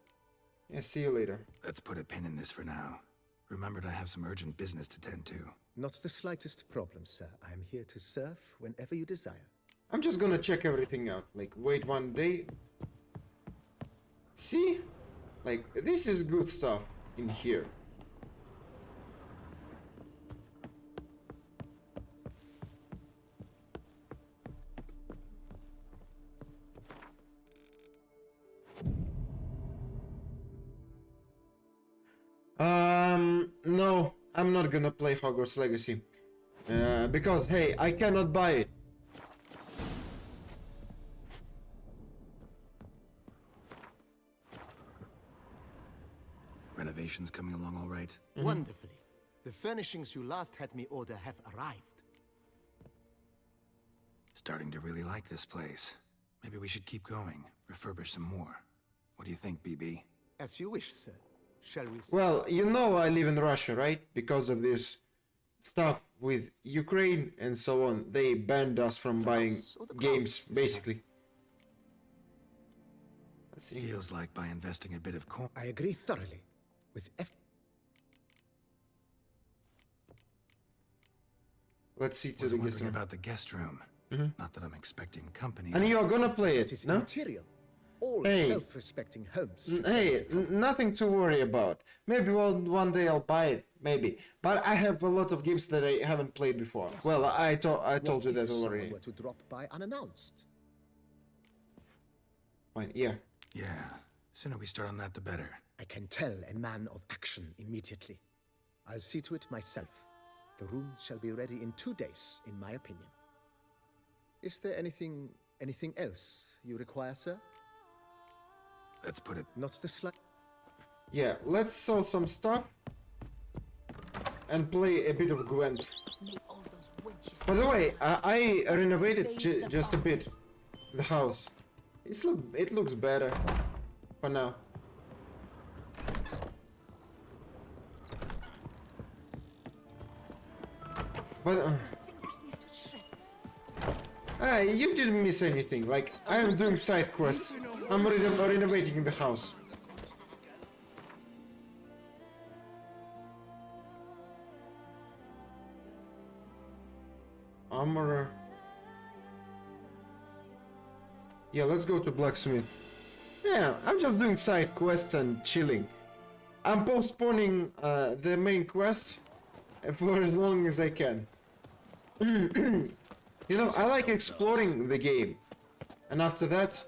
Yeah, see you later. Let's put a pin in this for now. Remembered I have some urgent business to tend to. Not the slightest problem, sir. I am here to serve whenever you desire. I'm just gonna check everything out. Like, wait one day. See? Like, this is good stuff in here. No, I'm not gonna play Hogwarts Legacy. Because, hey, I cannot buy it. Renovations coming along all right? Wonderfully. The furnishings you last had me order have arrived. Starting to really like this place. Maybe we should keep going, refurbish some more. What do you think, BB? As you wish, sir. Shall we... Well, you know I live in Russia, right? Because of this stuff with Ukraine and so on. They banned us from buying games, basically. Let's see. Feels like by investing a bit of coin... I agree thoroughly. With Let's see to Was the guest wondering room. about the guest room. Not that I'm expecting company. And you're gonna play It it, is no? immaterial. All Hey. self-respecting homes should Hey, trust it. nothing to worry about. Maybe one day I'll buy it, maybe. But I have a lot of games that I haven't played before. Well, I told you that If someone already. were to drop by unannounced? Fine, yeah. Yeah, sooner we start on that the better. I can tell a man of action immediately. I'll see to it myself. The room shall be ready in 2 days, in my opinion. Is there anything else you require, sir? Let's put it... Not the slight... Yeah, let's sell some stuff and play a bit of Gwent. By the way, I renovated just a bit the house. It looks better for now. But you didn't miss anything. Like, I am doing side quests. I'm renovating the house. Armorer. Yeah, let's go to blacksmith. Yeah, I'm just doing side quests and chilling. I'm postponing the main quest for as long as I can. You know, I like exploring the game. And after that...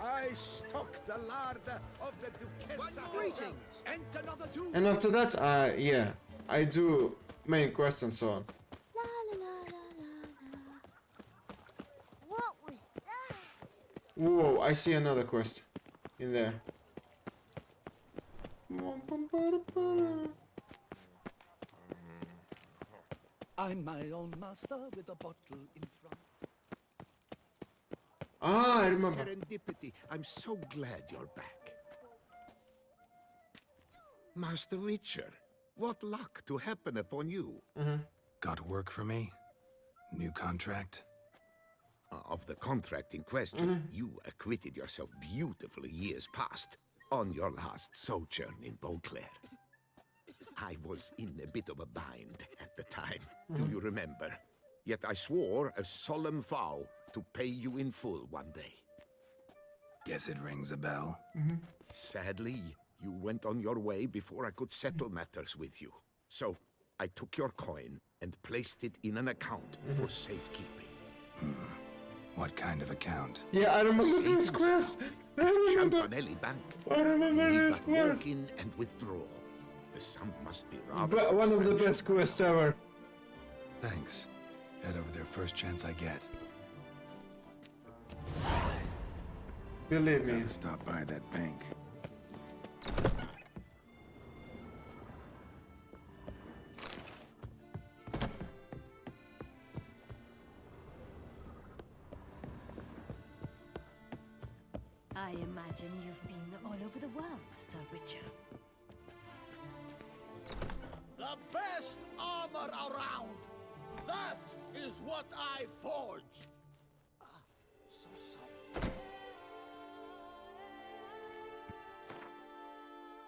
I stock the larder of the Duchessa. Greetings, and another two. And after that, yeah, I do main quests and so on. La la la la la la. What was that? Whoa, I see another quest in there. I'm my own master with a bottle in front. Ah, I remember. Serendipity. I'm so glad you're back. Master Witcher, what luck to happen upon you. Got work for me? New contract? Of the contract in question, you acquitted yourself beautifully years past on your last sojourn in Beauclair. I was in a bit of a bind at the time, do you remember? Yet I swore a solemn vow to pay you in full one day. Guess it rings a bell. Sadly, you went on your way before I could settle matters with you. So, I took your coin and placed it in an account for safekeeping. What kind of account? Yeah, I remember this quest. At Champanelli Bank. I remember You need this but walk quest. in and withdraw. The sum must be rather But one of the substantial. best quests ever. Thanks. Head over there first chance I get. Believe me. Gotta stop by that bank. I imagine you've been all over the world, Sir Witcher. The best armor around. That is what I forge. So sorry.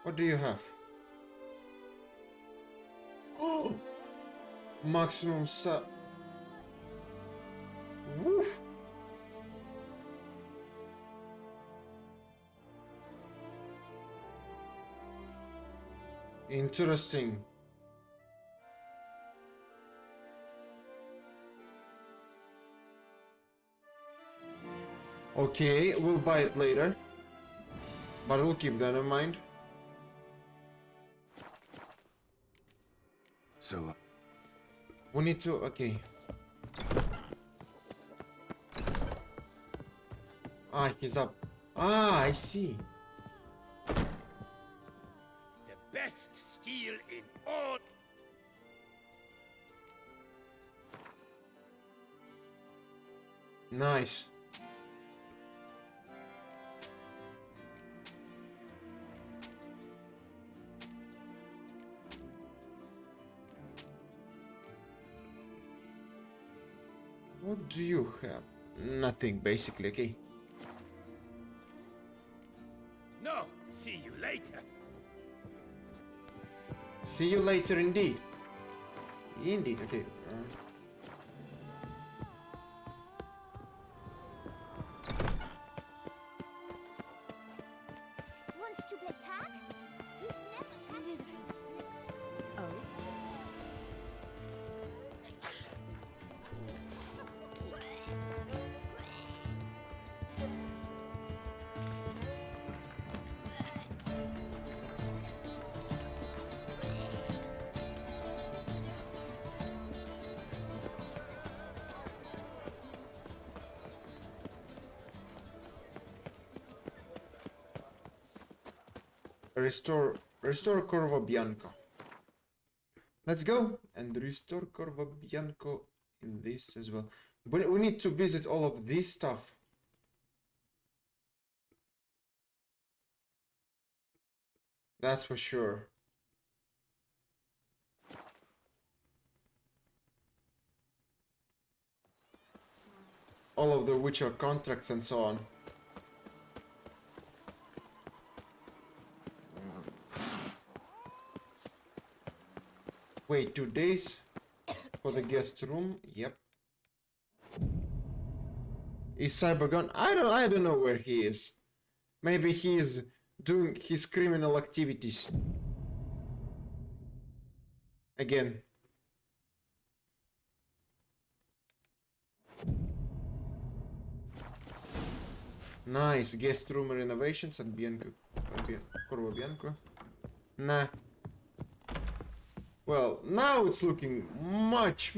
What do you have? Oh! Maximum Woof! Interesting. Okay, we'll buy it later. But we'll keep that in mind. So, We need to... okay. Ah, he's up. Ah, I see. The best steel in all. Nice. What do you have? Nothing, basically, okay. No, see you later. See you later, indeed. Indeed, okay. Wants to play tag? You've never had drinks. Oh. Restore Corvo Bianco. Let's go and restore Corvo Bianco in this as well. But we need to visit all of this stuff. That's for sure. All of the Witcher contracts and so on. Wait, 2 days for the guest room. Yep. Is Cyber gone? I don't know where he is. Maybe he is doing his criminal activities again. Nice guest room renovations at Corvo Bianco. Nah. Well, now it's looking much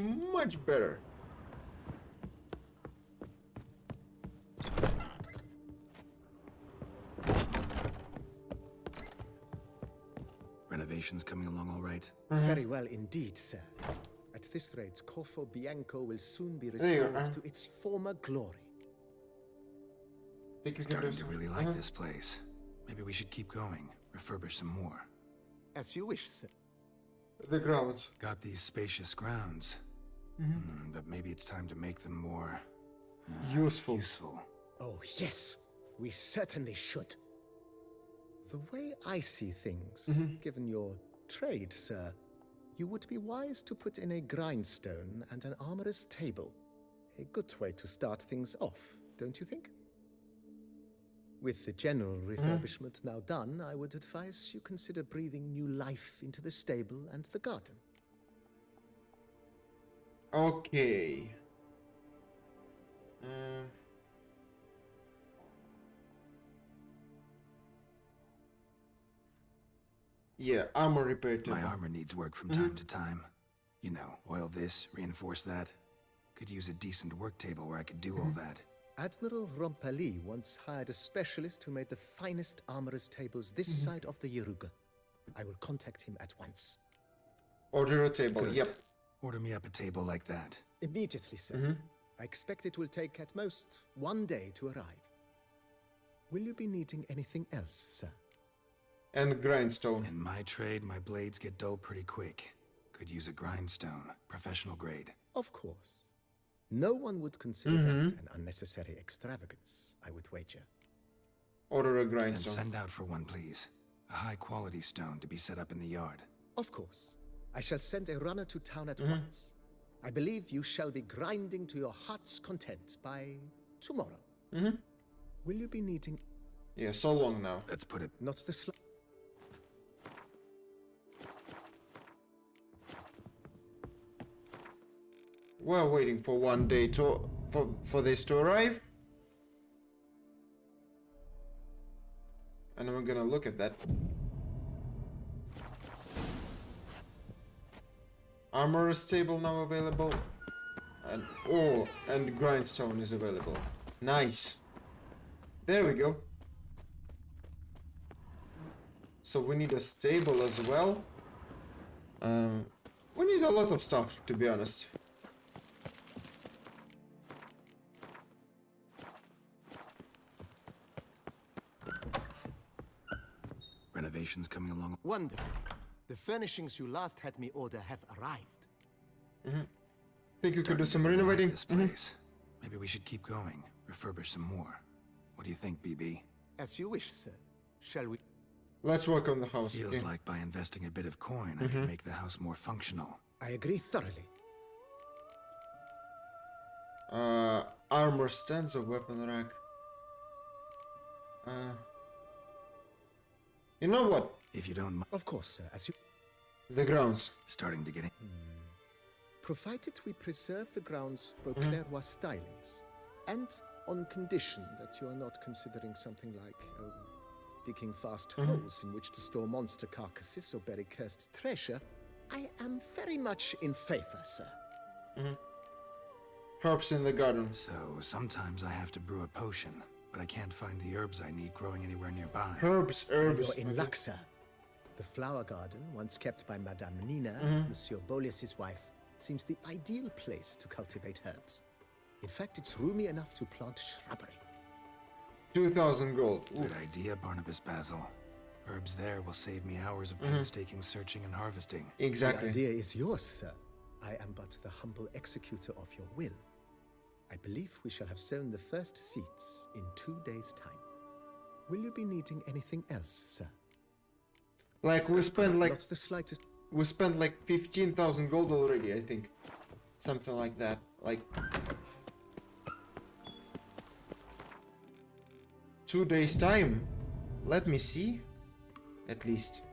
better. Renovations coming along all right? Very well indeed, sir. At this rate, Corvo Bianco will soon be restored to its former glory. Starting to really like this place. Maybe we should keep going, refurbish some more. As you wish, sir. The grounds. Got these spacious grounds. But maybe it's time to make them more... useful. Oh, yes. We certainly should. The way I see things, given your trade, sir, you would be wise to put in a grindstone and an armorer's table. A good way to start things off, don't you think? With the general refurbishment now done, I would advise you consider breathing new life into the stable and the garden. Okay. Yeah, armor repair table. My armor needs work from time to time. You know, oil this, reinforce that. Could use a decent work table where I could do all that. Admiral Rompali once hired a specialist who made the finest armorer's tables this side of the Yaruga. I will contact him at once. Order a table, Good. yep. Order me up a table like that. Immediately, sir. I expect it will take at most 1 day to arrive. Will you be needing anything else, sir? And grindstone. In my trade, my blades get dull pretty quick. Could use a grindstone, professional grade. Of course. No one would consider that an unnecessary extravagance, I would wager. Order a Then grindstone. send out for one, please. A high-quality stone to be set up in the yard. Of course. I shall send a runner to town at once. I believe you shall be grinding to your heart's content by tomorrow. Will you be needing... Yeah, so long now. Let's put it... Not the slightest. We're waiting for 1 day to for this to arrive. And we're gonna look at that. Armorer's table now available. And and grindstone is available. Nice. There we go. So we need a stable as well. We need a lot of stuff, to be honest. Renovations coming along. Wonderful. The furnishings you last had me order have arrived. Think you could do some Starting to really like renovating? this place. Maybe we should keep going, refurbish some more. What do you think, BB? As you wish, sir. Shall we? Let's work on the house. Feels okay? like by investing a bit of coin, I can make the house more functional. I agree thoroughly. Armor stands, a weapon rack. You know what? If you don't mind. Of course, sir. As you... The grounds. Starting to get in. Provided we preserve the grounds Beauclervois stylings, and on condition that you are not considering something like digging vast holes in which to store monster carcasses or bury cursed treasure, I am very much in favor, sir. Herbs in the garden. So sometimes I have to brew a potion, but I can't find the herbs I need growing anywhere nearby. Herbs. You're in luck, sir. The flower garden, once kept by Madame Nina, Monsieur Boleus's wife, seems the ideal place to cultivate herbs. In fact, it's roomy enough to plant shrubbery. 2,000 gold. Ooh. Good idea, Barnabas Basil. Herbs there will save me hours of painstaking searching and harvesting. Exactly. The idea is yours, sir. I am but the humble executor of your will. I believe we shall have sown the first seeds in 2 days' time. Will you be needing anything else, sir? Like we spent like Not the slightest. we spent like 15,000 gold already, I think. Something like that. Like 2 days time. Let me see. At least.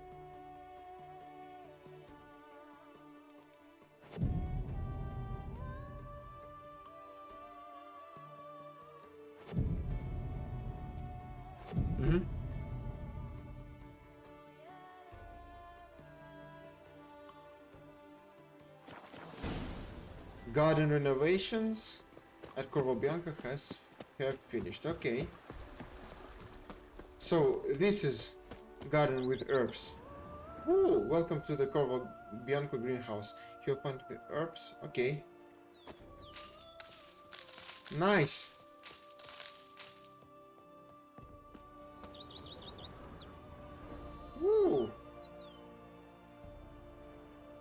Garden renovations at Corvo Bianco have finished. Okay. So this is garden with herbs. Ooh, welcome to the Corvo Bianco greenhouse. You'll find the herbs. Okay. Nice. Ooh.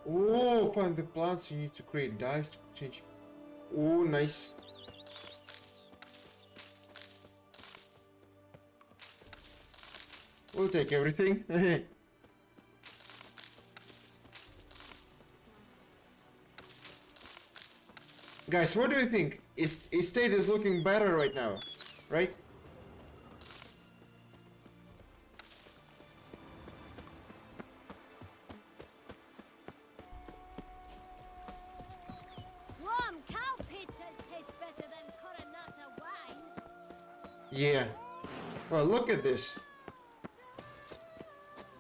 Oh, find the plants you need to create dyes to change. Oh, nice. We'll take everything. Guys, what do you think? Estate is looking better right now, right? Warm cow pizza tastes better than Coronata wine. Yeah. Well, look at this.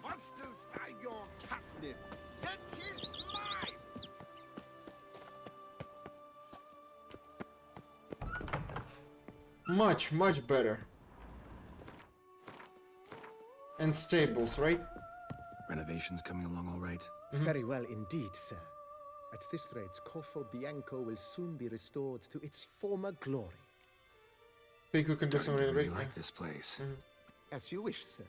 Monsters are your catnip. It is mine. Much, much better. And stables, right? Renovations coming along all right? Very well indeed, sir. At this rate, Corvo Bianco will soon be restored to its former glory. Think we can do some Starting to really renovation? like this place. As you wish, sir.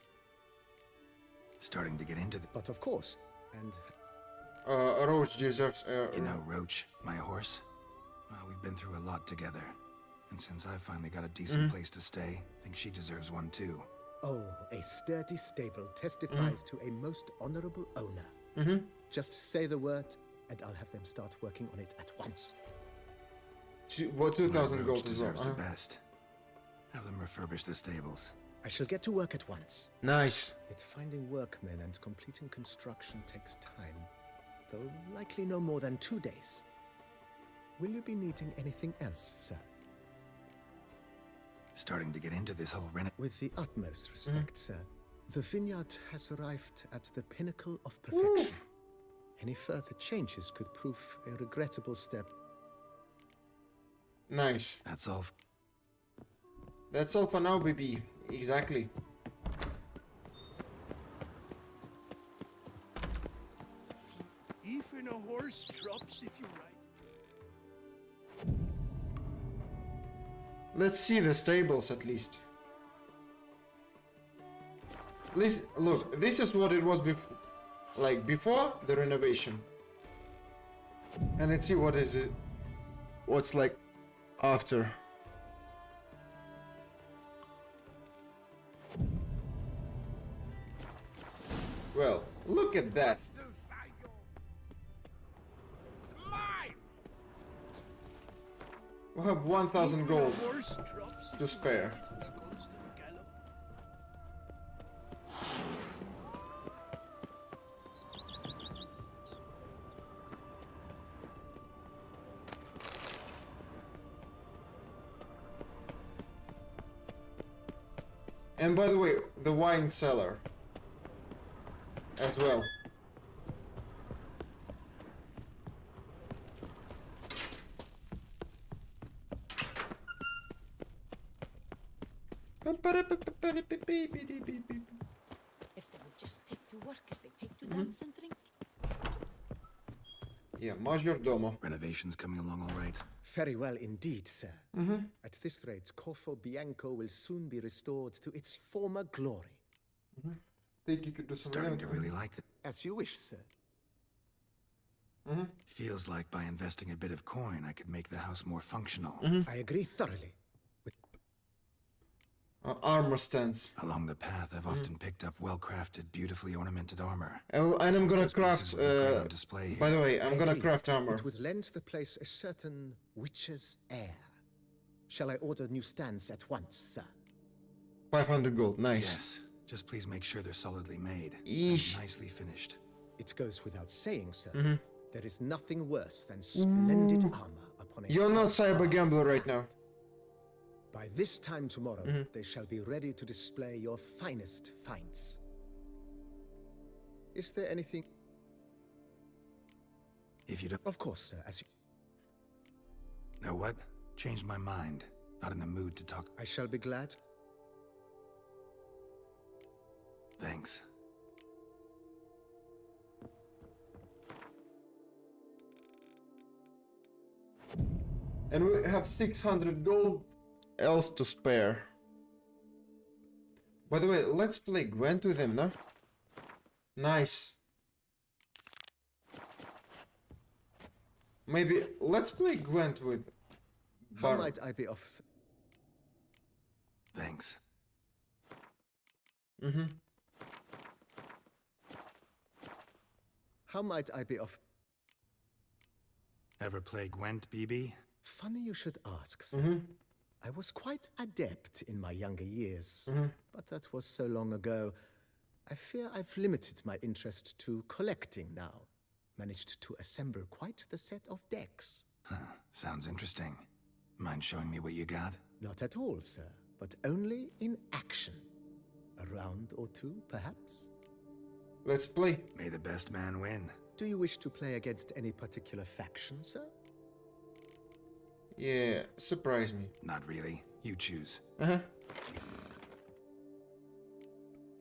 Starting to get into the... But of course, and... Roach deserves... You know, Roach, my horse? Well, we've been through a lot together. And since I finally got a decent place to stay, I think she deserves one too. Oh, a sturdy stable testifies to a most honorable owner. Just say the word, and I'll have them start working on it at once. What 2,000 Roach gold as well? deserves the best. Have them refurbish the stables. I shall get to work at once. Nice. Yet finding workmen and completing construction takes time, though likely no more than 2 days. Will you be needing anything else, sir? Starting to get into this whole With the utmost respect, sir. The vineyard has arrived at the pinnacle of perfection. Any further changes could prove a regrettable step. Nice. That's all. That's all for now, baby. Exactly. Even a horse drops if you ride. Let's see the stables at least. Look, this is what it was before, like before the renovation. And let's see what is it, what's like after. Well, look at that. We have 1,000 gold to spare. And by the way, the wine cellar as well. If they would just take to work as they take to dance and drink. Yeah, Majordomo. Renovations coming along all right? Very well indeed, sir. At this rate, Corvo Bianco will soon be restored to its former glory. Think you could do some Starting to really like it. As you wish, sir. Feels like by investing a bit of coin, I could make the house more functional. I agree thoroughly. Armor stands. Along the path, I've often picked up well-crafted, beautifully ornamented armor. Oh, and I'm gonna Those craft. pieces will be great on display here. By the way, I'm I gonna agree. craft armor. It would lend the place a certain witcher's air. Shall I order new stands at once, sir? 500 gold. Nice. Yes. Just please make sure they're solidly made. Yeesh. And nicely finished. It goes without saying, sir. Mhm. There is nothing worse than splendid armor upon a You're not sub-par cyber gambler right stand. now. By this time tomorrow, Mhm. they shall be ready to display your finest finds. Is there anything? If you don't... Of course, sir, as you... Know what? Changed my mind. Not in the mood to talk. I shall be glad. Thanks. And we have 600 gold else to spare. By the way, let's play Gwent with him, no? Nice. Maybe let's play Gwent with How Baron. might I be of... Thanks. Mm-hmm. How might I be of... Ever play Gwent, BB? Funny you should ask, sir. Mhm. I was quite adept in my younger years, Mhm. but that was so long ago. I fear I've limited my interest to collecting now. Managed to assemble quite the set of decks. Huh. Sounds interesting. Mind showing me what you got? Not at all, sir, but only in action. A round or two, perhaps? Let's play. May the best man win. Do you wish to play against any particular faction, sir? Yeah, surprise me. Not really. You choose. Uh-huh.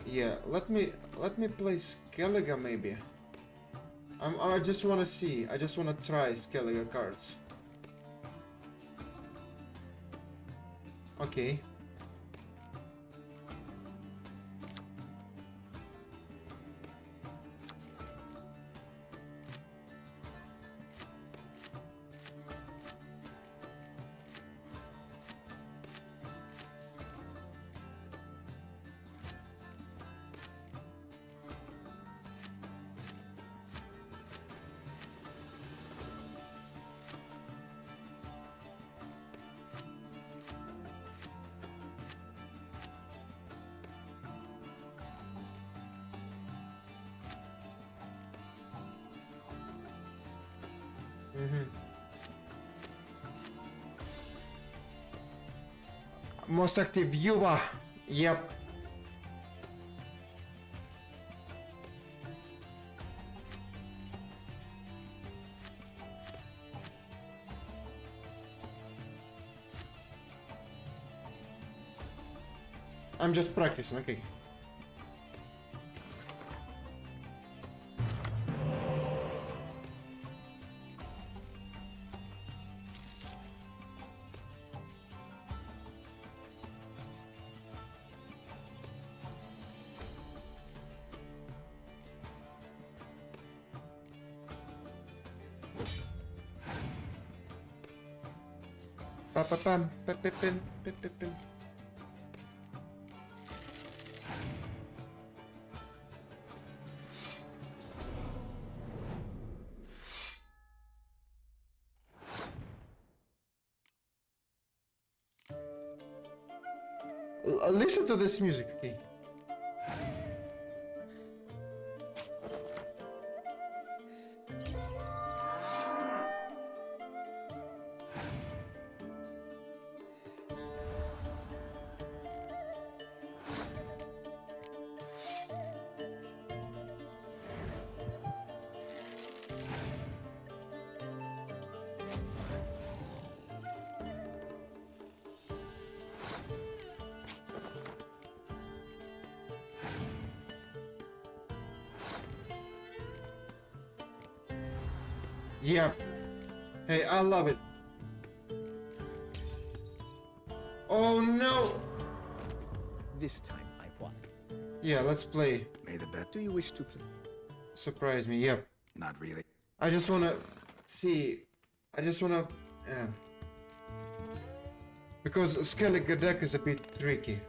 Yeah, let me play Skellige maybe. I just wanna see. I just wanna try Skellige cards. Okay. Most active Yuva. Yep. I'm just practicing, okay. Pa-pa-pam, pa-pa-pim, pa-pa-pim. Listen to this music, okay? Yeah. Hey, I love it. Oh no! This time I won. Yeah, let's play. May the bet. Do you wish to play? Surprise me, yep. Not really. I just wanna see. I just wanna. Because Skellige deck is a bit tricky.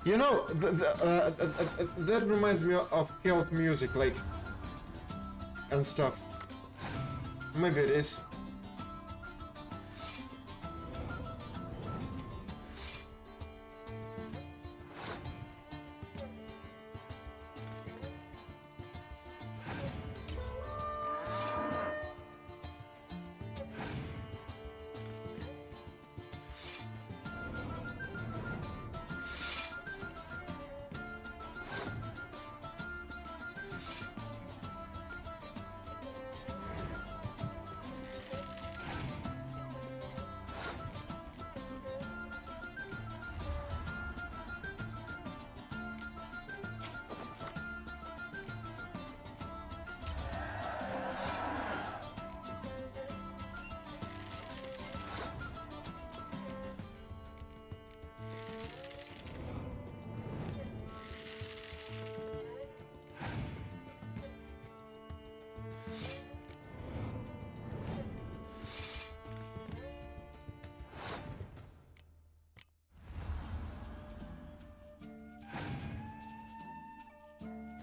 You know, that reminds me of health music, like, and stuff. Maybe it is.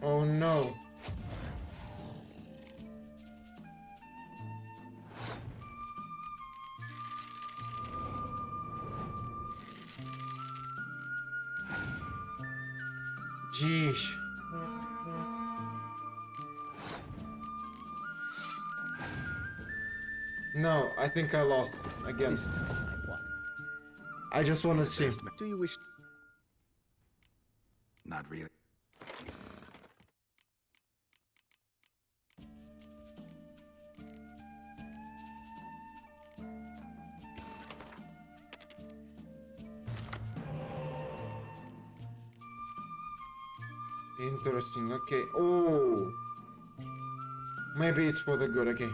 Oh no. Jeez. No, I think I lost again. This time I won. I just want to see. Do you wish? Not really. Interesting, okay. Oh, maybe it's for the good, okay.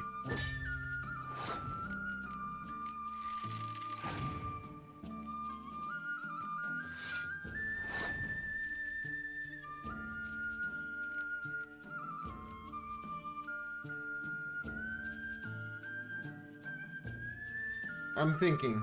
I'm thinking.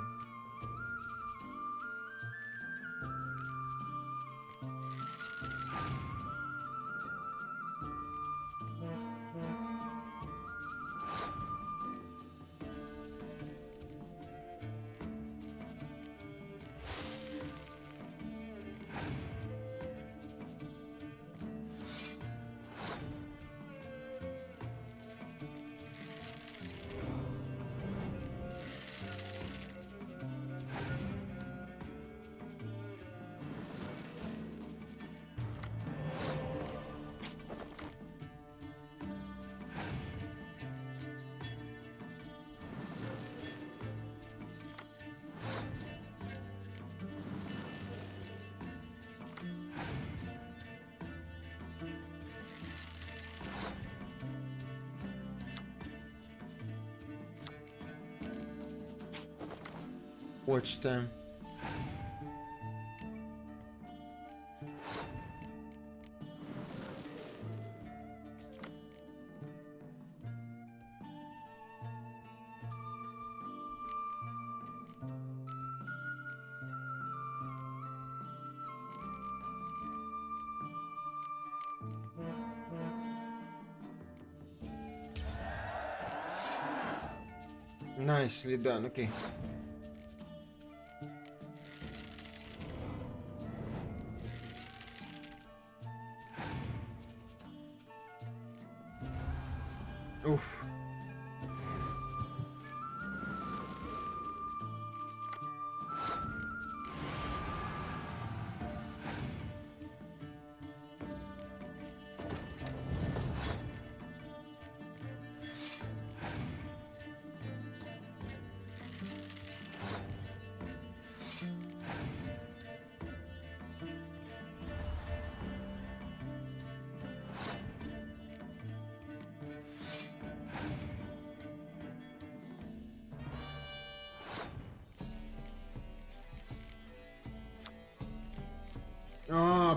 Watch them. Nicely done, okay. Oof.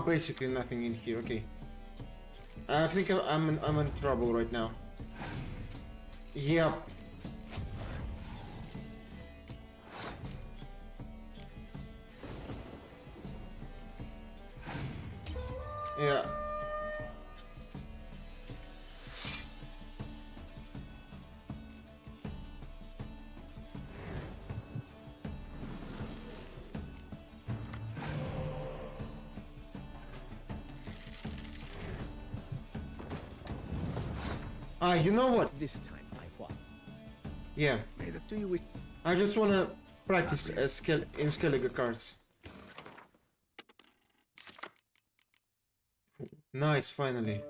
basically nothing in here. Okay. I think I'm in trouble right now. Yep. Yeah. You know what? This time I won. Yeah. Do you wish? I just wanna practice in Skellige cards. Nice, finally.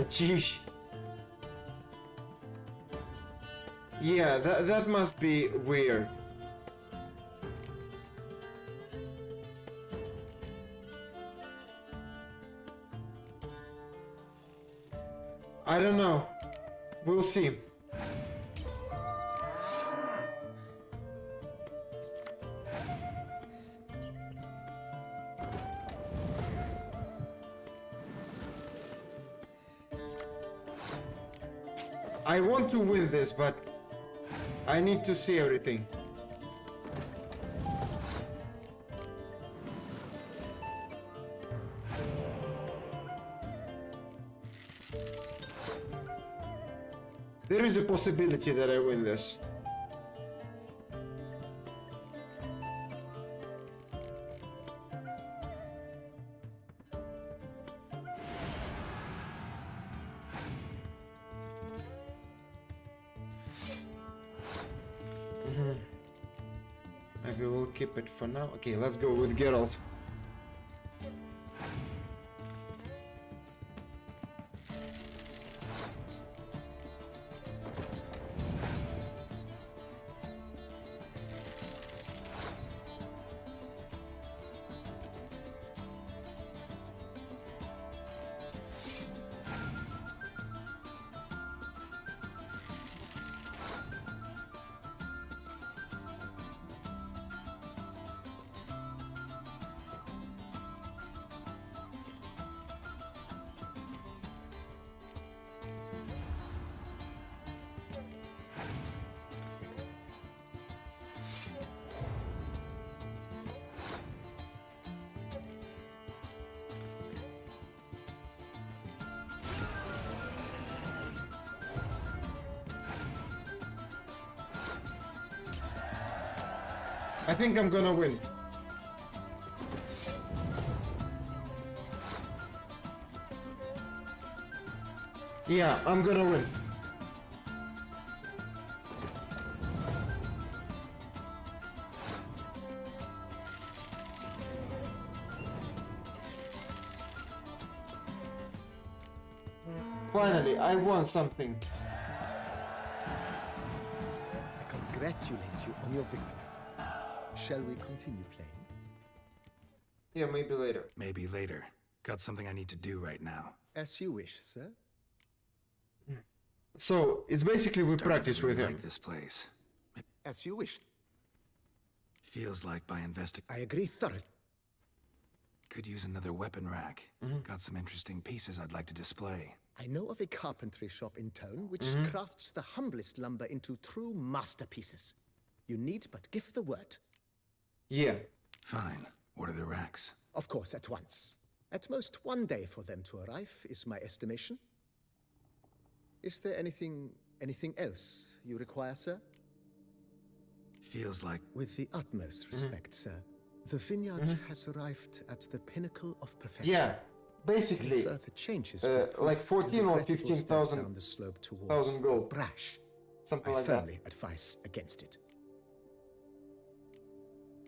Jeez. Yeah, that must be weird. I don't know. We'll see. I want to win this, but I need to see everything. There is a possibility that I win this. Maybe we'll keep it for now. Okay, let's go with Geralt. I think I'm gonna win. Yeah, I'm gonna win. Finally, I won something. I congratulate you on your victory. Shall we continue playing? Yeah, maybe later. Maybe later. Got something I need to do right now. As you wish, sir. So, it's basically we practice with him. Like this place. As you wish. Feels like by investing. I agree thoroughly. Could use another weapon rack. Got some interesting pieces I'd like to display. I know of a carpentry shop in town which crafts the humblest lumber into true masterpieces. You need but give the word. Yeah. Fine. What are the racks? Of course, at once. At most 1 day for them to arrive, is my estimation. Is there anything else you require, sir? Feels like... With the utmost respect, sir. The vineyard has arrived at the pinnacle of perfection. Yeah, basically, further changes like 14 or 15,000 down the slope towards gold. brash. Something I like firmly advise against it.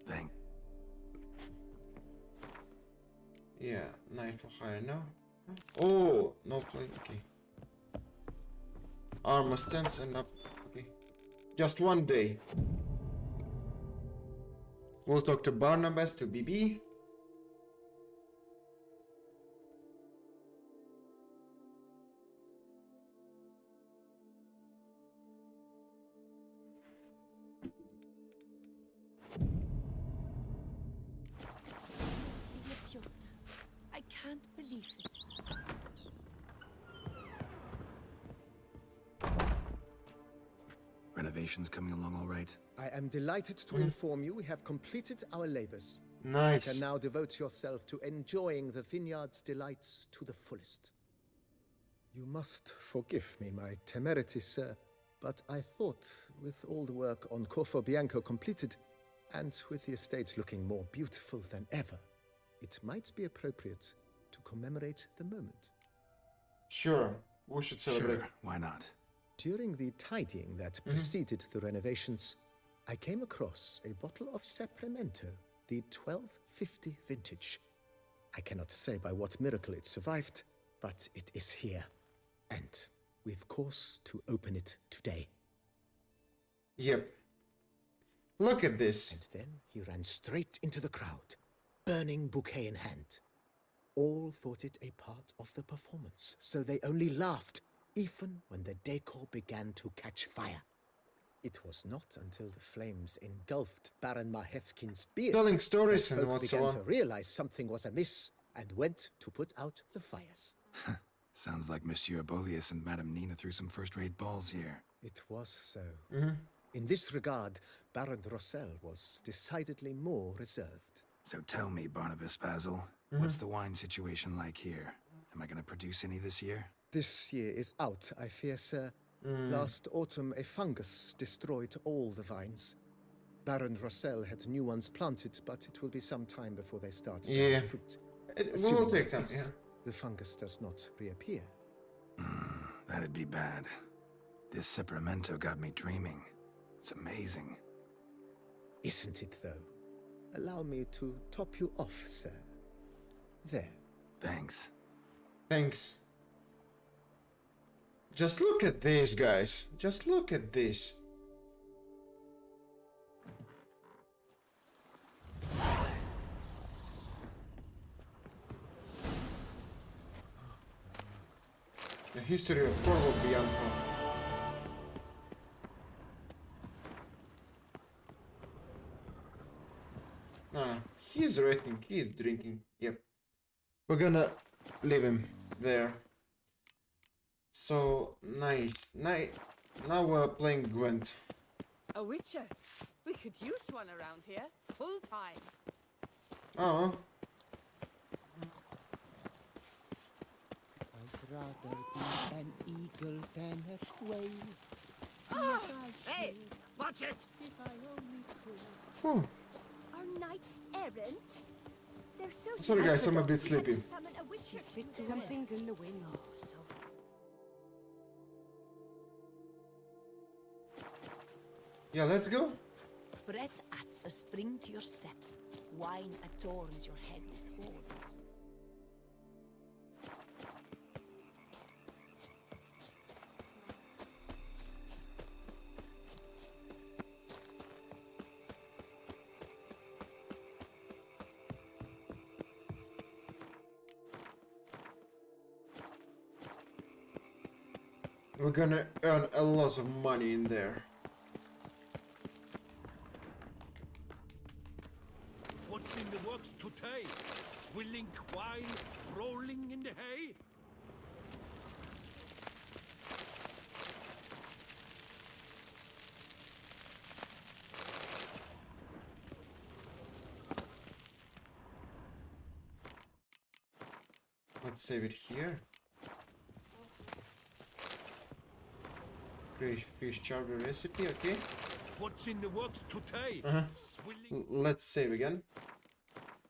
Thank. Yeah, knight for hire, no? Oh, no plate, okay. Armor stands and up, okay. Just 1 day. We'll talk to Barnabas, to BB. I can't believe it. Renovations coming along all right? I am delighted to inform you we have completed our labors. Nice. You can now devote yourself to enjoying the vineyard's delights to the fullest. You must forgive me my temerity, sir, but I thought with all the work on Corvo Bianco completed, and with the estate looking more beautiful than ever, it might be appropriate to commemorate the moment. Sure, we should celebrate. Sure, why not? During the tidying that preceded the renovations, I came across a bottle of Sapramento, the 1250 vintage. I cannot say by what miracle it survived, but it is here. And we've cause to open it today. Yep. Look at this. And then he ran straight into the crowd, burning bouquet in hand. All thought it a part of the performance, so they only laughed, even when the decor began to catch fire. It was not until the flames engulfed Baron Mahevkin's beard Telling stories that and folk what's so began on. to realize something was amiss and went to put out the fires. Sounds like Monsieur Bolius and Madame Nina threw some first-rate balls here. It was so. In this regard, Baron Rossel was decidedly more reserved. So tell me, Barnabas Basil, what's the wine situation like here? Am I gonna produce any this year? This year is out, I fear, sir. Last autumn, a fungus destroyed all the vines. Baron Rossel had new ones planted, but it will be some time before they start bearing fruit. It will Assuming take time, this, yeah. the fungus does not reappear. That'd be bad. This Sapramento got me dreaming. It's amazing. Isn't it, though? Allow me to top you off, sir. There. Thanks. Thanks. Just look at this, guys. Just look at this. The history of Corvo Bianco. He's resting, he's drinking. Yep. We're gonna leave him there. So nice. Now we're playing Gwent. A witcher. We could use one around here, full time. Oh. I'd rather be an eagle than a quail. Ah! Hey, watch it! Oh. Our knights errant? They're so Sorry guys, I'm a bit sleepy. Something's in the wind. Oh, so Yeah, let's go. Bread adds a spring to your step. Wine adorns your head with horns. We're gonna earn a lot of money in there. What's in the works today? Swilling Let's save it here. Crayfish chowder recipe, okay. What's in the works today? Let's save again.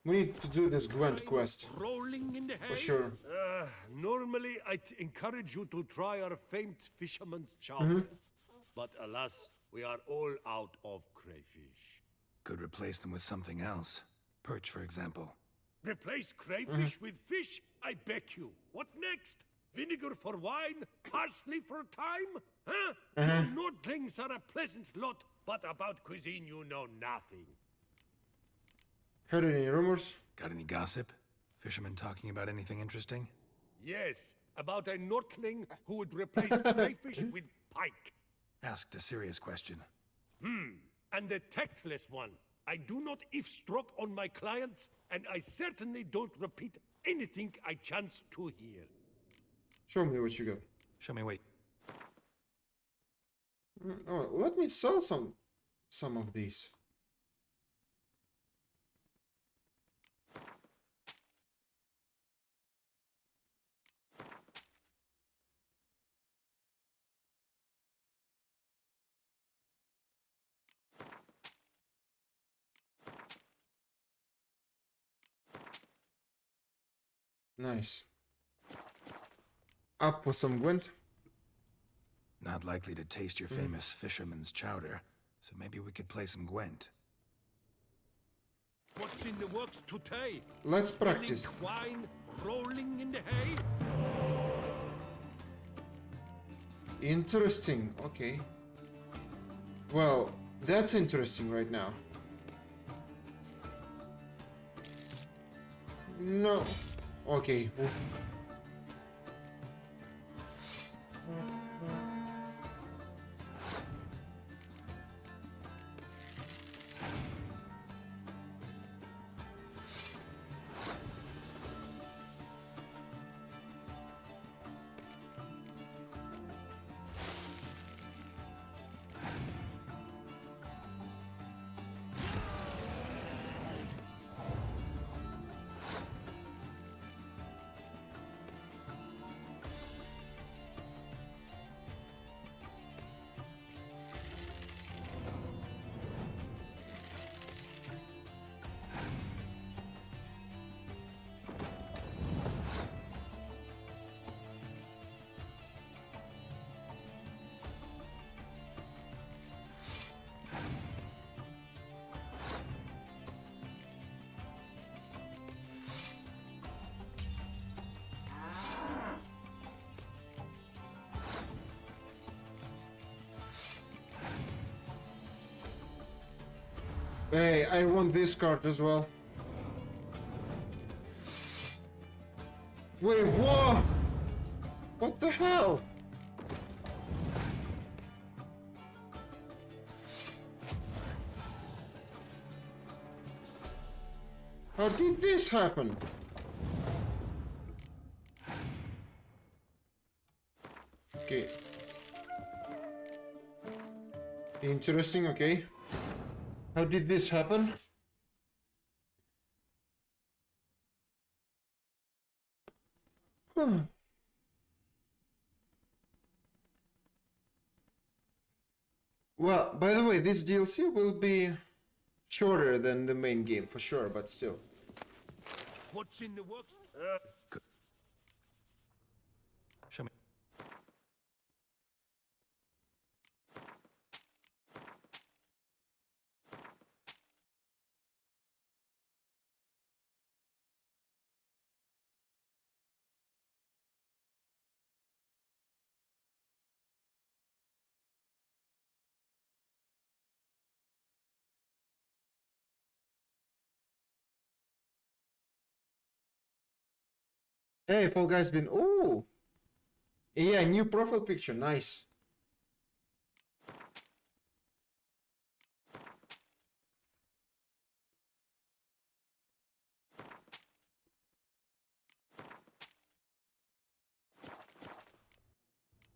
We need to do this Gwent quest. Rolling in the hay? For sure. Normally, I'd encourage you to try our famed fisherman's chowder. But alas, we are all out of crayfish. Could replace them with something else. Perch, for example. Replace crayfish with fish? I beg you. What next? Vinegar for wine? Parsley for thyme? Huh? You Nordlings are a pleasant lot, but about cuisine you know nothing. Heard any rumors? Got any gossip? Fishermen talking about anything interesting? Yes, about a Nordling who would replace crayfish with pike. Asked a serious question. And a tactless one. I do not eavesdrop on my clients, and I certainly don't repeat anything I chance to hear. Show me what you got. Show me, wait. Oh, let me sell some of these. Nice. Up for some Gwent. Not likely to taste your famous fisherman's chowder, so maybe we could play some Gwent. What's in the works today? Let's practice. Wine rolling in the hay? Interesting, okay. Well, that's interesting right now. No. Okay. Hey, I want this card as well. Wait, what? What the hell? How did this happen? Okay. Interesting, okay. How did this happen? Well, by the way, this DLC will be shorter than the main game for sure, but still. What's in the works? Show me. Hey, Fall Guys been. Oh! Yeah, new profile picture, nice.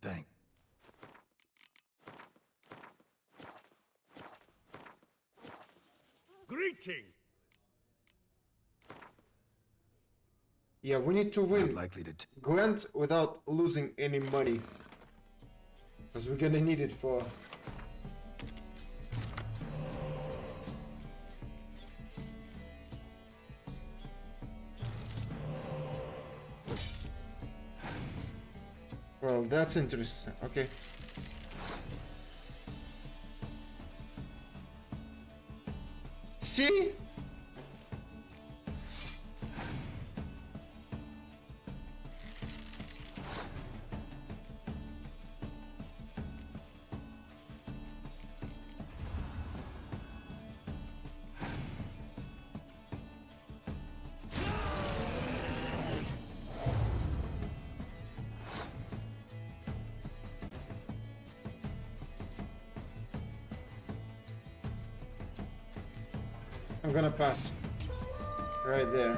Thanks. Greeting! Yeah, we need to win Likely to Gwent without losing any money. Because we're gonna need it for... Well, that's interesting. Okay. See? I'm gonna pass right there.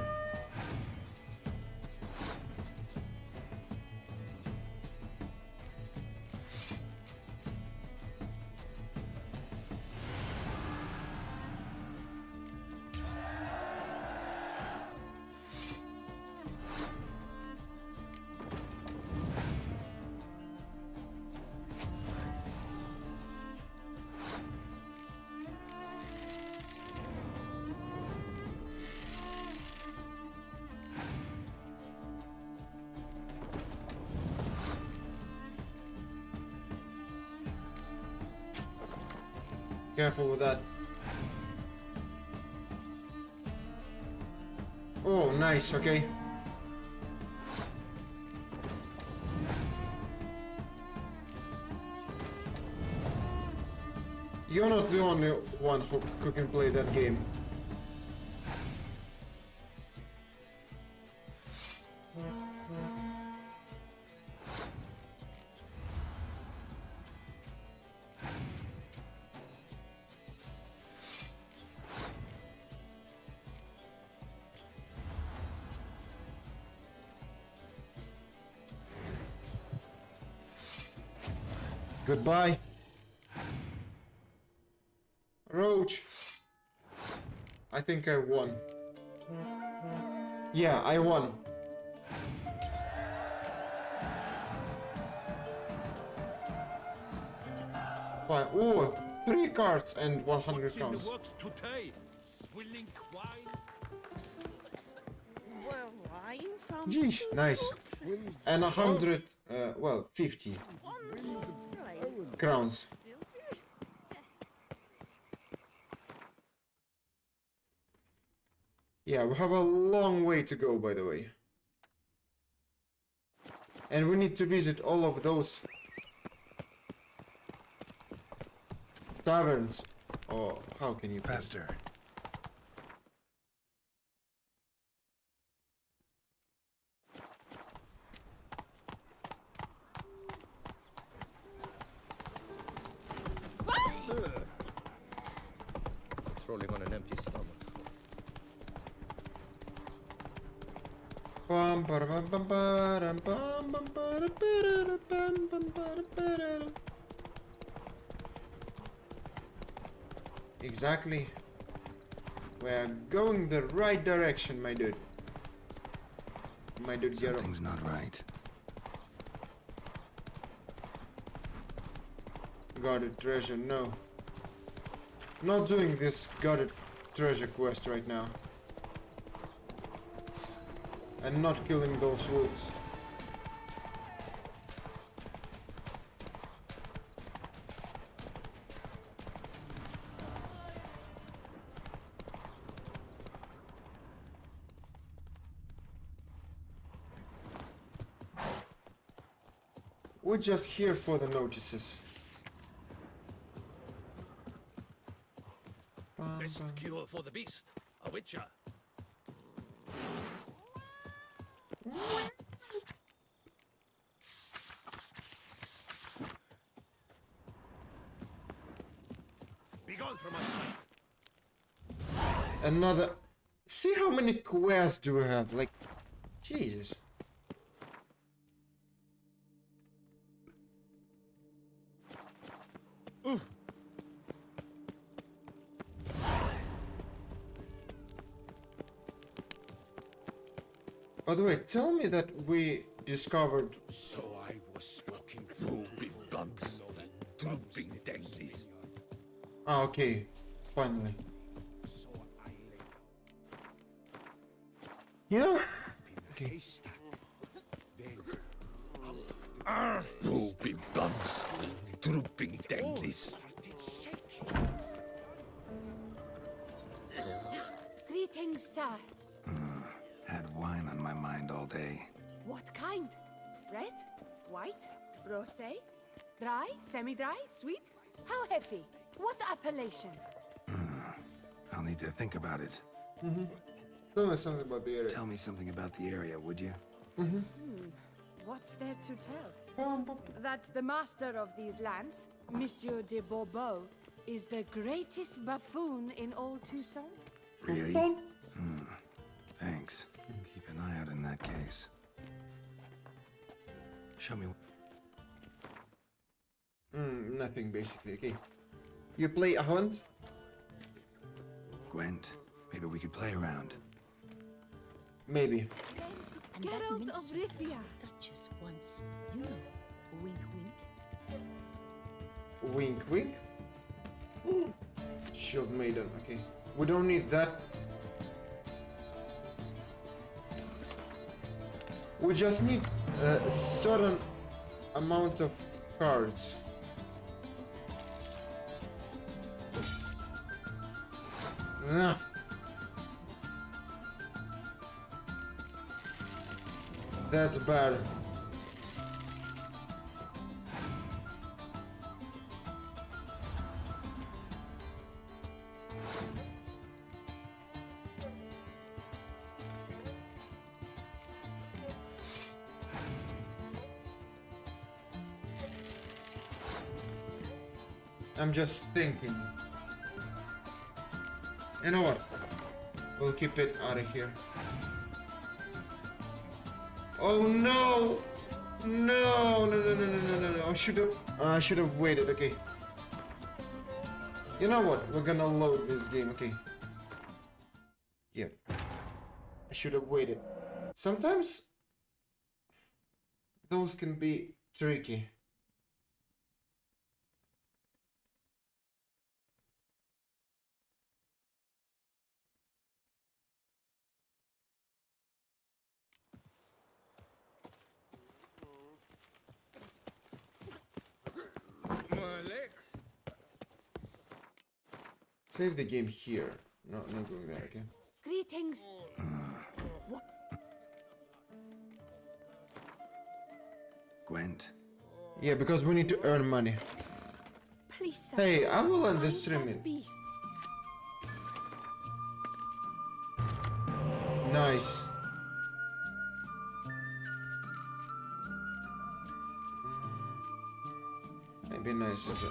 Careful with that. Oh, nice, okay. You're not the only one who can play that game. Goodbye. Roach. I think I won. Yeah, I won. Fine. Oh, 3 cards and 100 crowns. Today, swilling wine. Well, wine from Geesh, nice. And 100, well, 50 crowns. Yeah, we have a long way to go, by the way. And we need to visit all of those taverns. Oh, how can you... Faster. Rolling on an empty stomach. Exactly. We're going the right direction, my dude. My dude, Gero. Something's not right. Guarded treasure, no. Not doing this guarded treasure quest right now. And not killing those wolves. We're just here for the notices. Best cure for the beast, a witcher. Begone from my sight. Another... See how many quests do we have? Like... Jesus. By the way, tell me that we discovered. So I was walking through big bumps, drooping dangles. Ah, okay. Finally. Yeah. Okay. Drooping bumps, drooping dangles. Greetings, sir. Had wine on my mind all day. What kind? Red? White? Rosé? Dry? Semi-dry? Sweet? How heavy? What appellation? I'll need to think about it. Tell me something about the area. Tell me something about the area, would you? What's there to tell? That the master of these lands, Monsieur de Bourbeau, is the greatest buffoon in all Toussaint. Really? Thanks. Keep an eye out in that case. Show me. Nothing basically. Okay. You play a hunt? Gwent, maybe we could play around. Maybe. Geralt of Rivia. Duchess once, you know, wink wink. Wink, wink. Shield Maiden. Okay. We don't need that. We just need a certain amount of cards. Ah. That's bad. I'm just thinking. You know what? We'll keep it out of here. Oh no! No! No! I should have waited. Okay. You know what? We're gonna load this game. Okay. Yeah. I should have waited. Sometimes those can be tricky. My legs. Save the game here. No, not going there. Okay. Greetings. Gwent. Yeah, because we need to earn money. Please, sir. Hey, I will end Find this stream. that beast. Nice. Maybe nice is it?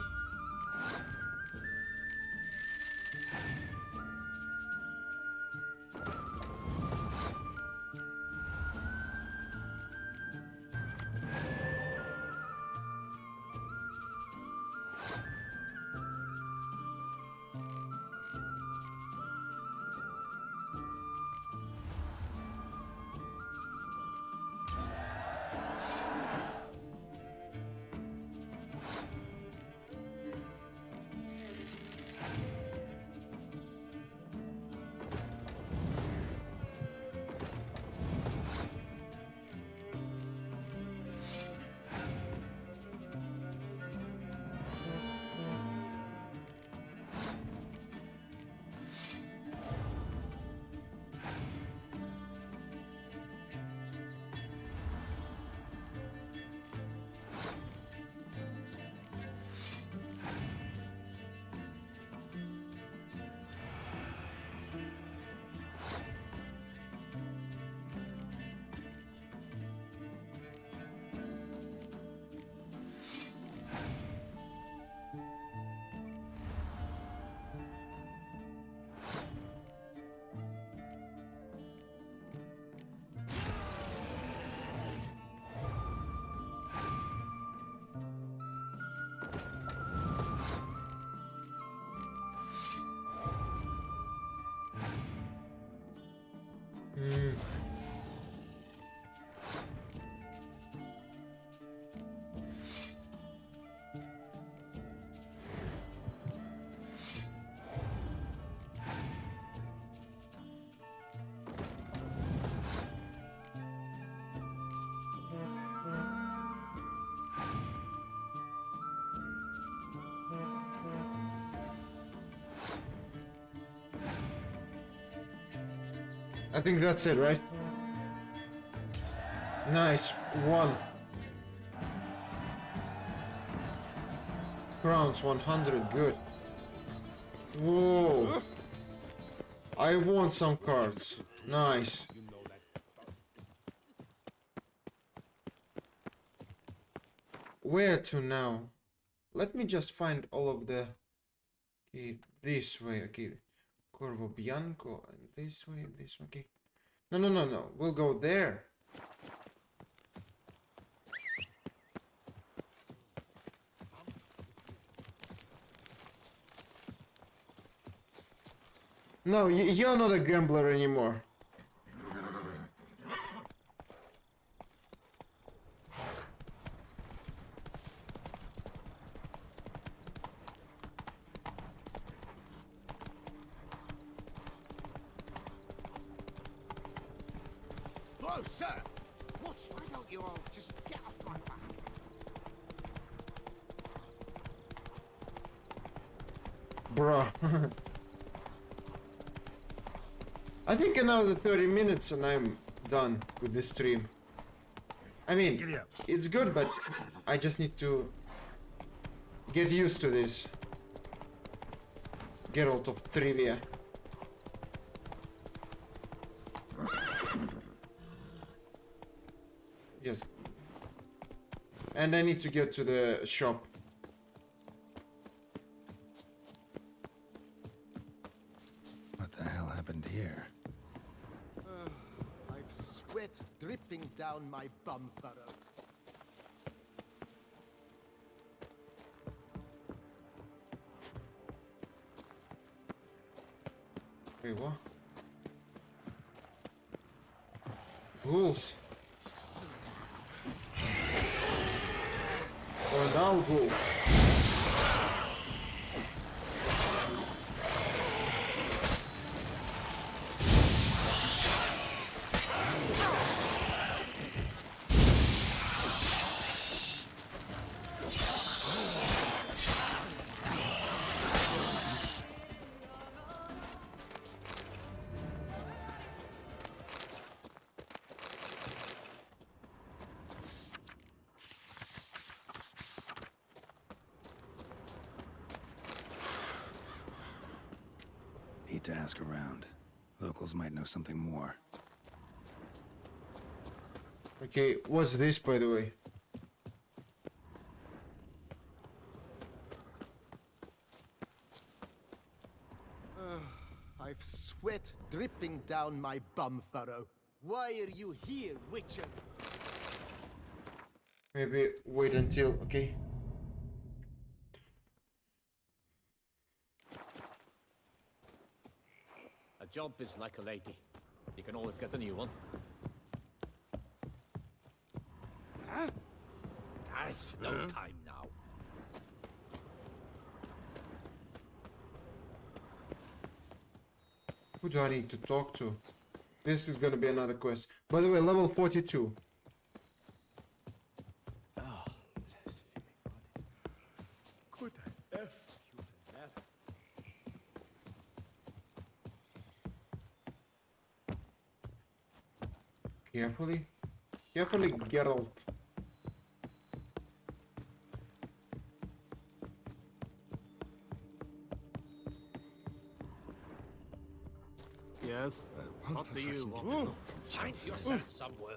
I think that's it, right? Nice. 1. Crowns 100, good. Whoa. I won some cards. Nice. Where to now? Let me just find all of the... Okay, this way, okay. Corvo Bianco, and this way, okay. No. We'll go there. No, you're not a gambler anymore. Whoa, sir! Why don't you all just get off my back? Bruh. I think another 30 minutes and I'm done with this stream. I mean, it's good, but I just need to get used to this. Geralt of Trivia. Yes. And I need to get to the shop. What the hell happened here? I've sweat dripping down my bum furrow. Wait, what? Ghouls. Or now ghoul. Need to ask around. Locals might know something more. Okay, what's this, by the way? I've sweat dripping down my bum furrow. Why are you here, Witcher? Maybe wait until, okay. A job is like a lady. You can always get a new one. Huh? I've no time now. Who do I need to talk to? This is gonna be another quest. By the way, level 42. Oh, blasphemy bodies. Could I F use that? Carefully. Carefully, Geralt. Yes? What do you want to know? Find yourself somewhere.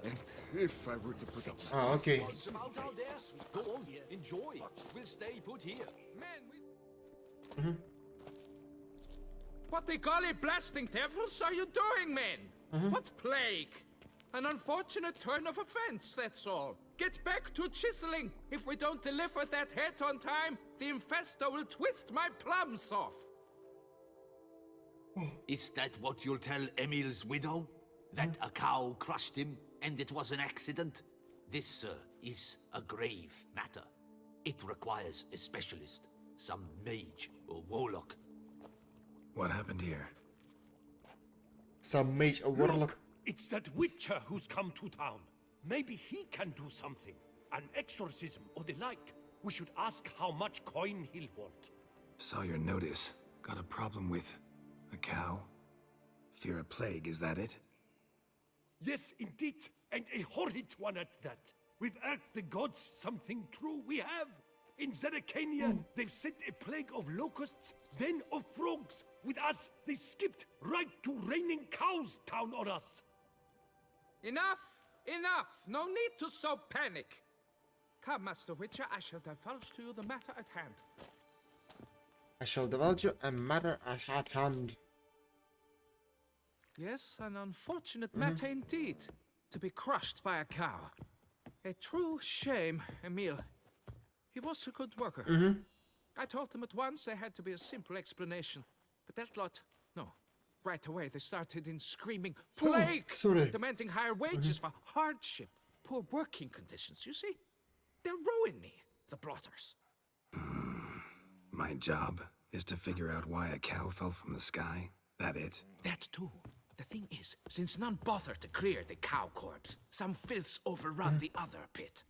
If I were to put up... Ah, okay. About down there, sweet. Go on here. Enjoy. We'll stay put here. Man, we... What the golly blasting devils are you doing, men? What plague? An unfortunate turn of events, that's all. Get back to chiseling. If we don't deliver that head on time, the infestor will twist my plums off. Is that what you'll tell Emil's widow? That a cow crushed him and it was an accident? This, sir, is a grave matter. It requires a specialist, some mage or warlock. What happened here? Some mage or warlock. It's that Witcher who's come to town. Maybe he can do something. An exorcism or the like. We should ask how much coin he'll want. Saw your notice. Got a problem with a cow? Fear a plague, is that it? Yes, indeed, and a horrid one at that. Without the gods, something true we have. In Zeracania, they've sent a plague of locusts, then of frogs. With us, they skipped right to raining cows down on us. Enough! Enough! No need to so panic. Come, Master Witcher, I shall divulge to you the matter at hand. I shall divulge you a matter at hand. Yes, an unfortunate matter indeed. To be crushed by a cow. A true shame, Emil. He was a good worker. I told them at once there had to be a simple explanation. But that lot, no. Right away they started in screaming, plague! Demanding higher wages for hardship, poor working conditions, you see? They'll ruin me, the blotters. My job is to figure out why a cow fell from the sky. That it? That too. The thing is, since none bother to clear the cow corpse, some filths overrun the other pit.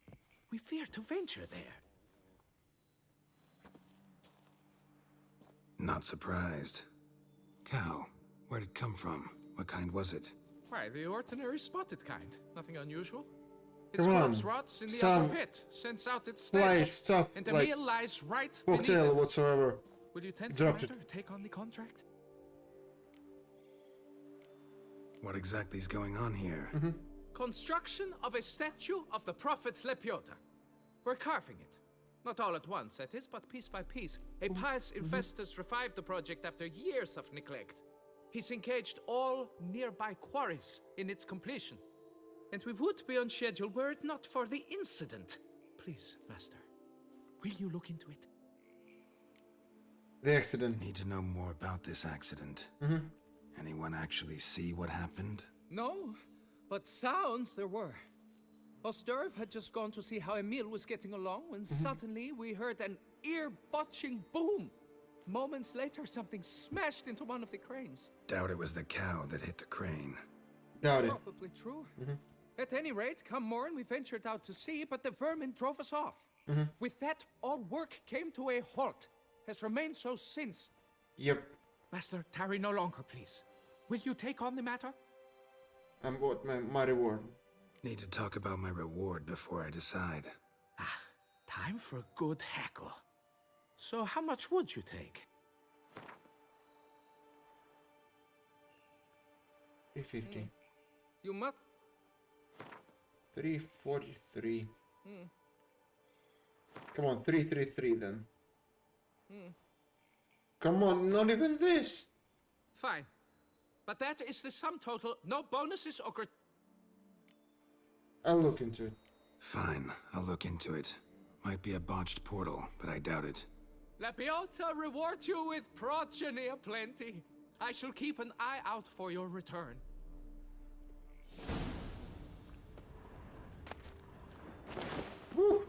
We fear to venture there. Not surprised. Cow. Where'd it come from? What kind was it? Why, the ordinary spotted kind. Nothing unusual. Come Its on, corpse rots in the some upper pit, sends out its light stench, stuff, and like Emil lies right beneath cocktail it. whatsoever. Will you tend to Dropped matter, take on the contract? What exactly is going on here? Construction of a statue of the prophet Lepioda. We're carving it. Not all at once, that is, but piece by piece. A pious Infestus revived the project after years of neglect. He's engaged all nearby quarries in its completion. And we would be on schedule were it not for the incident. Please, Master, will you look into it? The accident. Need to know more about this accident. Anyone actually see what happened? No, but sounds there were. Osterv had just gone to see how Emil was getting along when suddenly we heard an ear-botching boom. Moments later, something smashed into one of the cranes. Doubt it was the cow that hit the crane. Doubt it. Probably true. At any rate, come morn, we ventured out to sea, but the vermin drove us off. With that, all work came to a halt. Has remained so since. Yep. Master, tarry no longer, please. Will you take on the matter? And what my reward? Need to talk about my reward before I decide. Time for a good hackle. So how much would you take? 350. You must... 343. Come on, 333 then. Come on, not even this. Fine. But that is the sum total. No bonuses or I'll look into it. Fine, I'll look into it. Might be a botched portal, but I doubt it. Lapiota reward you with progeny aplenty. I shall keep an eye out for your return. Woo.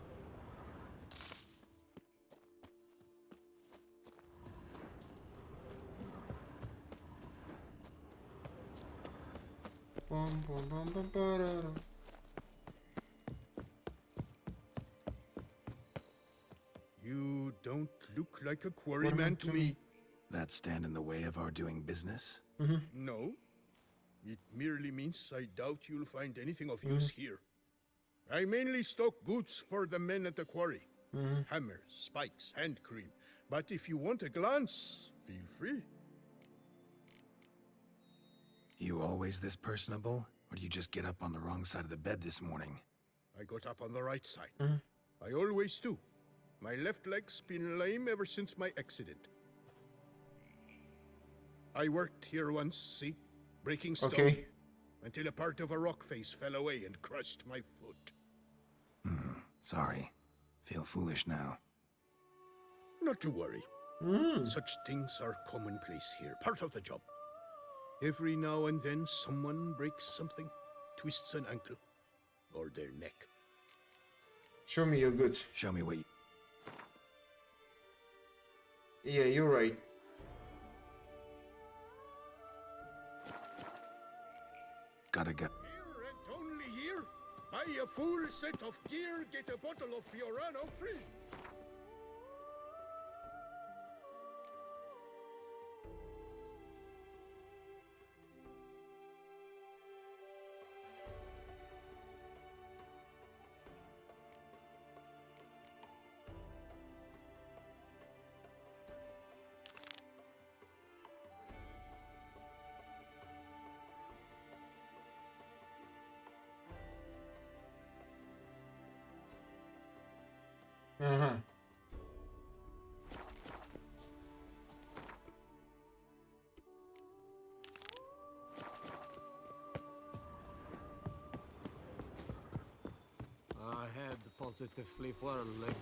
Bum, bum, bum, bum, ba-da-da. You don't look like a quarryman to me. That stand in the way of our doing business? No. It merely means I doubt you'll find anything of use here. I mainly stock goods for the men at the quarry. Hammers, spikes, hand cream. But if you want a glance, feel free. You always this personable? Or do you just get up on the wrong side of the bed this morning? I got up on the right side. I always do. My left leg's been lame ever since my accident. I worked here once, see? Breaking stone. Until a part of a rock face fell away and crushed my foot. Sorry. Feel foolish now. Not to worry. Such things are commonplace here, part of the job. Every now and then someone breaks something, twists an ankle, or their neck. Show me your goods. Show me what you... Yeah, you're right. Gotta go. Here and only here, buy a full set of gear, get a bottle of Fiorano free. I had positively whirling.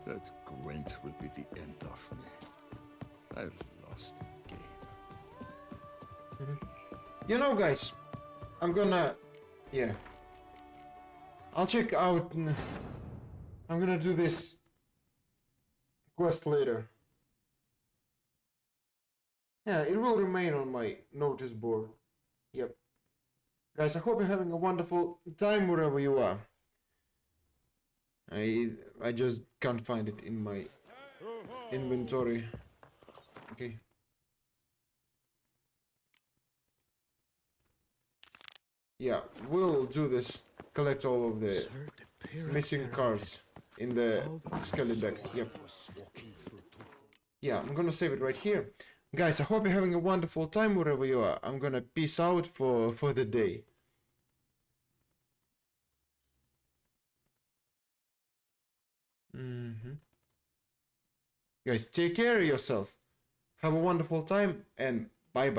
That Gwent will be the end of me. I've lost the game. You know, guys, I'm gonna, yeah, I'll check out. I'm gonna do this quest later. Yeah, it will remain on my notice board. Yep. Guys, I hope you're having a wonderful time wherever you are. I just can't find it in my inventory. Okay. Yeah, we'll do this. Collect all of the missing cards in the skeleton deck. Yep. Yeah, I'm gonna save it right here. Guys, I hope you're having a wonderful time wherever you are. I'm gonna peace out for the day. Guys, take care of yourself. Have a wonderful time and bye bye.